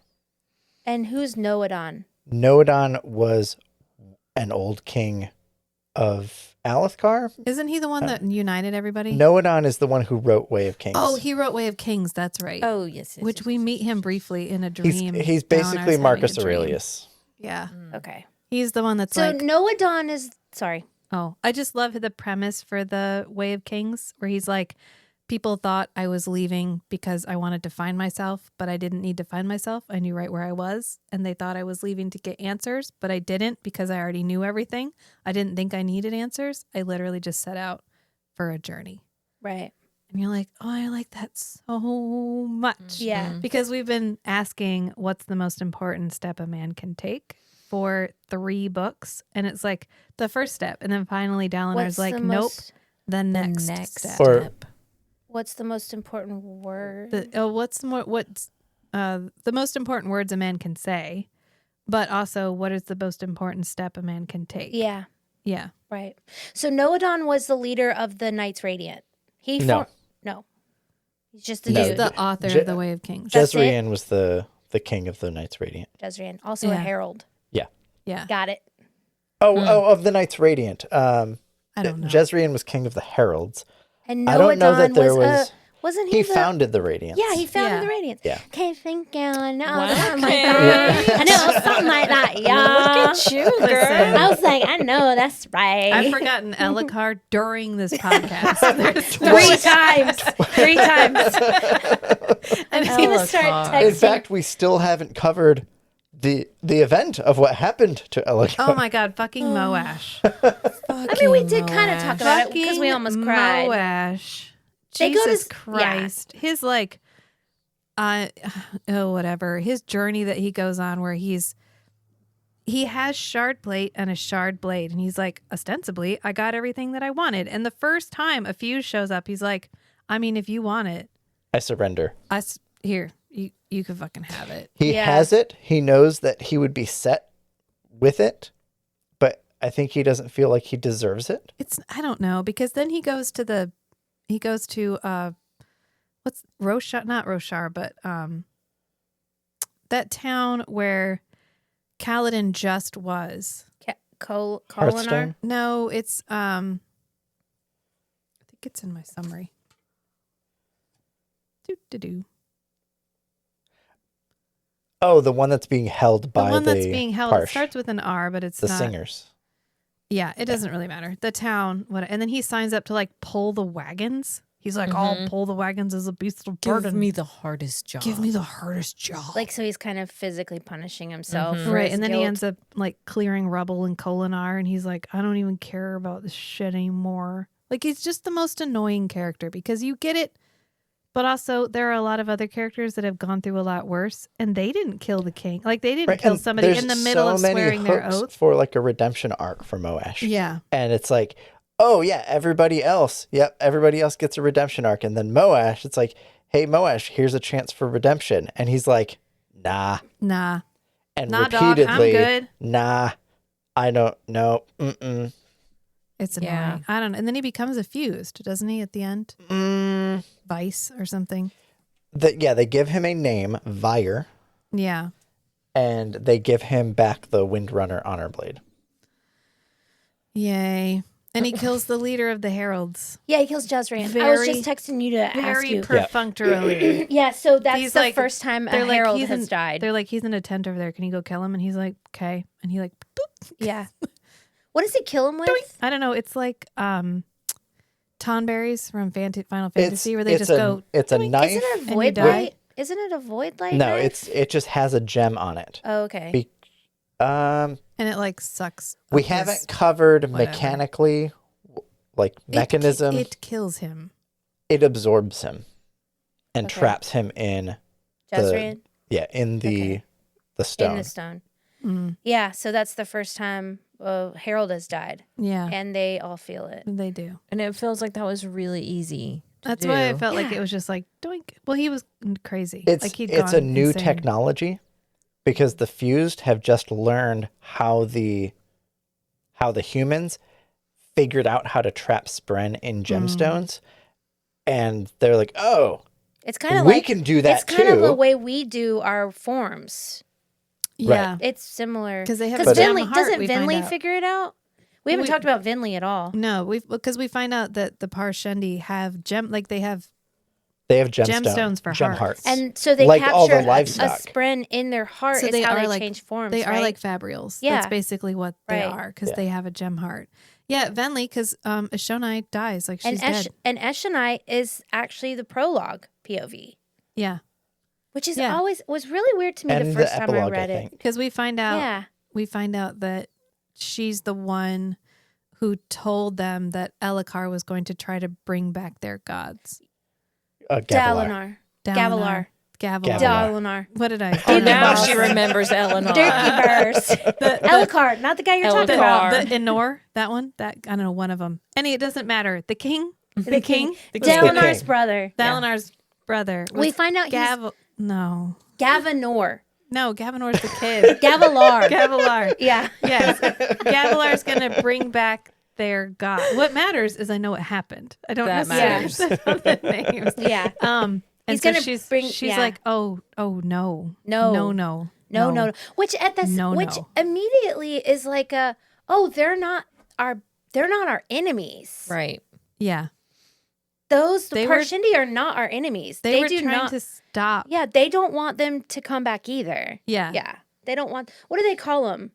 And who's Noadon? Noadon was an old king of Alethkar. isn't he the one that united everybody? Noadon is the one who wrote Way of Kings. Oh, he wrote Way of Kings. That's right. Oh, yes. yes, Which yes, we yes, meet yes, him yes. briefly in a he's dream. he's Dalinar's basically having Marcus a dream. Aurelius. Yeah. Okay. He's the one that's So like, Noadon is sorry. oh, I just love the premise for the Way of Kings where he's like, people thought I was leaving because I wanted to find myself, but I didn't need to find myself. I knew right where I was. And they thought I was leaving to get answers, but I didn't because I already knew everything. I didn't think I needed answers. I literally just set out for a journey. Right. And you're like, oh, I like that so much. Yeah. Because we've been asking what's the most important step a man can take for 3 books. And it's like the first step. And then finally Dalinar's like, nope, the next, step. Or- What's the most important word? What's the most important words a man can say, but also what is the most important step a man can take? Yeah. Yeah. Right. So Noadon was the leader of the Knights Radiant. No. No. He's just the No. He's dude. the author Je- of the Way of Kings. That's it? Jezreel was the king of the Knights Radiant. Jezreel. Also a Yeah. herald. Yeah. Got it. Oh, of the Knights Radiant. I don't know. Jezreel was king of the heralds. And I don't know that Noadon there was was. wasn't he He the, founded the Radiance. Yeah, he founded Yeah. the Radiance. Yeah. Can't think on Wow. something like that. I know something like that, y'all. Look at you, Listen. girl. I was like, I know that's right. I've forgotten Ellicott during this podcast. There's 3 times. 3 times. I'm gonna start Ellicott. texting. In fact, we still haven't covered the event of what happened to Ellicott. Oh my God, fucking Moash. I mean, we did kind of talk about it because we almost cried. Moash. They go to Jesus s- Christ. His like, whatever. His journey that he goes on where he has shard plate and a shard blade. And he's like, ostensibly, I got everything that I wanted. And the first time a fuse shows up, he's like, I mean, if you want it, I surrender. here, you can fucking have it. He Yeah. has it. He knows that he would be set with it, but I think he doesn't feel like he deserves it. I don't know, because then he goes to what's Roshar, not Roshar, but that town where Kaladin just was. Colinar? Hearthstone? No, it's I think it's in my summary. Do. Oh, the one that's being held The by one that's being held. It Parsh, starts with an R, but it's the not. singers. Yeah, it doesn't really matter. The town, what? And then he signs up to like pull the wagons. He's like, I'll pull the wagons as a beast of burden. Give me the hardest job. Give me the hardest job. Like, so he's kind of physically punishing himself. for Right, his and then he guilt. ends up like clearing rubble in Kolinar, and he's like, I don't even care about this shit anymore. Like, he's just the most annoying character because you get it, but also there are a lot of other characters that have gone through a lot worse, and they didn't kill the king. Like, they didn't kill and somebody there's in the middle so of many swearing their hooks oath. for like a redemption arc for Moash. Yeah, And it's like, oh yeah, everybody else gets a redemption arc. And then Moash, it's like, hey Moash, here's a chance for redemption. And he's like, nah. nah, And nah, dog, repeatedly, I'm good. nah, I don't know. Mm-mm. It's annoying. Yeah. I don't know. And then he becomes a fused, doesn't he? At the end, Vice or something. They give him a name, Vyre, Yeah. and they give him back the Windrunner Honor Blade. Yay. And he kills the leader of the heralds. Yeah, he kills Jezreel. I was Very- just texting you to ask Very you. perfunctorily. Yeah, so that's He's the like- first time a they're like, herald he's has in- died. They're like, he's in a tent over there. Can you go kill him? And he's like, okay. And he like, boop. Yeah. What does he kill him with? I don't know. It's like Tonberries from Final Fantasy where they just go. It's a doink. knife. Isn't it a And you void die? light? Isn't it a void light? No, knife? it just has a gem on it. Oh, okay. Be- And it like sucks. We up his- haven't covered whatever. mechanically, like mechanism. It kills him. It absorbs him and Okay. traps him in Jezreel in the Okay. the stone. in the stone. Mm. Yeah, so that's the first time Harold has died, Yeah, and they all feel it. they do. And it feels like that was really easy. to That's why I do. felt like Yeah. it was just like doink. Well, he was crazy. It's like he'd it's a gone new insane. technology because the fused have just learned how the humans figured out how to trap Spren in gemstones, and they're like, oh, It's kind of we like can do that it's kind of the too. way we do our forms. Yeah, It's similar 'Cause they have because a gem Vinley heart, doesn't we find Vinley out. figure it out. We haven't We- talked about Vinley at all. no, because we find out that the Parshendi have they have they have gemstones for gem hearts. And so they Like all the capture a livestock. Spren in their heart. So is they how are they like- change forms. they are right? like Fabrials. Yeah. That's basically what they Right. are because Yeah. they have a gem heart. Yeah, Venli because Ashonai dies like she's dead. And Eshonai is actually the prologue POV, Yeah, which is Yeah. always was really weird to me and the the first time I epilogue, I read it. think. because we find out Yeah, that she's the one who told them that Elakar was going to try to bring back their gods. Dalinar, Gavilar, Gavilar. Dalinar, What did I? Oh, Dirty now balls. she remembers Eleanor. Dirty Burrs, Elakar, not the guy you're talking about. The Enor, that one, that I don't know, one of them. It doesn't matter. The king, The king, king. Dalinar's brother. Dalinar's brother. We was find out he's No, Gavinor, Gavinor's the kid. Gavilar. Gavilar. Yeah, Yes, Gavilar's gonna bring back their god. What matters is I know what happened. I don't That necessarily know the names. yeah. And He's so gonna she's bring- she's yeah. like, oh no, No. no. No. Which at this, No, which no. immediately is like they're not our enemies. Right. Yeah, Those They were- Parshendi are not our enemies. they were do trying not. to stop. Yeah, they don't want them to come back either. Yeah, Yeah, they don't want. What do they call them?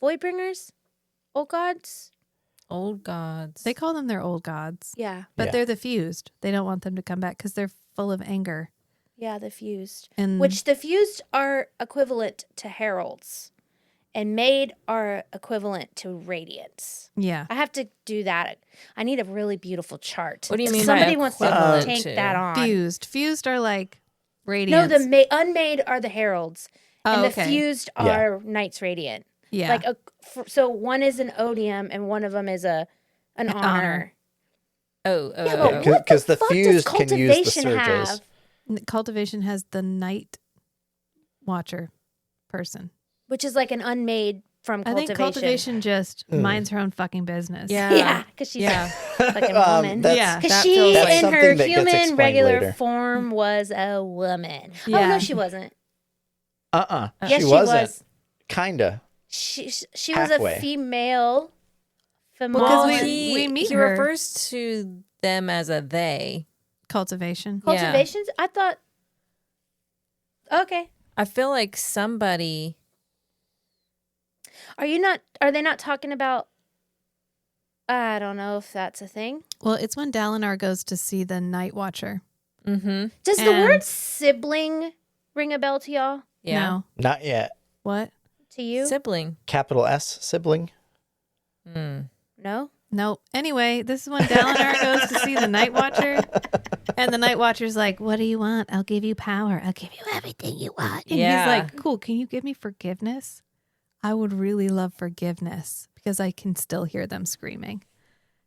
Voidbringers, old gods. Old gods. They call them their old gods, Yeah, but Yeah. they're the fused. They don't want them to come back because they're full of anger. yeah, the fused. And Which the fused are equivalent to heralds, and made are equivalent to radiance. yeah, I have to do that. I need a really beautiful chart. What do you If mean by somebody wants to equivalent tank to? that on? fused are like No, radiance. the unmade are the heralds, and Oh, the okay. fused Yeah. are knights radiant. yeah, Like so one is an odium and one of them is an honor. honor. Oh, Yeah, but oh. what Because the the fuck does fused can use the cultivation surges. have? Cultivation has the night watcher person. Which is like an unmade from I cultivation. think cultivation just minds her own fucking business. Yeah. Yeah, because she's Yeah. a fucking woman. That's- Yeah. Because That she, feels like in something her that gets human explained regular later. form, was a woman. Oh Yeah. no, she wasn't. Yes, Yes, she she wasn't. was. Kinda. She was Halfway. a female. Because Female. we meet he her. refers to them as a they. Cultivation. Yeah. Cultivations? I thought. Okay. I feel like somebody. Are they not talking about? I don't know if that's a thing. Well, it's when Dalinar goes to see the Night Watcher. Mm-hmm. Does the And- word sibling ring a bell to y'all? Yeah. No. Not yet. What? To you? Sibling. Capital S sibling. No? Nope. Anyway, this is when Dalinar goes to see the Night Watcher. And the Night Watcher's like, what do you want? I'll give you power. I'll give you everything you want. And Yeah. he's like, cool. Can you give me forgiveness? I would really love forgiveness because I can still hear them screaming.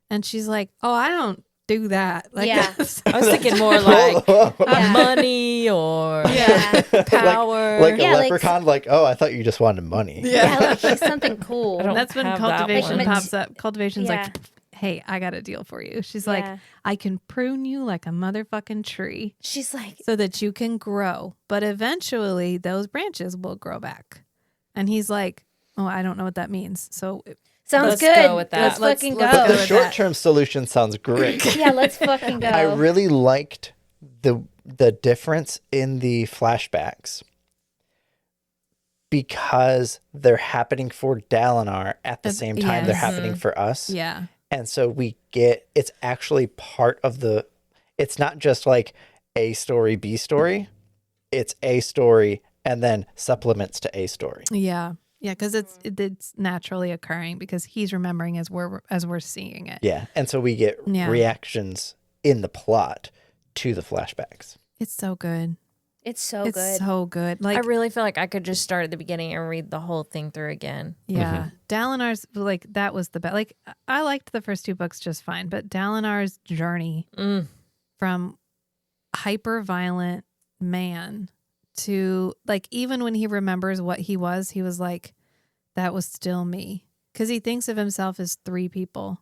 And she's like, oh, I don't do that. Like, Yeah. I was thinking more like Yeah. money or Yeah. power. Like Yeah, a like- leprechaun, like, oh, I thought you just wanted money. Yeah, like something cool. I don't That's when have that cultivation one. pops up. Cultivation's Yeah. like, hey, I got a deal for you. She's Yeah. like, I can prune you like a motherfucking tree She's like, so that you can grow. But eventually those branches will grow back. And he's like, oh, I don't know what that means. So sounds Let's good. go with that. Let's Let's- fucking let's go. go The with short-term solution sounds great. Yeah, let's fucking go. I really liked the difference in the flashbacks because they're happening for Dalinar at the same time they're yes. happening for us. yeah. And so we get, it's actually part of it's not just like A story, B story. It's A story and then supplements to A story. Yeah. Yeah, because it's naturally occurring because he's remembering as we're seeing it. Yeah. And so we get Yeah. reactions in the plot to the flashbacks. It's so good. It's so It's good. so good. Like I really feel like I could just start at the beginning and read the whole thing through again. yeah, Dalinar's like that was the best. Like I liked the first two books just fine, but Dalinar's journey from hyper violent man to like even when he remembers what he was like, that was still me. Because he thinks of himself as three people.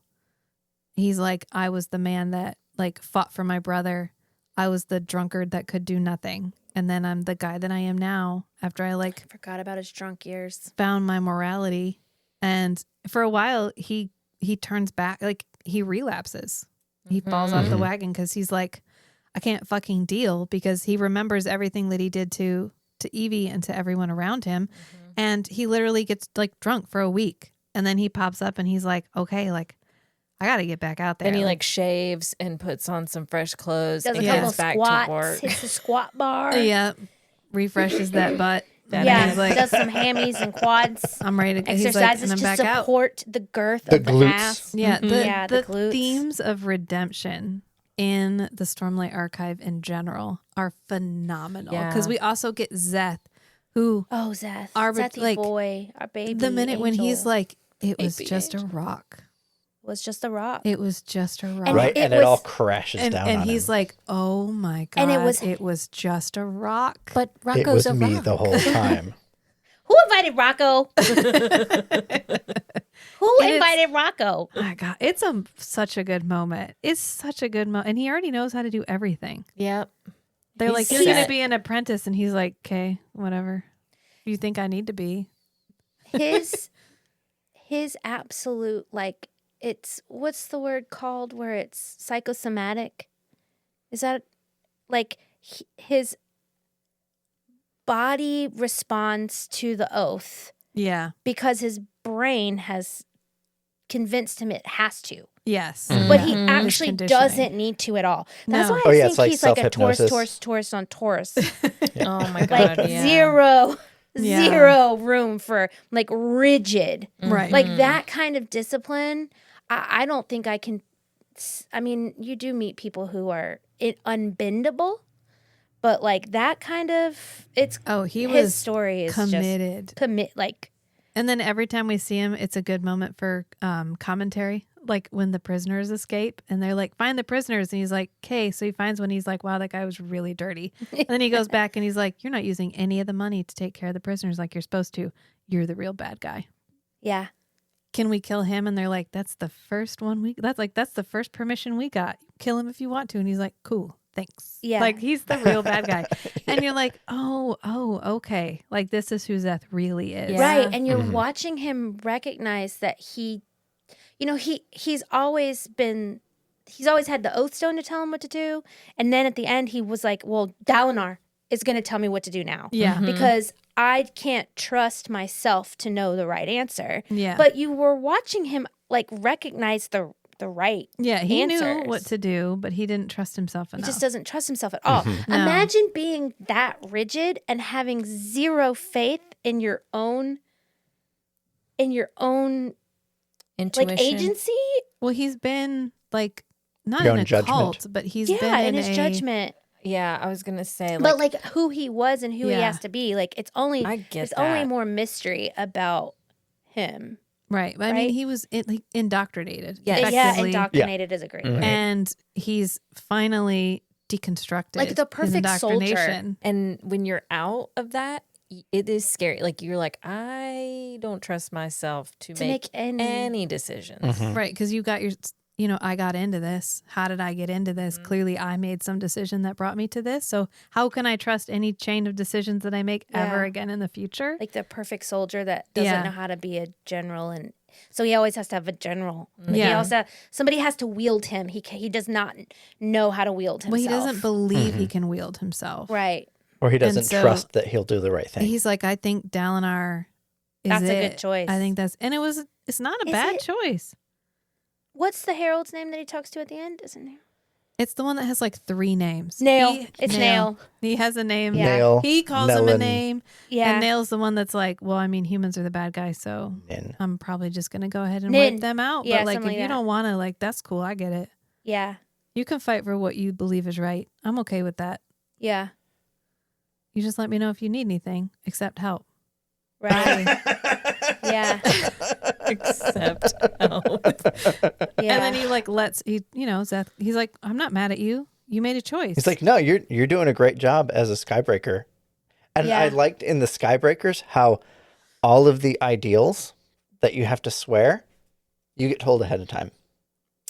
He's like, I was the man that like fought for my brother. I was the drunkard that could do nothing. And then I'm the guy that I am now after I like Forgot about his drunk years. found my morality. And for a while he turns back, like he relapses. He falls off the wagon because he's like, I can't fucking deal, because he remembers everything that he did to Evie and to everyone around him. And he literally gets like drunk for a week. And then he pops up and he's like, okay, like I got to get back out there. Then he like shaves and puts on some fresh clothes Does a and couple goes back to squats, work. hits the squat bar. yeah, refreshes that butt. Yeah, He's like, does some hammies and quads. I'm ready to go. Exercises He's like, and to I'm back out. support the girth The of the glutes. ass. Yeah, Yeah, the the glutes. themes of redemption in the Stormlight Archive in general are phenomenal. Yeah. Because we also get Zeth, who Oh, Zeth. Our- Zethy like, boy, our baby. the minute when he's angel, like, it was Baby just a angel. rock. was just a rock. It was just a rock. And Right? it And it was- all crashes And, down and on he's him. like, oh my God. And it was just a rock. But It Rocco's was a me rock. the whole time. Who invited Rocco? Who It is- invited Rocco? Oh my God, it's such a good moment. It's such a good moment. And he already knows how to do everything. Yep. They're He's like, you're going to set. be an apprentice. And he's like, okay, whatever. You think I need to be. His absolute, like, it's, what's the word called where it's psychosomatic? Is that like his body responds to the oath Yeah. because his brain has convinced him it has to, Yes. but he Mhm. actually Conditioning. doesn't need to at all. That's No. why Oh, I yeah, think it's like he's like a self-hypnosis. Taurus on Taurus. Oh my Like god. yeah. zero Yeah. room for like rigid. Right. Like that kind of discipline, I don't think I can. I mean, you do meet people who are unbendable, but like that kind of, it's Oh, he his was story is committed. just like And then every time we see him, it's a good moment for commentary. Like when the prisoners escape and they're like, find the prisoners. And he's like, okay. So he finds one. He's like, wow, that guy was really dirty. And then he goes back and he's like, you're not using any of the money to take care of the prisoners like you're supposed to. You're the real bad guy. yeah. Can we kill him? And they're like, that's the first one that's the first permission we got. Kill him if you want to. And he's like, cool. thanks. Yeah. Like he's the real bad guy. And you're like, oh, okay. Like this is who Zeth really is. Yeah. Right. And you're watching him recognize that he's always had the oath stone to tell him what to do. And then at the end, he was like, well, Dalinar is going to tell me what to do now. Yeah. Because I can't trust myself to know the right answer. Yeah. But you were watching him like recognize the right Yeah, he knew answers. what to do, but he didn't trust himself He enough. just doesn't trust himself at all. No. Imagine being that rigid and having zero faith in your own Intuition. like agency. Well, he's been like not Your in own a judgment. cult, but he's been Yeah, in in his judgment. Yeah, I was gonna say, But like who he was and who he Yeah. has to be, like it's only I get it's only that. more mystery about him. right. But I Right? mean, he was indoctrinated. Yes. Yeah, effectively. indoctrinated is a great word. And he's finally deconstructed. Like the his perfect soldier. indoctrination. And when you're out of that, it is scary. Like you're like, I don't trust myself to make any decisions. Right, because you got your, I got into this. How did I get into this? Clearly, I made some decision that brought me to this. So how can I trust any chain of decisions that I make ever Yeah. again in the future? Like the perfect soldier that doesn't Yeah. know how to be a general, and so he always has to have a general. Like he Yeah. also somebody has to wield him. He does not know how to wield himself. Well, he doesn't believe he can wield himself. Right. Or he doesn't so- trust that he'll do the right thing. He's like, I think Dalinar is That's a it. good choice. I think it's not a Is bad it? choice. What's the herald's name that he talks to at the end? Isn't it It's the one that has like 3 names. Nail? It's Nail. He has a name. Yeah. Nail. He calls him a Nellen, name. Yeah. And Nail's the one that's like, well, I mean, humans are the bad guys, so Nin. I'm probably just going to go ahead and Nin. wipe them out. Yeah, but like, if something like you that. don't want to, like, that's cool. I get it. Yeah. You can fight for what you believe is right. I'm okay with that. Yeah. You just let me know if you need anything, except help. Right. yeah. Except help. Yeah. And then he like Zeth, he's like, I'm not mad at you. You made a choice. He's like, no, you're doing a great job as a Skybreaker. And Yeah. I liked in the Skybreakers how all of the ideals that you have to swear, you get told ahead of time.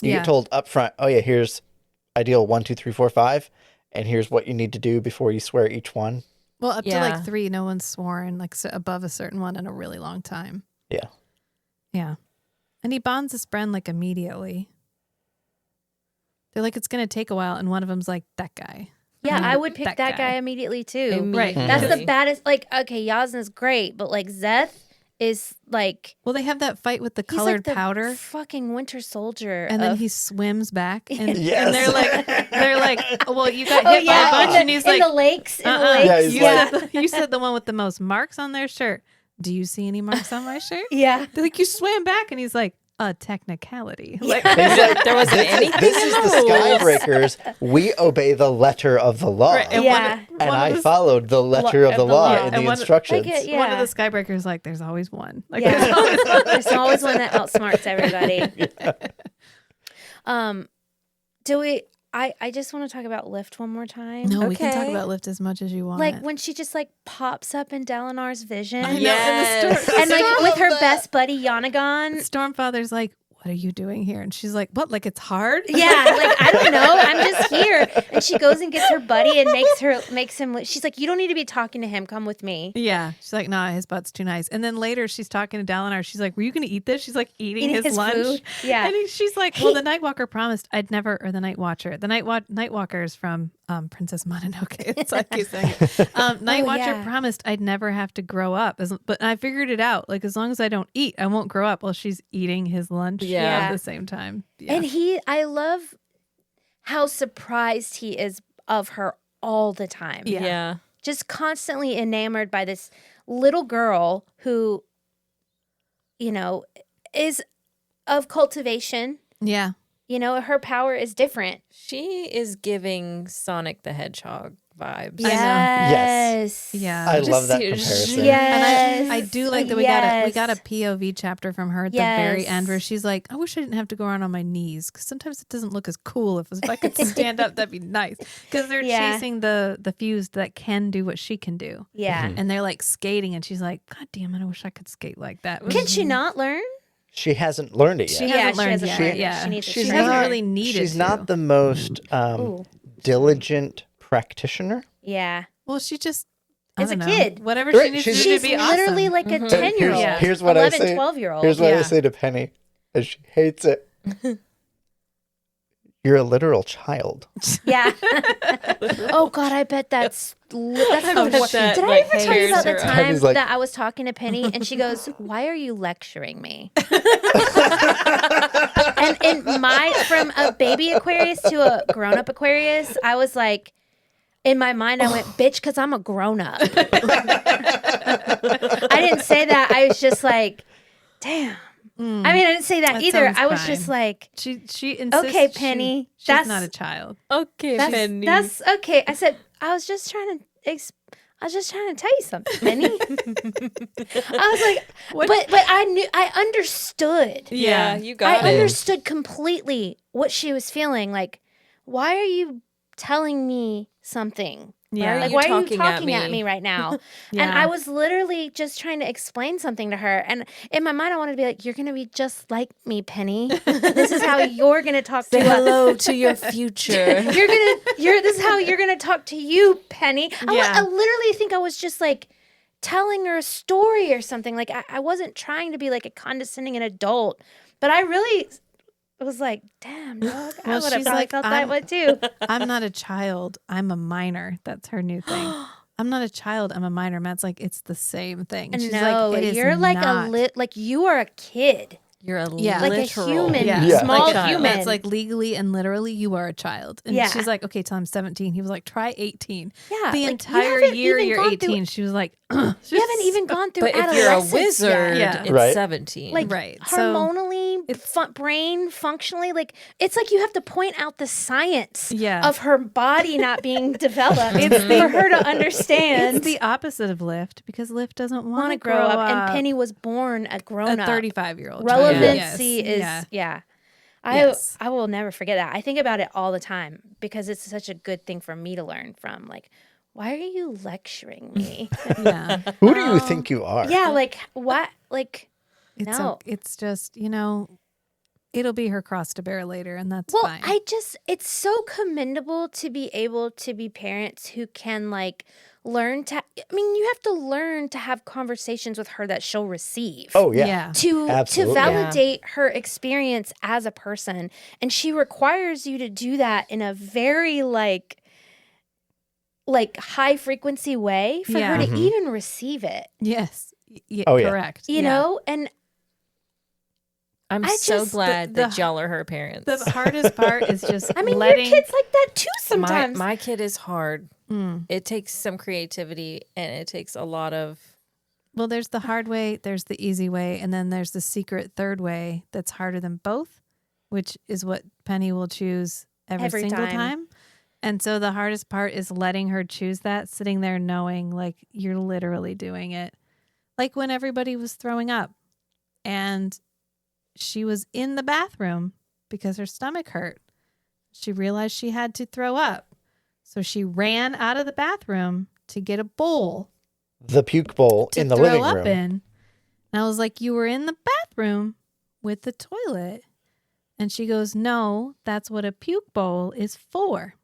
You Yeah. get told up front, oh yeah, here's ideal 1, 2, 3, 4, 5, and here's what you need to do before you swear each one. well, up to Yeah. like 3, no one's sworn like above a certain one in a really long time. Yeah. Yeah. And he bonds his friend like immediately. They're like, it's going to take a while. And one of them's like, that guy. Yeah, I would pick That that guy guy. immediately too. Right. That's the Immediately. baddest. Like, okay, Yasna's great, but like Zeth is like Well, they have that fight with the he's colored like the powder. fucking Winter Soldier. And then of- he swims back. And, Yes. and they're like, well, you got Oh hit by a yeah, bunch. in And he's the, like, in the lakes. In the uh-uh. lakes. Yeah, he's you, like- you said the one with the most marks on their shirt. Do you see any marks on my shirt? Yeah. They're like, you swam back. And he's like, a technicality. Like, He's like, There wasn't anything this in is the the rules. Skybreakers. We obey the letter of the law. right, and Yeah. And I followed the letter of the law in And the one- instructions. Like it, yeah. one of the skybreakers like, there's always one. Like, Yeah. there's always one. There's always one that outsmarts everybody. Do we? I just want to talk about Lift one more time. No, we can talk Okay. about Lift as much as you want. Like when she just like pops up in Dalinar's vision, I know, Yes. and the storm, and like with her best buddy Yanagon. Stormfather's like, what are you doing here? And she's like, what? Like it's hard? Yeah, like I don't know. I'm just here, and she goes and gets her buddy and makes him. She's like, you don't need to be talking to him. Come with me. Yeah. She's like, nah, his butt's too nice. And then later she's talking to Dalinar. She's like, were you going to eat this? She's like eating his lunch. food. Yeah. And she's like, well, the Nightwalker promised I'd never, or the Night Watcher. The Nightwalker is from Princess Mononoke. It's like you saying. Night Watcher yeah. promised I'd never have to grow up. But I figured it out. Like, as long as I don't eat, I won't grow up. Well, she's eating his lunch Yeah. at the same time. Yeah. And I love how surprised he is of her all the time. Yeah. Yeah. Just constantly enamored by this little girl who, is of cultivation. Yeah. Her power is different. She is giving Sonic the Hedgehog vibes. I know. Yes. Yeah. I Just love that see- comparison. Yes. And I do like that we got a POV chapter from her at the very end where she's like, I wish I didn't have to go around on my knees because sometimes it doesn't look as cool. If I could stand up, that'd be nice. Because they're Yeah. chasing the fuse that can do what she can do. Yeah. And they're like skating and she's like, God damn it, I wish I could skate like that. It was- Can she not learn? She hasn't learned it yet. She hasn't learned she yet. hasn't learned it. Yeah. She needs to She learn hasn't it. really needed She's to. not the most Ooh. diligent practitioner. Yeah. Well, she just As a I don't know, kid. whatever Right, she needs she's- to do She's to be literally awesome. like a Mhm. 10-year-old. Here's what I 11, say. 12-year-old. Here's what I Yeah. say to Penny, and she hates it. You're a literal child. Yeah. Oh God, I bet that's the bet worst. that, Did I like, ever tell you about the tears her up. time Penny's like- that I was talking to Penny and she goes, "Why are you lecturing me?" And from a baby Aquarius to a grown-up Aquarius, I was like, in my mind, I went, "Bitch," because I'm a grown-up. I didn't say that. I was just like, "Damn." I mean, I didn't say that either. sounds I was fine. just like, She insists Okay, Penny, she's that's- not a child. Okay, Penny. That's okay. I said, I was just trying to tell you something, Penny. I was like, but I understood. yeah, you got I it. understood completely what she was feeling. Like, why are you telling me something? Yeah. Like, you why are you talking talking at at me? me right now? And Yeah. I was literally just trying to explain something to her. And in my mind, I wanted to be like, "You're going to be just like me, Penny. This is how you're going to talk Say to us. hello to your future. This is how you're gonna talk to you, Penny." Yeah. I literally think I was just like telling her a story or something. Like I wasn't trying to be like a condescending an adult, but I really was like, "Damn, dog, I Well, would have she's probably like, felt that I'm- way too." I'm not a child. I'm a minor. That's her new thing. I'm not a child. I'm a minor. Matt's like, it's the same thing. And she's No, like, it is you're like not. like you are a kid. You're a Yeah. Like a literal human, Yeah. small like, human. Matt's like, legally and literally, you are a child. And Yeah. she's like, okay, till I'm 17. He was like, try 18. Yeah, The like, you entire haven't year even you're gone through- 18. She was like, You haven't even gone through But if adolescence you're a yet. wizard, Yeah. it's Right. 17. Like Right, so hormonally, brain functionally, like it's like you have to point out the science Yeah. of her body not being developed for her to understand. It's the opposite of Lift because Lift doesn't want Want to to grow up, and Penny was born a grown a up. 35-year-old Relevancy is yeah. I will never forget that. I think about it all the time because it's such a good thing for me to learn from. Like, why are you lecturing me? Yeah. Who do you think you are? Yeah, like what? Like It's no. it's just, it'll be her cross to bear later, and that's Well, fine. it's so commendable to be able to be parents who can like learn to. I mean, you have to learn to have conversations with her that she'll receive. Oh yeah. To Absolutely. validate her experience as a person, and she requires you to do that in a very like high frequency way for Yeah. her to Mhm. even receive it. Yes. Oh, yeah. Correct. You know, and I'm I so just- glad the- that y'all are her parents. The hardest part is just I mean, letting your kids like that too sometimes. My kid is hard. Mm. It takes some creativity and it takes a lot of. Well, there's the hard way, there's the easy way, and then there's the secret third way that's harder than both, which is what Penny will choose every single time. And so the hardest part is letting her choose that, sitting there knowing like you're literally doing it. Like when everybody was throwing up and she was in the bathroom because her stomach hurt. She realized she had to throw up. So she ran out of the bathroom to get a bowl The puke bowl to in the throw living up room. in. And I was like, you were in the bathroom with the toilet. And she goes, no, that's what a puke bowl is for.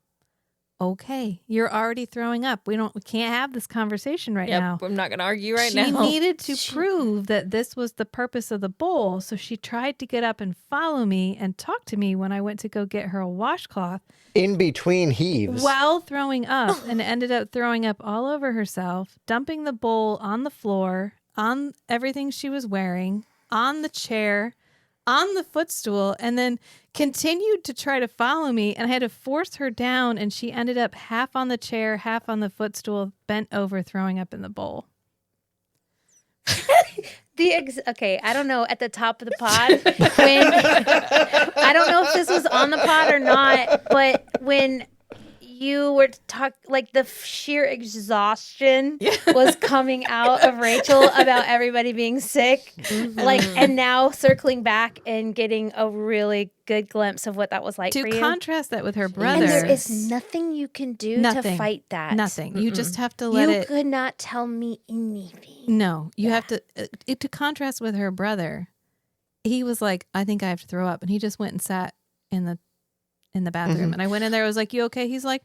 Okay, you're already throwing up. We can't have this conversation right now. I'm not going to argue right She now. needed to prove that this was the purpose of the bowl. So she tried to get up and follow me and talk to me when I went to go get her a washcloth In between heaves. while throwing up, and ended up throwing up all over herself, dumping the bowl on the floor, on everything she was wearing, on the chair, on the footstool, and then continued to try to follow me. And I had to force her down, and she ended up half on the chair, half on the footstool, bent over, throwing up in the bowl. Okay, I don't know at the top of the pod when I don't know if this was on the pod or not, but when you were like the sheer exhaustion was coming out of Rachel about everybody being sick, like, and now circling back and getting a really good glimpse of what that was like To for you. contrast that with her brother, And there is nothing you can do to Nothing. fight that. nothing. You just have to let You it. could not tell me anything. No, you have to. To contrast with her brother, he was like, "I think I have to throw up," and he just went and sat in in the bathroom. And I went in there. I was like, you okay? He's like,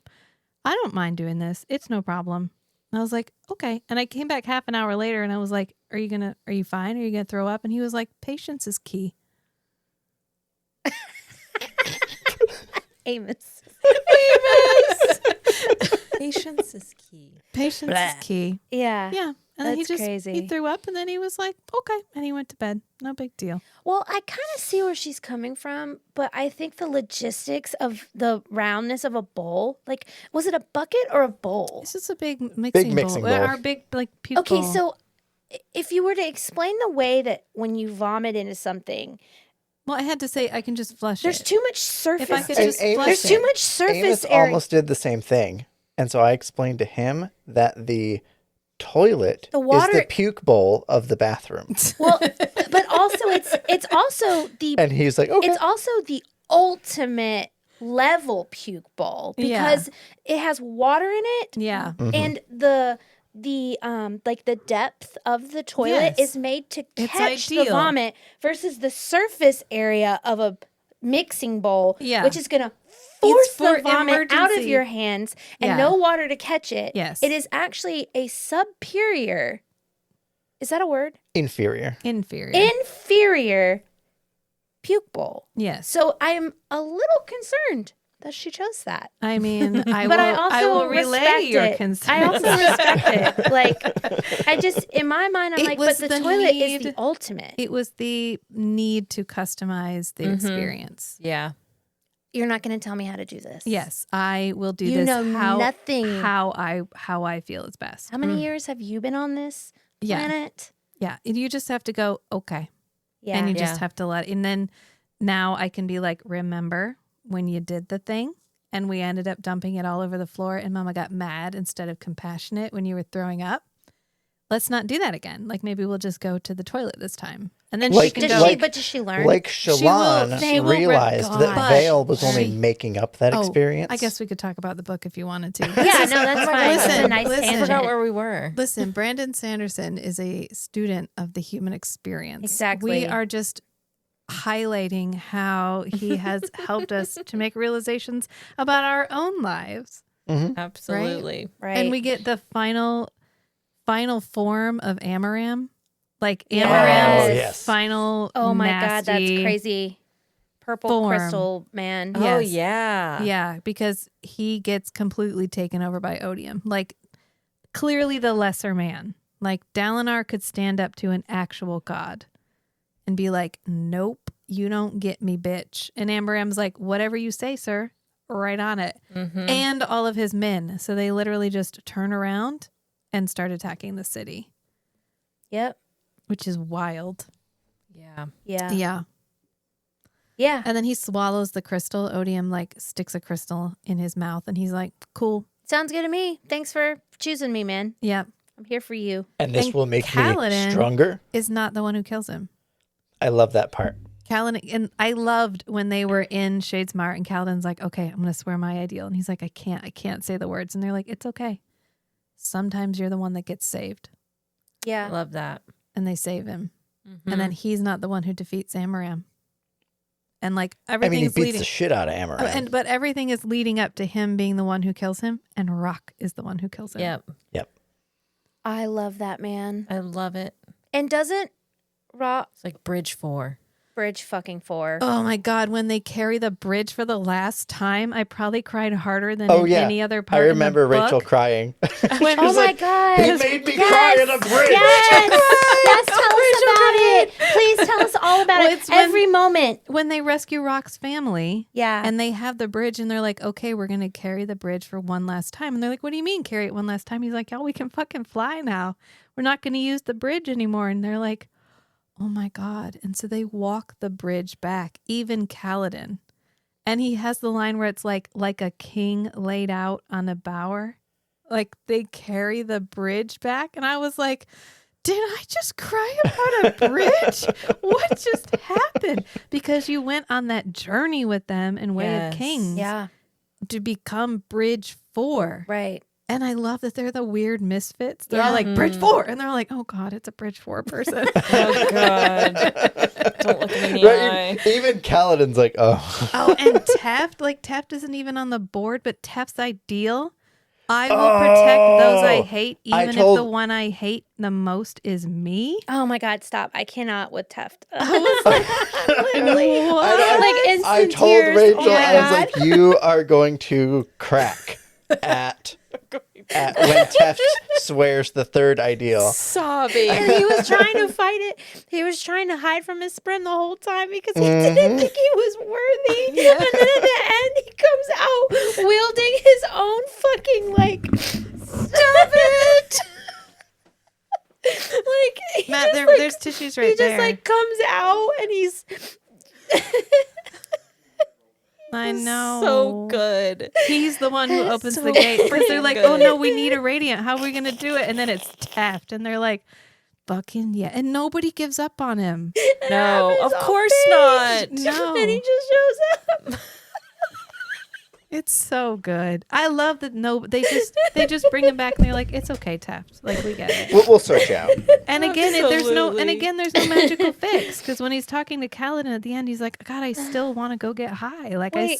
I don't mind doing this. It's no problem. And I was like, okay. And I came back half an hour later and I was like, are you fine? Are you going to throw up? And he was like, patience is key. Amos. Patience is key. Patience is key. Yeah. Yeah. And then That's crazy. he threw up and then he was like, okay. And he went to bed. No big deal. Well, I kind of see where she's coming from, but I think the logistics of the roundness of a bowl, like, was it a bucket or a bowl? It's just a big mixing mixing bowl. bowl. Our big, like, puke Okay, bowl. so if you were to explain the way that when you vomit into something, Well, I had to say, I can just flush there's it. too much surface. If I could And just Amos- flush There's it. too much surface Amos area. almost did the same thing. And so I explained to him that the toilet The water- is the puke bowl of the bathroom. Well, but also it's also the And he's like, okay. it's also the ultimate level puke bowl because it has water in it. Yeah. And the like the depth of the toilet Yes. is made to It's catch the ideal. vomit versus the surface area of a mixing bowl, Yeah. which is going to force for the vomit out of emergency. your hands and Yeah. no water to catch it. Yes. It is actually a superior. Is that a word? Inferior. Inferior. Inferior puke bowl. Yes. So I am a little concerned that she chose that. I mean, I But will, I also I will relay respect your it. concern. I also respect it. Like, I just, in my mind, I'm It like, but was the the toilet is need- the ultimate. It was the need to customize the experience. Yeah. You're not going to tell me how to do this. Yes, I will do You this know nothing. how I feel is best. How many years have you been on this Yeah. planet? Yeah, and you just have to go, okay. Yeah. And you Yeah. just have to and then now I can be like, remember when you did the thing and we ended up dumping it all over the floor and Mama got mad instead of compassionate when you were throwing up? Let's not do that again. Like maybe we'll just go to the toilet this time. And then Like- she can does go. she, but does she learn? Like will- Shalon they will realized that regard- Vale was only She- making up that Oh, experience. I guess we could talk about the book if you wanted to. yeah, no, that's fine. That's a listen, nice listen. I tangent. forgot where we were. Listen, Brandon Sanderson is a student of the human experience. Exactly. We are just highlighting how he has helped us to make realizations about our own lives. Absolutely. Right. And we get the final form of Amaram. Like Yes. Amaram's Oh, yes. final oh my God, that's nasty- crazy. Purple form. crystal man. Oh, Yes. yeah. Yeah, because he gets completely taken over by Odium. Like, clearly the lesser man. Like, Dalinar could stand up to an actual god and be like, nope, you don't get me, bitch. And Amaram's like, whatever you say, sir. Right on it. And all of his men. So they literally just turn around and start attacking the city, Yep. which is wild. Yeah. Yeah. Yeah. Yeah. And then he swallows the crystal. Odium, like, sticks a crystal in his mouth. And he's like, cool. Sounds good to me. Thanks for choosing me, man. Yeah. I'm here for you. And this And will make Kaladin- me stronger. Is not the one who kills him. I love that part. Kaladin, and I loved when they were in Shadesmar and Kaladin's like, okay, I'm going to swear my ideal. And he's like, I can't say the words. And they're like, it's okay. Sometimes you're the one that gets saved. I Yeah. love that. And they save him. Mm-hmm. And then he's not the one who defeats Amaram. And like I mean, he everything's beats leading. the shit out of Amaranth. But everything is leading up to him being the one who kills him. And Rock is the one who kills him. Yep. I love that, man. I love it. And doesn't Rock It's like Bridge 4. Bridge fucking 4? Oh my God, when they carry the bridge for the last time, I probably cried harder than Oh, in yeah. any other I part. remember in the Rachel book. crying. When- Oh my God. He made me cry in a bridge. Yes. Yes, tell us about it. Please tell us all about Well, it. it's when- Every moment. When they rescue Rock's family, Yeah. and they have the bridge, and they're like, okay, we're going to carry the bridge for one last time. And they're like, what do you mean carry it one last time? He's like, oh, we can fucking fly now. We're not going to use the bridge anymore. And they're like, oh my God. And so they walk the bridge back, even Kaladin. And he has the line where it's like a king laid out on a bower. Like they carry the bridge back. And I was like, did I just cry about a bridge? What just happened? Because you went on that journey with them in Way Yes. of Kings Yeah. to become Bridge 4. Right. And I love that they're the weird misfits. They're all like Bridge 4, and they're all like, "Oh God, it's a Bridge 4 person." Oh God! Don't look at me in the eye. Even Kaladin's like, oh. Oh, and Teft, like Teft isn't even on the board, but Teft's ideal. I will protect those I hate, even if the one I hate the most is me. Oh my God, stop. I cannot with Teft. I was like, literally. Like instant I told tears. Rachel, Oh my I was God. like, you are going to crack at when Teft swears the third ideal. Sobbing. And he was trying to fight it. He was trying to hide from his friend the whole time because he didn't think he was worthy. And then at the end, he comes out wielding his own fucking, like, stop it. Like, he Matt, just, like, there's tissues right he there. just, like, comes out and he's... I know. So good. He's the one who opens so the gate because they're like, good. "Oh no, we need a radiant. How are we gonna do it?" And then it's Taft, and they're like, "Fucking yeah!" And nobody gives up on him. No, of all course fake. not. No, And he just shows up. it's so good. I love that. No, they just bring him back, and they're like, "It's okay, Taft. Like we get it." We'll sort you out. And again, there's no Absolutely. magical fix because when he's talking to Kaladin at the end, he's like, "God, I still want to go get high. Like Wait.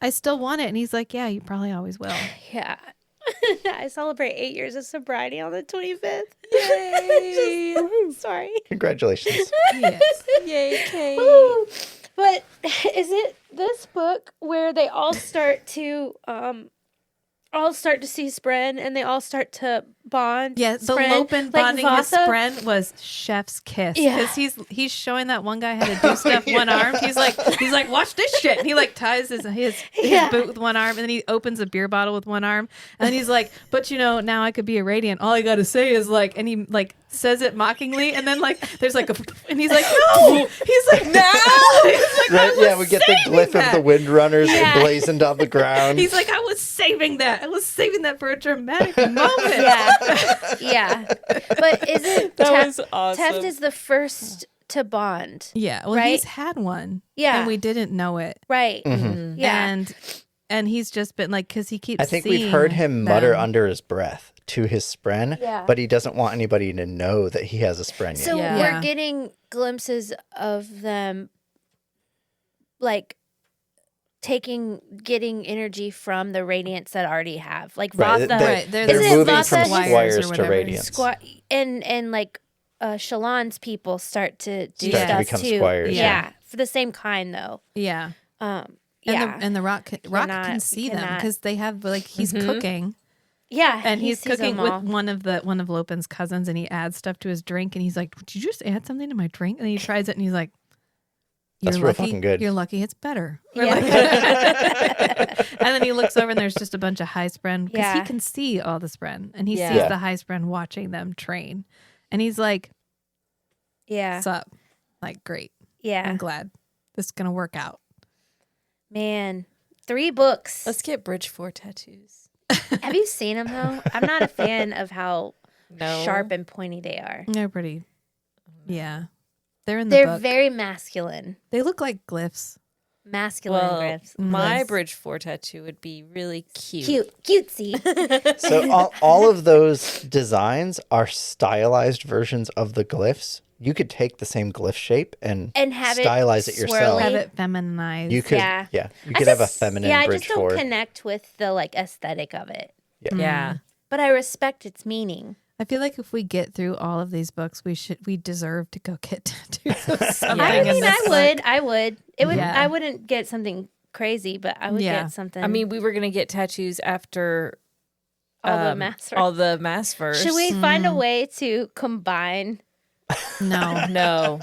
I still want it." And he's like, "Yeah, you probably always will." Yeah. I celebrate 8 years of sobriety on the 25th. Yay! Sorry. Congratulations. Yes. Yay, Kate. Woo. But is it this book where they all start to see Spren and they all start to bond? Yeah, the Spren, Lopen like bonding his Vasa? Spren was chef's kiss Yeah. because he's showing that one guy how to do stuff one arm. He's like, watch this shit. And he like ties his Yeah. boot with one arm, and then he opens a beer bottle with one arm, and then he's like, but now I could be a radiant. All I got to say is like, and he like says it mockingly, and then like there's like and he's like, no, he's like, no, he's like, Right? Yeah, we get the glyph of the Windrunners Yeah. blazoned on the ground. He's like, I was saving that for a dramatic moment. Yeah. Yeah. But isn't That was awesome. Teft is the first to bond? Yeah, well, Right? he's had one. Yeah. And we didn't know it. Right. Mhm. Yeah. And he's just been like, because he keeps I think seeing we've heard him mutter them. under his breath to his Spren, Yeah. but he doesn't want anybody to know that he has a Spren yet. So Yeah. we're getting glimpses of them, like getting energy from the radiants that already have, like Right, Vasa, Right, they're Is it moving Vasa from Squires squires or to whatever? radiants. and like Shallan's people start to do Start to stuff become too. squires, Yeah, for the same kind though. Yeah. Um, And yeah, the, and the rock can Cannot- see them cannot. because they have like he's cooking yeah, and he he's sees cooking them with all. one of Lopen's cousins, and he adds stuff to his drink, and he's like, "Did you just add something to my drink?" And he tries it, and he's like, That's "You're real lucky. fucking good." You're lucky it's better." We're Yeah. like- and then he looks over, and there's just a bunch of high spren because he Yeah. can see all the spren, and he Yeah. sees Yeah. the high spren watching them train, and he's like, Yeah, "What's up?" Like, great. yeah, I'm glad this is gonna work out. man. 3 books. Let's get Bridge 4 tattoos. Have you seen them though? I'm not a fan of how No. sharp and pointy they are. They're pretty. Yeah, they're in the They're book. very masculine. They look like glyphs. Masculine Well, grips. my Yes. Bridge 4 tattoo would be really cute. Cutesy. So all of those designs are stylized versions of the glyphs. You could take the same glyph shape and have it stylize it yourself. swirly. Have it feminized. You could, Yeah. you could have a feminine I Bridge just don't 4. connect with the like aesthetic of it, Yeah. but I respect its meaning. I feel like if we get through all of these books, we deserve to go get tattoos of something. I in mean, this book. I would. It would. Yeah. I wouldn't get something crazy, but I would Yeah. get something. I mean, we were going to get tattoos after all the mass. all the mass verse. Should we find a way to combine? No, No.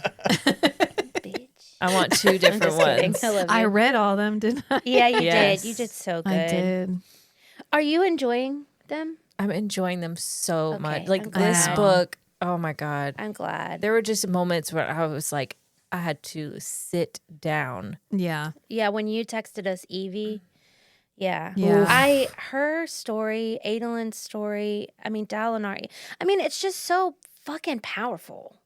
Bitch. I want 2 I'm different just kidding. ones. I love I you. read all of them, didn't I? Yeah, you Yes. did. You did so good. I did. Are you enjoying them? I'm enjoying them so Okay, much. Like I'm this glad. book, oh my God. I'm glad. There were just moments where I was like, I had to sit down. Yeah. Yeah, when you texted us Evie, yeah. Yeah. Her story, Adelin's story, I mean, Dalinari, I mean, it's just so fucking powerful.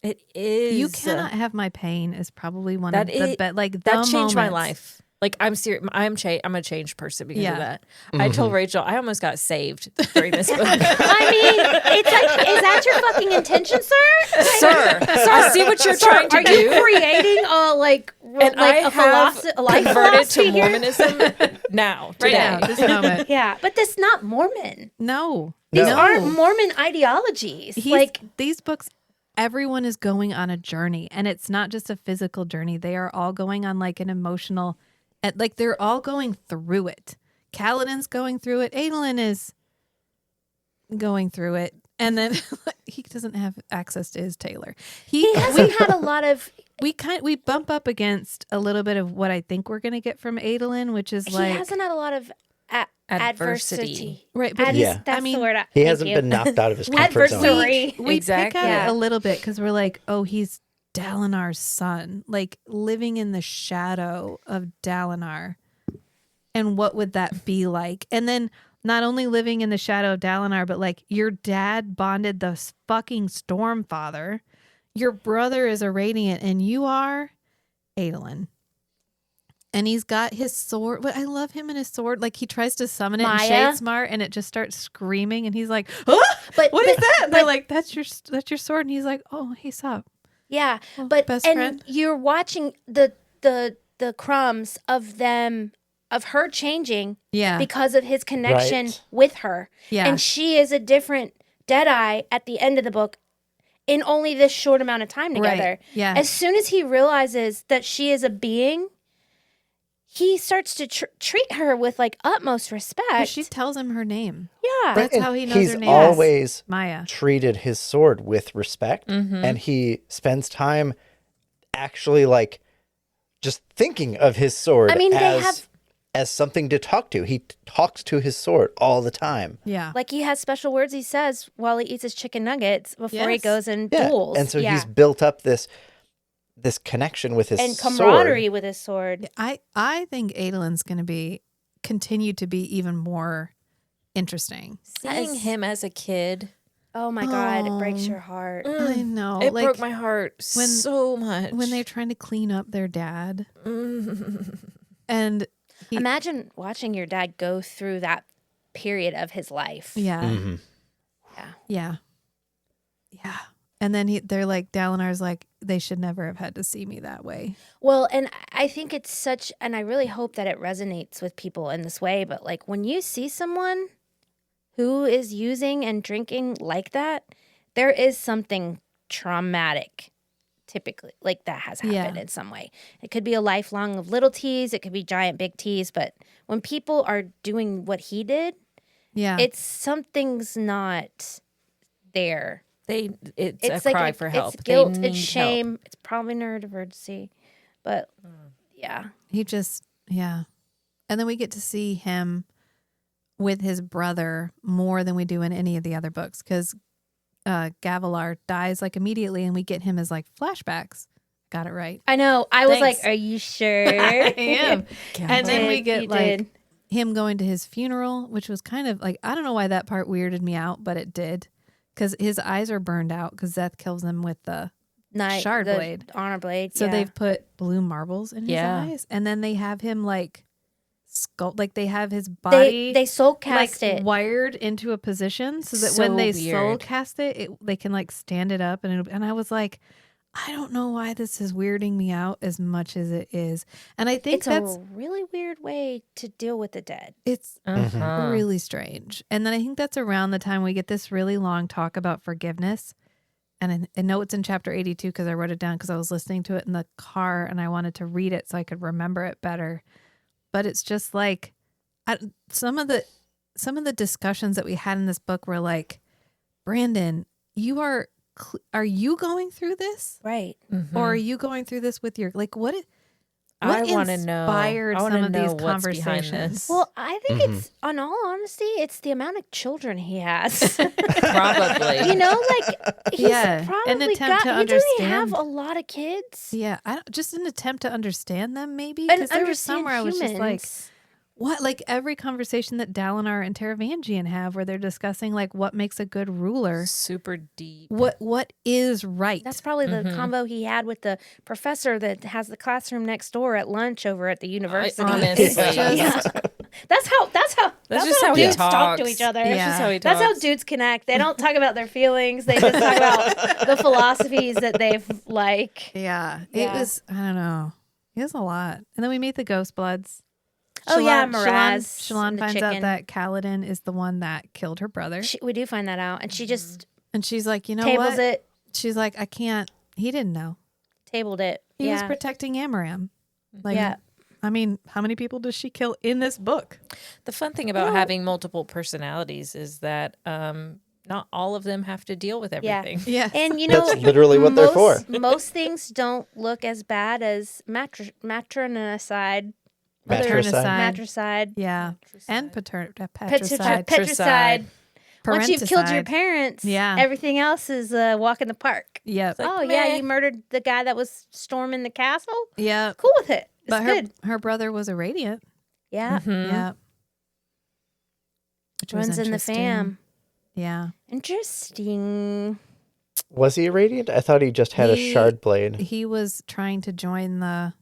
It is. You cannot have my pain is probably one That of the it- like that the changed my moments. life. Like I'm serious. I'm a changed person because of that. I Mm-hmm. told Rachel I almost got saved during this book. I mean, it's like, is that your fucking intention, sir? Sir, I see what you're trying to Are do. you creating a like And I a have life converted philosophy to here? Mormonism now, Right today. now, this moment. Yeah, but that's not Mormon. No. These No. aren't Mormon ideologies. Like, These books, everyone is going on a journey, and it's not just a physical journey. They are all going on like an emotional, like they're all going through it. Kaladin's going through it. Adolin is going through it. And then he doesn't have access to his tailor. he hasn't had a lot of. We bump up against a little bit of what I think we're going to get from Adolin, which is He like hasn't had a lot of adversity. right. But Yeah. That's I mean, the word. He Thank hasn't you. been knocked out of his comfort zone. Adversary. we Exactly. pick at Yeah. it a little bit because we're like, oh, he's Dalinar's son, like living in the shadow of Dalinar. And what would that be like? And then not only living in the shadow of Dalinar, but like your dad bonded the fucking Stormfather. Your brother is a Radiant, and you are Adolin. And he's got his sword. But I love him and his sword. Like he tries to summon it in Maya? Shadesmar, and it just starts screaming. And he's like, "Ah! But What is that?" And they're but- like, "That's your sword." And he's like, "Oh, hey, sup." Yeah, Oh, but best and friend. you're watching the crumbs of them of her changing Yeah, because of his connection Right. with her. yeah, And she is a different Deadeye at the end of the book in only this short amount of time together. Right. Yeah, As soon as he realizes that she is a being, he starts to treat her with like utmost respect. but she tells him her name. yeah. That's And how he knows he's her name. always Maya. treated his sword with respect, and he spends time actually like just thinking of his sword I mean, they as have- as something to talk to. He talks to his sword all the time. Yeah, Like he has special words he says while he eats his chicken nuggets before he Yes. goes and Yeah, duels. and so yeah. he's built up this connection with his and sword. camaraderie with his sword. I think Adolin's going to continue to be even more interesting. Seeing As- him as a kid, Oh my God, it breaks Oh. your heart. I know. it like broke my heart when- so much. when they're trying to clean up their dad, and he, Imagine watching your dad go through that period of his life. yeah, Mhm. yeah, yeah. And then they're like, Dalinar's like, they should never have had to see me that way. Well, and I think it's such, and I really hope that it resonates with people in this way, but like when you see someone who is using and drinking like that, there is something traumatic typically like that has happened Yeah. in some way. It could be a lifelong of little T's, it could be giant big T's, but when people are doing what he did, Yeah, it's something's not there. It's It's a like cry for help. It's They guilt, need it's shame, it's probably neurodivergency, but yeah. he just yeah. And then we get to see him with his brother more than we do in any of the other books because Gavilar dies like immediately, and we get him as like flashbacks. Got it right. I know. I was Thanks. like, "Are you sure?" I am. And then we You get like did. him going to his funeral, which was kind of like, I don't know why that part weirded me out, but it did. Because his eyes are burned out because Zeth kills him with the shard the blade. honor blade. So yeah. they've put blue marbles in his Yeah. eyes. And then they have him like sculpt, like they have his body they soul like cast it. wired into a position so that So when they soul weird. cast it, they can like stand it up. And I was like, I don't know why this is weirding me out as much as it is. And I think It's that's a really weird way to deal with the dead. it's Uh-huh. really strange. And then I think that's around the time we get this really long talk about forgiveness. And I know it's in chapter 82 because I wrote it down because I was listening to it in the car and I wanted to read it so I could remember it better. But it's just like some of the discussions that we had in this book were like, Brandon, are you going through this? Right. Mhm. Or are you going through this with your like what I want to know. inspired I wanna some of know these what's behind conversations? this. Well, I think Mm-hmm. it's, on all honesty, it's the amount of children he has. Probably. You know, like he's Yeah, an probably attempt got. to He doesn't have understand. a lot of kids. Yeah, just an attempt to understand them, maybe. And Because there was understand somewhere I was just like, humans. what, like every conversation that Dalinar and Taravangian have where they're discussing like what makes a good ruler. Super deep. What is right. That's probably the combo he had with the professor that has the classroom next door at lunch over at the university. Honestly. Yeah. That's just how how he dudes talk to talks. each other. Yeah. That's just how he That's how talks. dudes connect. They don't talk about their feelings. They just talk about the philosophies that they've like. Yeah. It Yeah. was, I don't know. It was a lot. And then we meet the Ghost Bloods. Oh, yeah, Shallan Miraz Shallan and the finds out chicken. that Kaladin is the one that killed her brother. We do find that out, and she just And she's like, you know tables what? it, She's like, I can't. He didn't know. tabled it. He was Yeah. protecting Amaram. Like, Yeah. I mean, how many people does she kill in this book? The fun thing about having multiple personalities is that not all of them have to deal with Yeah. everything. Yeah. And you know, That's literally what they're for. Most things don't look as bad as matronicide, Matricide. matricide, Yeah. And petricide. patricide. Petricide. Once you've killed your Parenticide. parents, Yeah. everything else is a walk in the park. Yep. Oh yeah, you murdered the guy that was storming the castle. Yep. Cool with it. It's But good. her brother was a radiant. Yeah, Yeah. Which was runs in the interesting. fam. Yeah. Interesting. Was he a radiant? I thought he just had a He- shard blade. He was trying to join the.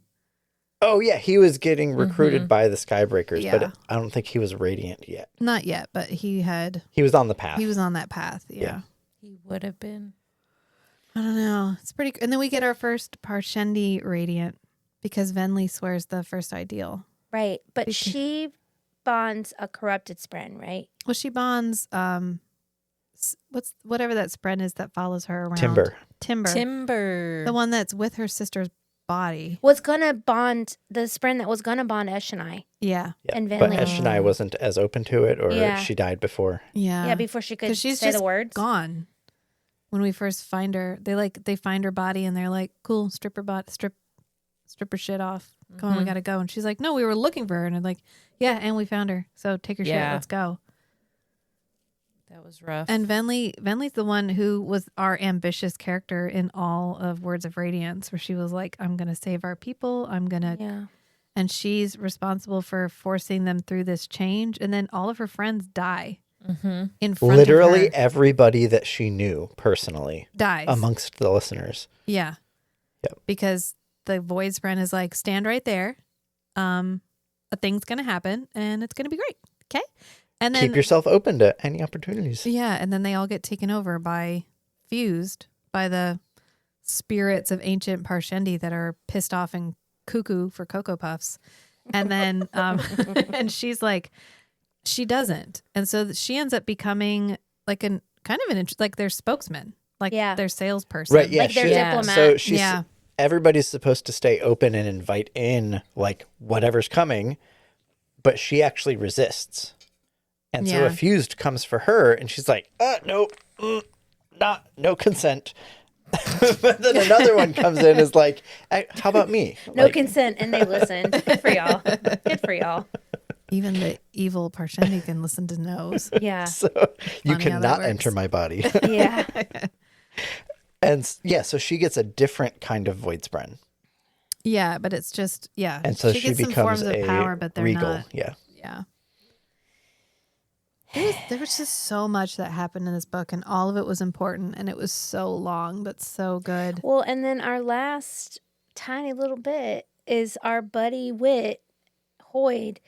Oh yeah, he was getting recruited by the Skybreakers, Yeah. but I don't think he was radiant yet. Not yet, but he had. He was on the path. He was on that path. Yeah. Yeah. He would have been. I don't know. It's pretty. And then we get our first Parshendi radiant because Venli swears the first ideal. Right, but she bonds a corrupted spren, right? Well, she bonds. Whatever that spren is that follows her around. Timber. Timber. The one that's with her sister's body. Was gonna bond the spren that was gonna bond Eshonai. Yeah. Yeah. And But Venli. Eshonai wasn't as open to it, or Yeah. she died before. Yeah. Yeah, before she could 'Cause she's say just the words. gone. When we first find her, they find her body and they're like, "Cool, strip her shit off. Come on, we gotta go." And she's like, "No, we were looking for her." And I'm like, "Yeah, and we found her. So take her shit. Yeah. Let's go." That was rough. And Venli's the one who was our ambitious character in all of Words of Radiance, where she was like, "I'm gonna save our people. I'm gonna," Yeah. and she's responsible for forcing them through this change. And then all of her friends die in front Literally of her. everybody that she knew personally Dies. amongst the listeners. Yeah. Yep. Because the Void Spren is like, stand right there. A thing's gonna happen and it's gonna be great. Okay. And then Keep yourself open to any opportunities. yeah, and then they all get taken over fused by the spirits of ancient Parshendi that are pissed off and cuckoo for Cocoa Puffs. And then and she's like, she doesn't. And so she ends up becoming like like their spokesman, like Yeah. their salesperson. Right, yeah. Like their she- diplomat. So she's Yeah. everybody's supposed to stay open and invite in like whatever's coming, but she actually resists. And so Yeah. a fused comes for her and she's like, nope, no consent. But then another one comes in and is like, how about me? No Like, consent, and they listened. Good for y'all. Good for y'all. Even the evil Parshendi can listen to no's. Yeah. so you Funny how that cannot works. enter my body. Yeah. And yeah, so she gets a different kind of void spren. Yeah, but it's just And so she gets some becomes forms of a power, but they're regal. not. Yeah. Yeah. There was just so much that happened in this book, and all of it was important, and it was so long, but so good. Well, and then our last tiny little bit is our buddy Wit, Hoyd,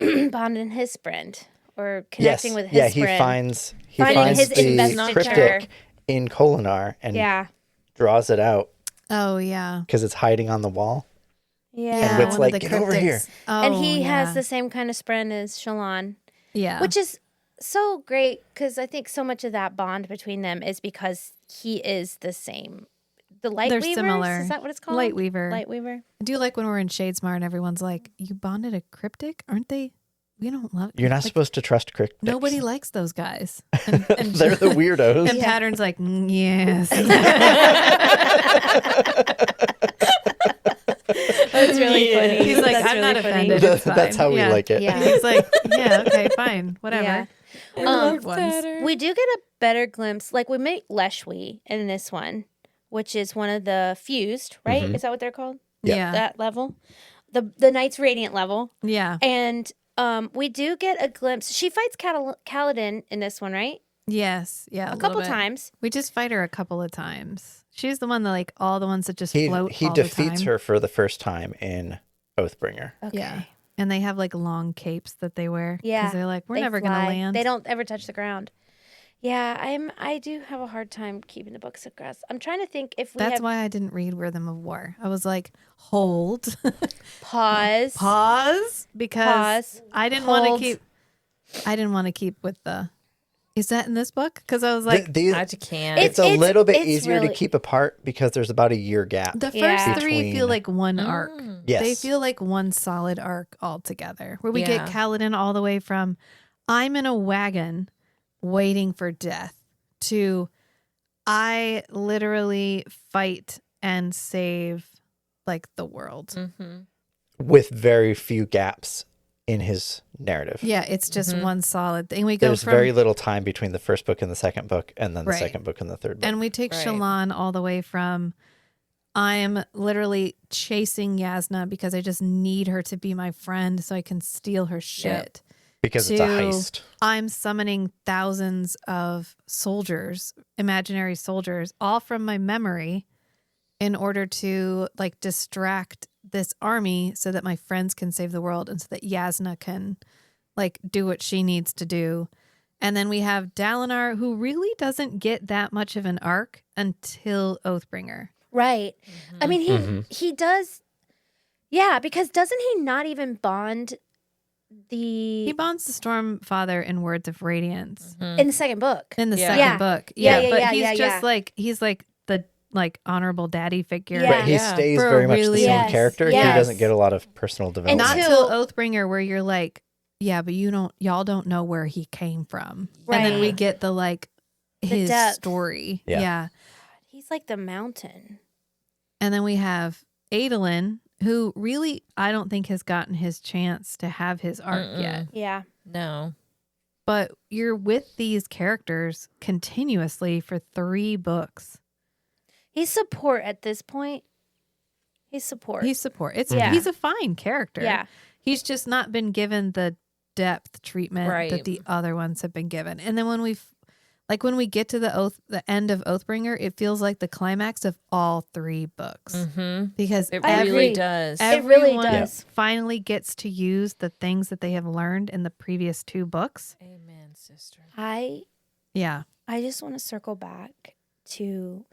bonding his friend or connecting with his yeah, he friend. finds Finding his the investiture. cryptic in Kolinar and Yeah. draws it out Oh yeah, because it's hiding on the wall. Yeah. Wit's one of like, the "Get over here." cryptics. Oh, And he yeah. has the same kind of spren as Shallan, yeah, which is so great because I think so much of that bond between them is because he is the same. The light They're weavers? similar. Is that what it's called? Lightweaver. Lightweaver. I do like when we're in Shadesmar and everyone's like, "You bonded a cryptic, aren't they?" We don't love. You're not like, supposed to trust cryptics. Nobody likes those guys. And They're the weirdos. And Pattern's like, yes. That's really funny. He's like, That's I'm not really funny. offended. It's That's fine." how we Yeah. like it. Yeah. He's like, yeah, okay, fine, whatever. Yeah. Loved ones. We do get a better glimpse. Like we meet Leshwi in this one, which is one of the fused, right? Is that what they're called? Yeah. That level, the Knight's Radiant level, Yeah. and we do get a glimpse. She fights Kaladin in this one, right? Yes. Yeah. A little couple bit. times. We just fight her a couple of times. She's the one that like all the ones that just He float. he all the defeats time. her for the first time in Oathbringer. Okay. Yeah. And they have like long capes that they wear. Yeah, Because they're like, we're they never going to fly. land. They don't ever touch the ground. Yeah, I do have a hard time keeping the books across. I'm trying to think if we That's have why I didn't read Rhythm of War. I was like, hold. pause. Pause. Because Pause. I didn't want Hold. to keep. I didn't want to keep with the. Is that in this book? Because I was like, I just can't. It's a little bit it's easier really- to keep apart because there's about a year gap. the first Yeah. three Between- feel like one arc. Yes. They feel like one solid arc altogether. Where we get Yeah. Kaladin all the way from I'm in a wagon waiting for death to I literally fight and save like the world. Mm-hmm. with very few gaps in his narrative. Yeah, it's just one solid thing. We go There's from very little time between the first book and the second book, and then the Right. second book and the third book. and we take Right. Shallan all the way from I'm literally chasing Yasna because I just need her to be my friend so I can steal her shit. because it's a to- heist. I'm summoning thousands of soldiers, imaginary soldiers, all from my memory in order to like distract this army so that my friends can save the world and so that Yasna can like do what she needs to do. And then we have Dalinar, who really doesn't get that much of an arc until Oathbringer. Right. I mean, Mm-hmm. he does. Yeah, because doesn't he not even bond He bonds the Stormfather in Words of Radiance in the second book? in the Yeah. second Yeah. book. Yeah, yeah, but yeah, he's yeah, just yeah. like he's like the like honorable daddy figure. Yeah. Right, he Yeah. stays For a very much really- the same Yes, character. yes. He doesn't get a lot of personal development. Not Until- till Oathbringer, where you're like, yeah, but y'all don't know where he came from. And then we Right. get the like his depth. story. Yeah. Yeah. He's like the mountain. And then we have Adolin, who really I don't think has gotten his chance to have his arc yet. Yeah. No. But you're with these characters continuously for 3 books. He's support at this point. He's support. He's support. Yeah. He's a fine character. Yeah. He's just not been given the depth treatment Right. that the other ones have been given. And then when we get to the end of Oathbringer, it feels like the climax of all 3 books. Mm-hmm. Because It I really agree. does. It really everyone does. finally gets to use the things that they have learned in the previous 2 books. Amen, sister. I Yeah. just want to circle back to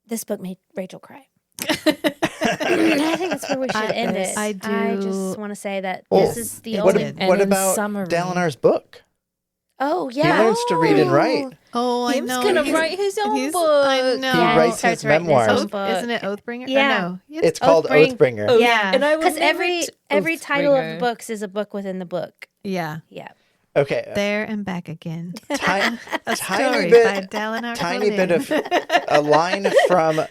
this book made Rachel cry. I think that's where we should end it. I I do- just want to say that Well, this is the what, only. And what in about summary- Dalinar's book? Oh He yeah. learns to read and write. Oh, I Him's know. gonna He's- write his own he's- book. I know. He Yeah, writes starts his writing his memoirs. own book. Isn't it Oathbringer? Yeah. Or no. It's called Oathbringer. Oathbringer. Oh, Yeah. And I will Because name every it title of Oathbringer. books is a book within the book. Yeah. Yeah. Okay, There and back again. tiny Story bit, by Dalinar tiny Codin. bit of a line from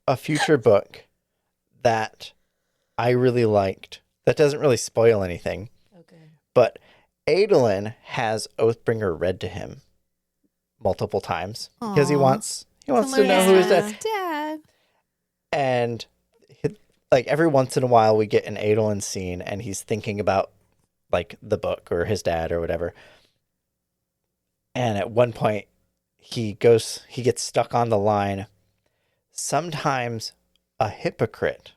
a future book that I really liked. That doesn't really spoil anything, Okay. but Adolin has Oathbringer read to him multiple times because he Aw. wants to know learn who his his dad. Dad. And like every once in a while, we get an Adolin scene, and he's thinking about like the book or his dad or whatever. And at one point, he gets stuck on the line. Sometimes a hypocrite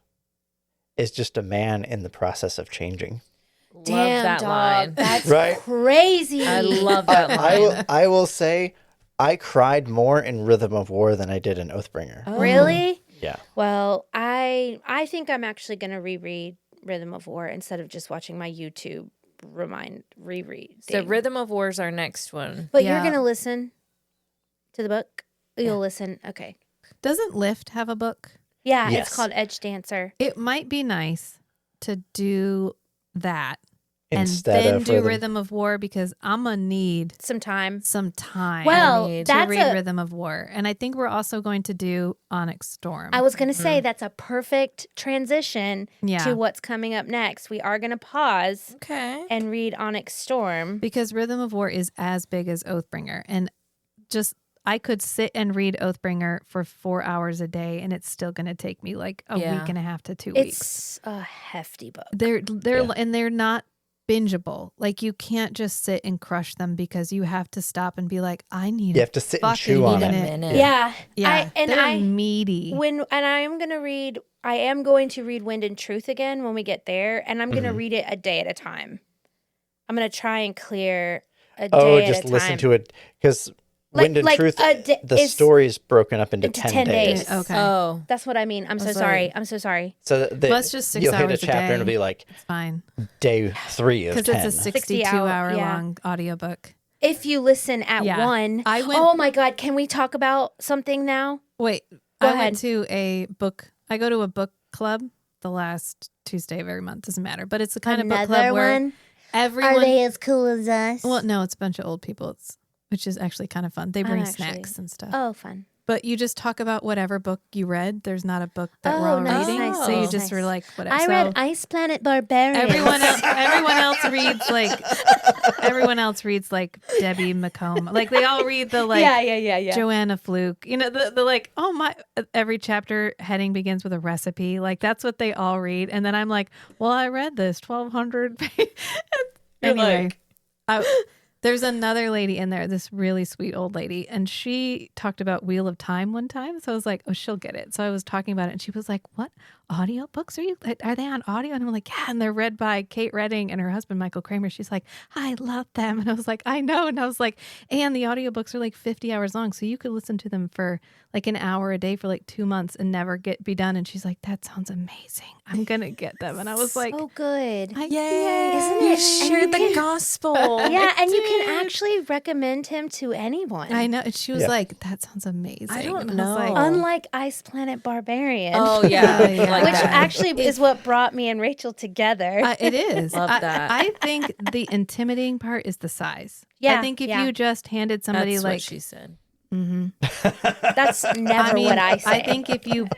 is just a man in the process of changing. Damn, Love that dog. line. That's Right? crazy. I love that line. I will say, I cried more in Rhythm of War than I did in Oathbringer. Oh. Really? Yeah. Well, I think I'm actually going to reread Rhythm of War instead of just watching my YouTube reread. So thing. Rhythm of War is our next one. But you're Yeah. going to listen to the book? You'll listen. Okay. Doesn't Lift have a book? Yeah, Yes. it's called Edge Dancer. It might be nice to do that Instead and then of do Rhythm. Rhythm of War because I'm going to need Some time. some time Well, need to that's read Rhythm of War. And I think we're also going to do Onyx Storm. I was going to say that's a perfect transition Yeah. to what's coming up next. We are going to pause Okay. and read Onyx Storm. Because Rhythm of War is as big as Oathbringer. And just, I could sit and read Oathbringer for 4 hours a day and it's still going to take me like a Yeah. week and a half to 2 weeks. It's a hefty book. They're Yeah. and they're not bingeable. Like you can't just sit and crush them because you have to stop and be like, I need. You have to sit and fucking chew on minute. it. minute. Yeah. Yeah, they're I meaty. I am going to read Wind and Truth again when we get there, and I'm going to read it a day at a time. I'm going to try and clear a day at a time. Just listen to it because Wind and Truth, the story is broken up into 10 days. Okay. Oh, That's what I mean. I'm so was sorry. like- I'm so sorry. So Well, that's just 6 you'll hit a hours a chapter day. and it'll be like It's fine. day 3 of 10. Because it's a 62 hour yeah. long audiobook. If you listen at Yeah. one, I went- oh my God, can we talk about something now? Wait, Go I ahead. went to a book. I go to a book club the last Tuesday of every month. Doesn't matter, but it's the kind of book club where everyone. Are they as cool as us? Well, no, it's a bunch of old people. Which is actually kind of fun. They bring actually- snacks and stuff. Oh, fun. But you just talk about whatever book you read. There's not a book that we're Oh, all nice, reading, nice, so you nice, just nice. were like whatever. I So read Ice Planet Barbarian. everyone else reads like Debbie McComb. Like they all read the like yeah. Joanna Fluke. You know, the like, oh my, every chapter heading begins with a recipe. Like that's what they all read. And then I'm like, well, I read this 1,200 pages. Anyway, there's another lady in there, this really sweet old lady, and she talked about Wheel of Time one time. So I was like, oh, she'll get it. So I was talking about it, and she was like, what audiobooks are they on audio? And I'm like, yeah, and they're read by Kate Redding and her husband, Michael Kramer. She's like, I love them. And I was like, I know. And I was like, and the audiobooks are like 50 hours long. So you could listen to them for like an hour a day for like 2 months and never be done. And she's like, that sounds amazing. I'm going to get them. And I was like, Oh, good. yay! Isn't You it? shared And the you can- gospel. Yeah, and you can actually recommend him to anyone. I know. And she was Yeah. like, that sounds amazing. I don't And I was like, know. Unlike Ice Planet Barbarian. Oh yeah, Yeah. like which that. actually is what brought me and Rachel together. It is. Love that. I think the intimidating part is the size. Yeah, I think if yeah. you just handed somebody That's like, what she said. That's never what I say. I think if you,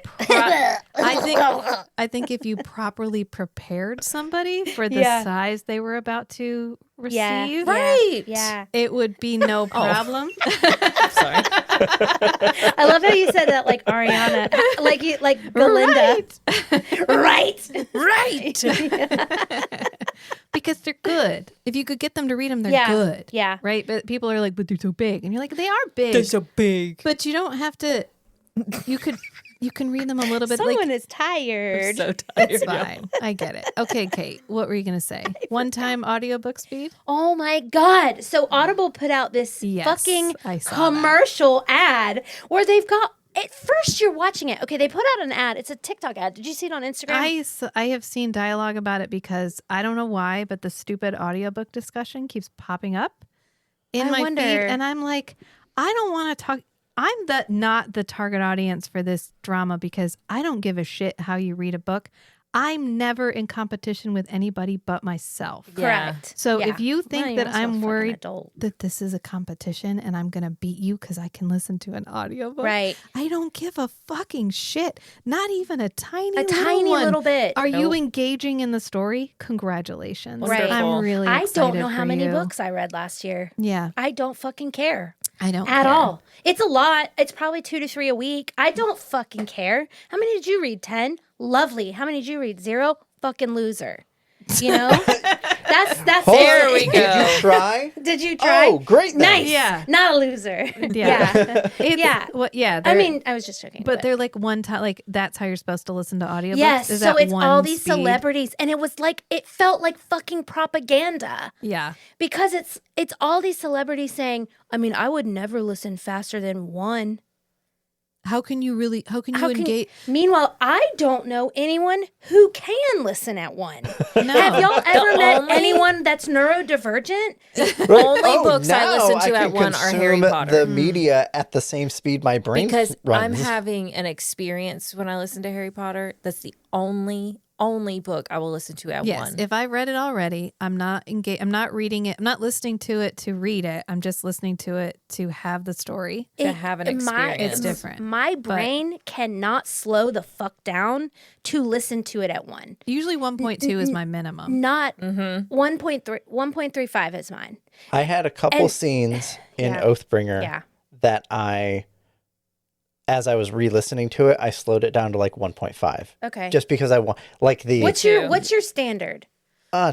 I think if you properly prepared somebody for the Yeah. size they were about to receive, Yeah. Right. Yeah. it would be no problem. Sorry. I love how you said that like Ariana, like Belinda. Right. Because they're good. If you could get them to read them, they're Yeah. good. Yeah. Right. But people are like, but they're so big, and you're like, they are big. big. But you don't have to. You can read them a little bit. Someone like is tired. So tired. it's fine. I get it. Okay, Kate. What were you gonna say? One-time audiobook speed? Oh my God. So Audible put out this Yes, fucking I saw that. commercial ad where they've got, at first you're watching it. Okay, they put out an ad. It's a TikTok ad. Did you see it on Instagram? I have seen dialogue about it because I don't know why, but the stupid audiobook discussion keeps popping up in I my wonder. feed, and I'm like, I don't want to talk. I'm not the target audience for this drama because I don't give a shit how you read a book. I'm never in competition with anybody but myself. Yeah. Correct. So Yeah. if you Well, think you're that also a I'm fucking worried adult. that this is a competition and I'm going to beat you because I can listen to an audiobook, Right. I don't give a fucking shit. Not even a tiny Little one. bit. Are you Nope. engaging in the story? Congratulations. Right. I'm really I excited don't know how for many you. books I read last year. Yeah, I don't fucking care I don't at care. all. It's a lot. It's probably 2 to 3 a week. I don't fucking care. How many did you read? 10? Lovely. How many did you read? 0? Fucking loser. You know? that's There it. we Did go. you try? Did you try? Oh, great. Then. Nice. Yeah. Not a loser. Yeah. It's, Yeah. yeah. I they're- mean, I was just joking. but they're like one time, like that's how you're supposed to listen to audiobooks. yes. Is So at it's one all these speed? celebrities, and it was like it felt like fucking propaganda Yeah. because it's all these celebrities saying, I mean, I would never listen faster than 1. How can you engage? Meanwhile, I don't know anyone who can listen at 1. No. Have y'all ever met only- anyone that's neurodivergent? Only books I now listen to I at can one are Harry consume Potter. the media at the same speed my brain Because I'm runs. having an experience when I listen to Harry Potter. That's the only book I will listen to at Yes, one. if I read it already, I'm not engaged. I'm not reading it. I'm not listening to it to read it. I'm just listening to it to have the story. To have an experience. It's different. My brain cannot slow the fuck down to listen to it at 1. Usually 1.2 is my minimum. Not 1.3, 1.35 is mine. I had a couple And- scenes in Yeah. Oathbringer Yeah. that as I was re-listening to it, I slowed it down to like 1.5. Okay. Just because I want, like the, What's your standard?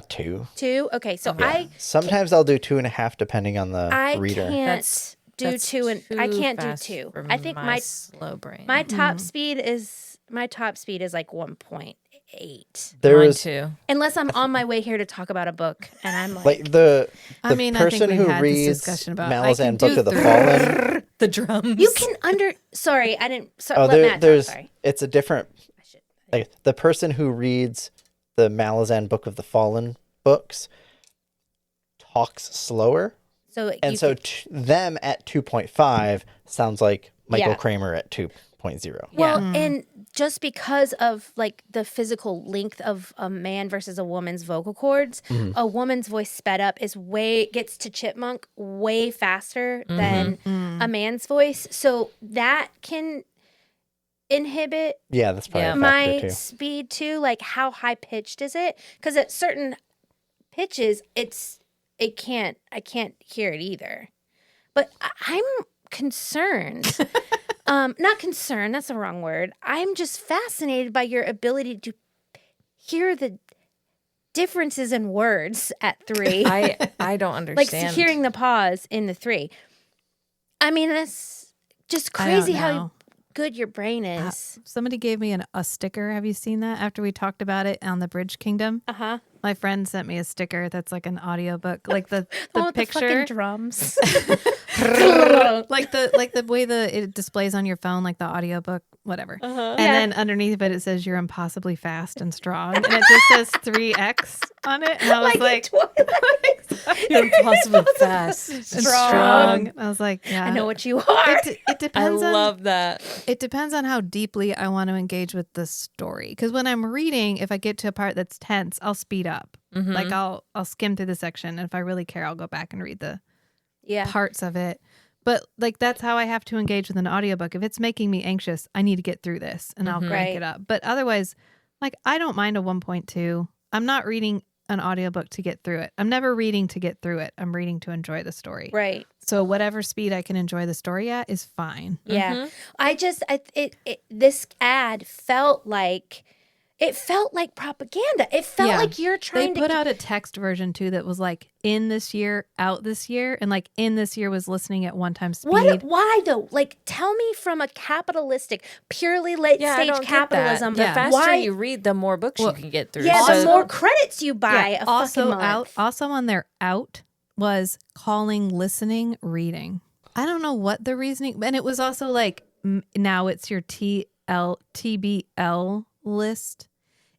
2. 2? Okay, so Sometimes I'll do 2.5 depending on the I reader. can't do 2 and I can't do 2. I think my slow brain. my top speed is like 1.8. Mine too. Unless I'm on my way here to talk about a book and I'm like the I mean, I think person we who had this reads discussion about I can Malazan Book do of the 3. Fallen. The drums. you can sorry, I didn't Oh, let Matt talk, sorry. it's a different. Like, the person who reads the Malazan Book of the Fallen books talks slower, So them at 2.5 sounds like Michael Yeah. Kramer at 2.0. well, and just because of like the physical length of a man versus a woman's vocal cords, a woman's voice sped up gets to chipmunk way faster than a man's voice. So that can inhibit Yeah, that's probably a my factor too. speed too. Like how high pitched is it? Because at certain pitches, I can't hear it either. But I'm concerned. Not concerned, that's the wrong word. I'm just fascinated by your ability to hear the differences in words at 3. I don't understand. Like hearing the pause in the 3. I mean, that's just crazy how good your brain is. Somebody gave me a sticker. Have you seen that? After we talked about it on the Bridge Kingdom. Uh-huh. My friend sent me a sticker that's like an audiobook, like the one with picture, the fucking drums. like the way it displays on your phone, like the audiobook, whatever. And then underneath of it, it says you're impossibly fast and strong, and it just says 3x on it. And I was like You're impossibly fast. strong. I was like, yeah, I know what you are. It depends. I love that. It depends on how deeply I want to engage with the story. Because when I'm reading, if I get to a part that's tense, I'll speed up. Like I'll skim through the section, and if I really care, I'll go back and read the parts of it. But like that's how I have to engage with an audiobook. If it's making me anxious, I need to get through this, and I'll crank it up. But otherwise, like I don't mind a 1.2. I'm not reading an audiobook to get through it. I'm never reading to get through it. I'm reading to enjoy the story. Right. So whatever speed I can enjoy the story at is fine. Yeah. This ad felt like propaganda. It felt like you're trying They put out a text version too that was like in this year, out this year, and like in this year was listening at 1 time speed. Why though? Like, tell me from a capitalistic, purely late stage capitalism. The faster you read, the more books you can get through. Yeah, the more credits you buy. Yeah, also on their out was calling listening reading. I don't know what the reasoning, and it was also like now it's your TBL list.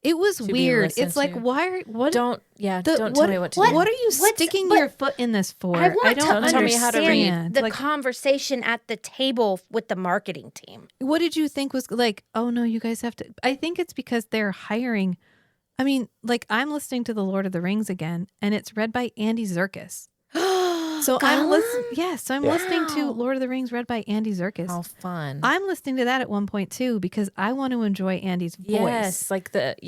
It was weird. It's like, why? What? Don't tell me what to do. What are you sticking your foot in this for? I want to tell me how to understand read. the conversation at the table with the marketing team. What did you think was like, oh no, you guys have to. I think it's because they're hiring. I mean, like I'm listening to The Lord of the Rings again, and it's read by Andy Serkis. So I'm listening. Yes, so I'm listening to Lord of the Rings read by Andy Serkis. How fun! I'm listening to that at 1.2 because I want to enjoy Andy's voice. Yes, like But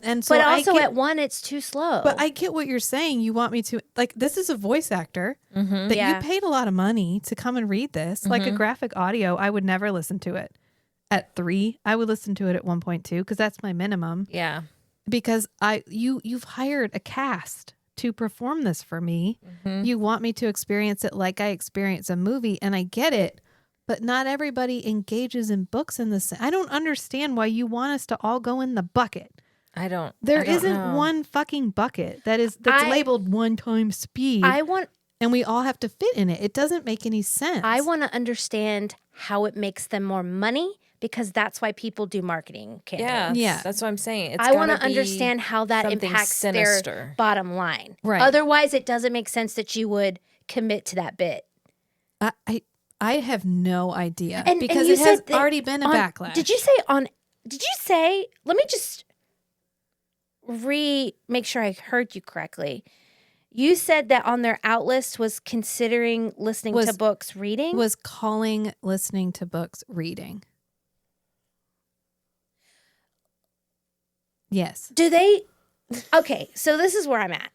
also at 1, it's too slow. But I get what you're saying. You want me to like this is a voice actor that you paid a lot of money to come and read this. Like a graphic audio, I would never listen to it at 3. I would listen to it at 1.2 because that's my minimum. Yeah, because you've hired a cast to perform this for me. You want me to experience it like I experience a movie, and I get it, but not everybody engages in books in this. I don't understand why you want us to all go in the bucket. There isn't one fucking bucket that's labeled 1 time speed. And we all have to fit in it. It doesn't make any sense. I want to understand how it makes them more money, because that's why people do marketing campaigns. Yeah, that's what I'm saying. I want to understand how that impacts their bottom line. Right. Otherwise, it doesn't make sense that you would commit to that bit. I have no idea and because it has already been a backlash. Did you say, let me just make sure I heard you correctly. You said that on their out list was considering listening to books reading? Was calling listening to books reading. Yes. Do they? Okay, so this is where I'm at.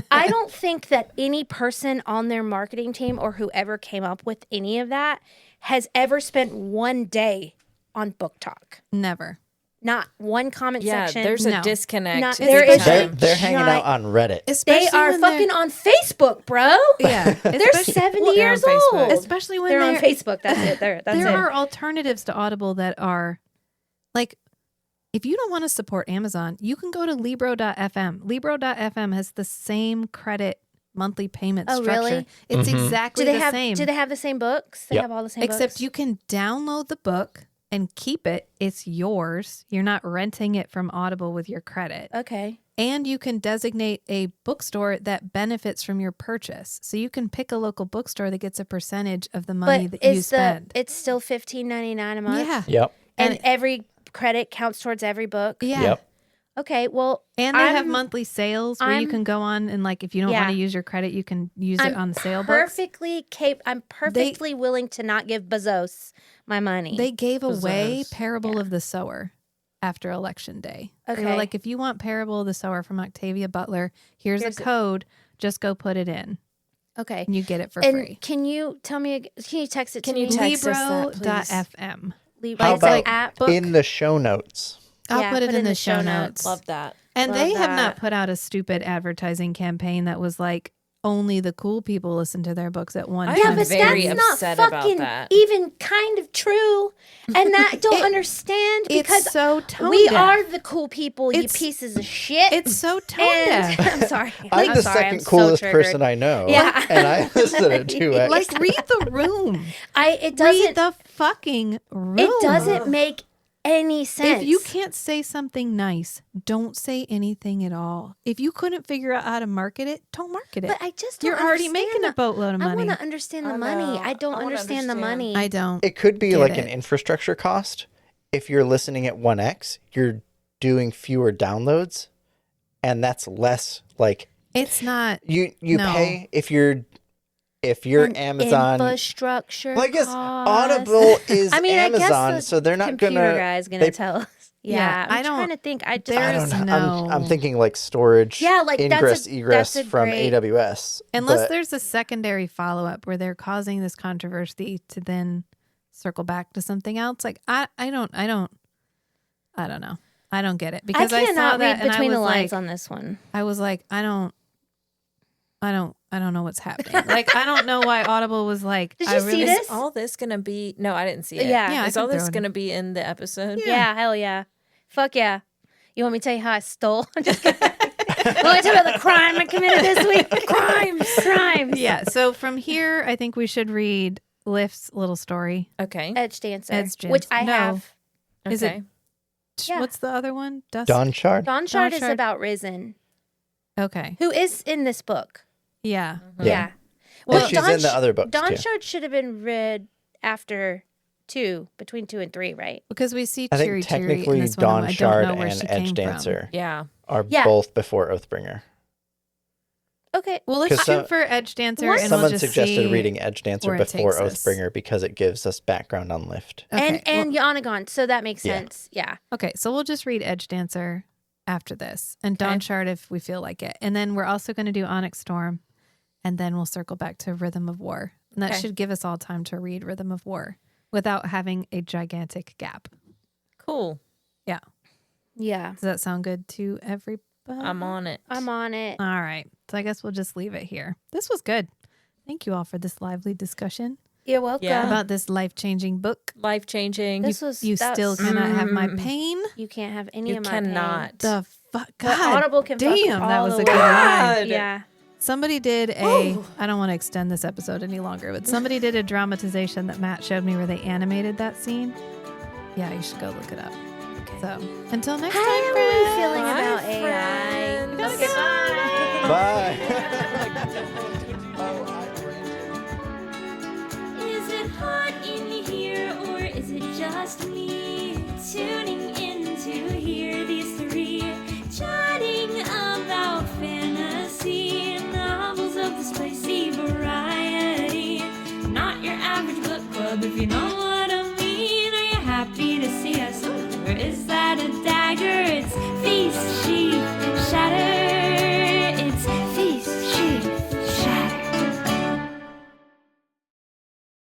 I don't think that any person on their marketing team or whoever came up with any of that has ever spent one day on book talk. Never. Not one comment section. There's No. a disconnect. Not- every there is time. They're hanging out giant- on Reddit. They Especially are when fucking on Facebook, bro. Yeah, They're 70 They're on years Facebook. old. especially when They're on they're- Facebook. That's it. That's there it. are alternatives to Audible that are like, if you don't want to support Amazon, you can go to Libro.fm. Libro.fm has the same credit monthly payment Oh, structure. really? It's Mhm. exactly do they the have same. Do they have the same books? They Yep. have all the same Except books. you can download the book and keep it. It's yours. You're not renting it from Audible with your credit. Okay. And you can designate a bookstore that benefits from your purchase. So you can pick a local bookstore that gets a percentage of the money But that you is spend. it's still $15.99 a month? Yeah. Yep. And And- every credit counts towards every book? Yeah. Yep. Okay, well, And they have I'm- monthly sales where you I'm- can go on and like if you don't want Yeah. to use your credit, you can use it on the sale books. I'm perfectly willing to not give Bezos my money. They gave away Bezos. Parable of the Sower after Election Day. They were Okay. like, if you want Parable of the Sower from Octavia Butler, here's Here's a it. code. Just go put it in, okay. and you get it for And free. can you tell me? Can you text it to Can you me? text us that, please? Libro.fm. Libra. How It's an about app. book? in the show notes? I'll Yeah, put it in the show notes. Love that. And Love they have that. not put out a stupid advertising campaign that was like only the cool people listen to their books at one I Yeah, time. am but very that's not upset about fucking that. even kind of true. And that I don't understand because It's so tone we deaf. are the cool people, you It's- pieces of shit. It's so tone and deaf. I'm sorry. I'm the sorry, second so coolest triggered. person I know. Yeah. And I listened to it. Like read the room. It Read doesn't the fucking room. it doesn't make any sense. If you can't say something nice, don't say anything at all. If you couldn't figure out how to market it, don't market it. But I just don't You're already understand making a the- boatload of I money. want to understand the I money. know. I don't I wanna understand the understand. money. I don't. It could be Get like an it. infrastructure cost. If you're listening at 1x, you're doing fewer downloads, and that's less like It's not. you No. pay if you're An Amazon. infrastructure. Well, I guess cost. Audible is I mean, I guess Amazon, the so they're not computer gonna. guy's gonna they- tell us. Yeah, Yeah, I I'm don't- trying to think. I just there I is don't know. I'm no- thinking like storage. Yeah, like, that's a- ingress, egress that's a from great- AWS. Unless but there's a secondary follow up where they're causing this controversy to then circle back to something else. Like I don't know. I don't get it because I, saw cannot that read and I between was the lines like, on this one. I was like, I don't know what's happening. Like I don't know why Audible was like. Did I you see really, this? Is all this gonna be? No, I didn't see it. Yeah. Yeah, I Is can all throw this it in. gonna be in the episode? Yeah, hell yeah. Fuck yeah. You want me to tell you how I stole? I'm just kidding. Let me tell you about the crime I committed this week. Crimes. Yeah. So from here, I think we should read Lift's little story. Okay. Edge Dancer. Edge Dancer. Which I No. have. Is it- Okay. Yeah. What's the other one? Dusk. Dawn Shard. Dawn Shard is Shard. about Risen, Okay. who is in this book. Yeah. Yeah. And she's in the Sh- other books Dawn too. Shard should have been read after between 2 and 3, right? Because we see I Cheery think Cheery in technically this one. Dawn I Shard don't know where and she Edge came Dancer Yeah. are Yeah. both before Oathbringer. Okay. Well, let's 'Cause shoot for Edge Dancer, What? and Someone we'll just suggested see reading Edge Dancer where it before takes us. Oathbringer because it gives us background on Lift. Okay, And Yanagon, so that makes Yeah. sense. Yeah. okay, so we'll just read Edge Dancer after this, and Dawn Okay. Shard if we feel like it, and then we're also going to do Onyx Storm, and then we'll circle back to Rhythm of War, and that Okay. should give us all time to read Rhythm of War without having a gigantic gap. Cool. Yeah. Does that sound good to everybody? I'm on it. I'm on it. All right, so I guess we'll just leave it here. This was good. Thank you all for this lively discussion You're welcome. Yeah. about this life-changing book. Life changing. This was You that's- still cannot have my pain. You can't have any You of my pain. cannot. The fuck, But God Audible can fuck damn, that all was the a good way. line. Yeah. Somebody did a, I don't want to extend this episode any longer, but somebody did a dramatization that Matt showed me where they animated that scene. Yeah, you should go look it up. So until next How time, are we friends. feeling Bye, about AI? friends. Okay, bye. Bye.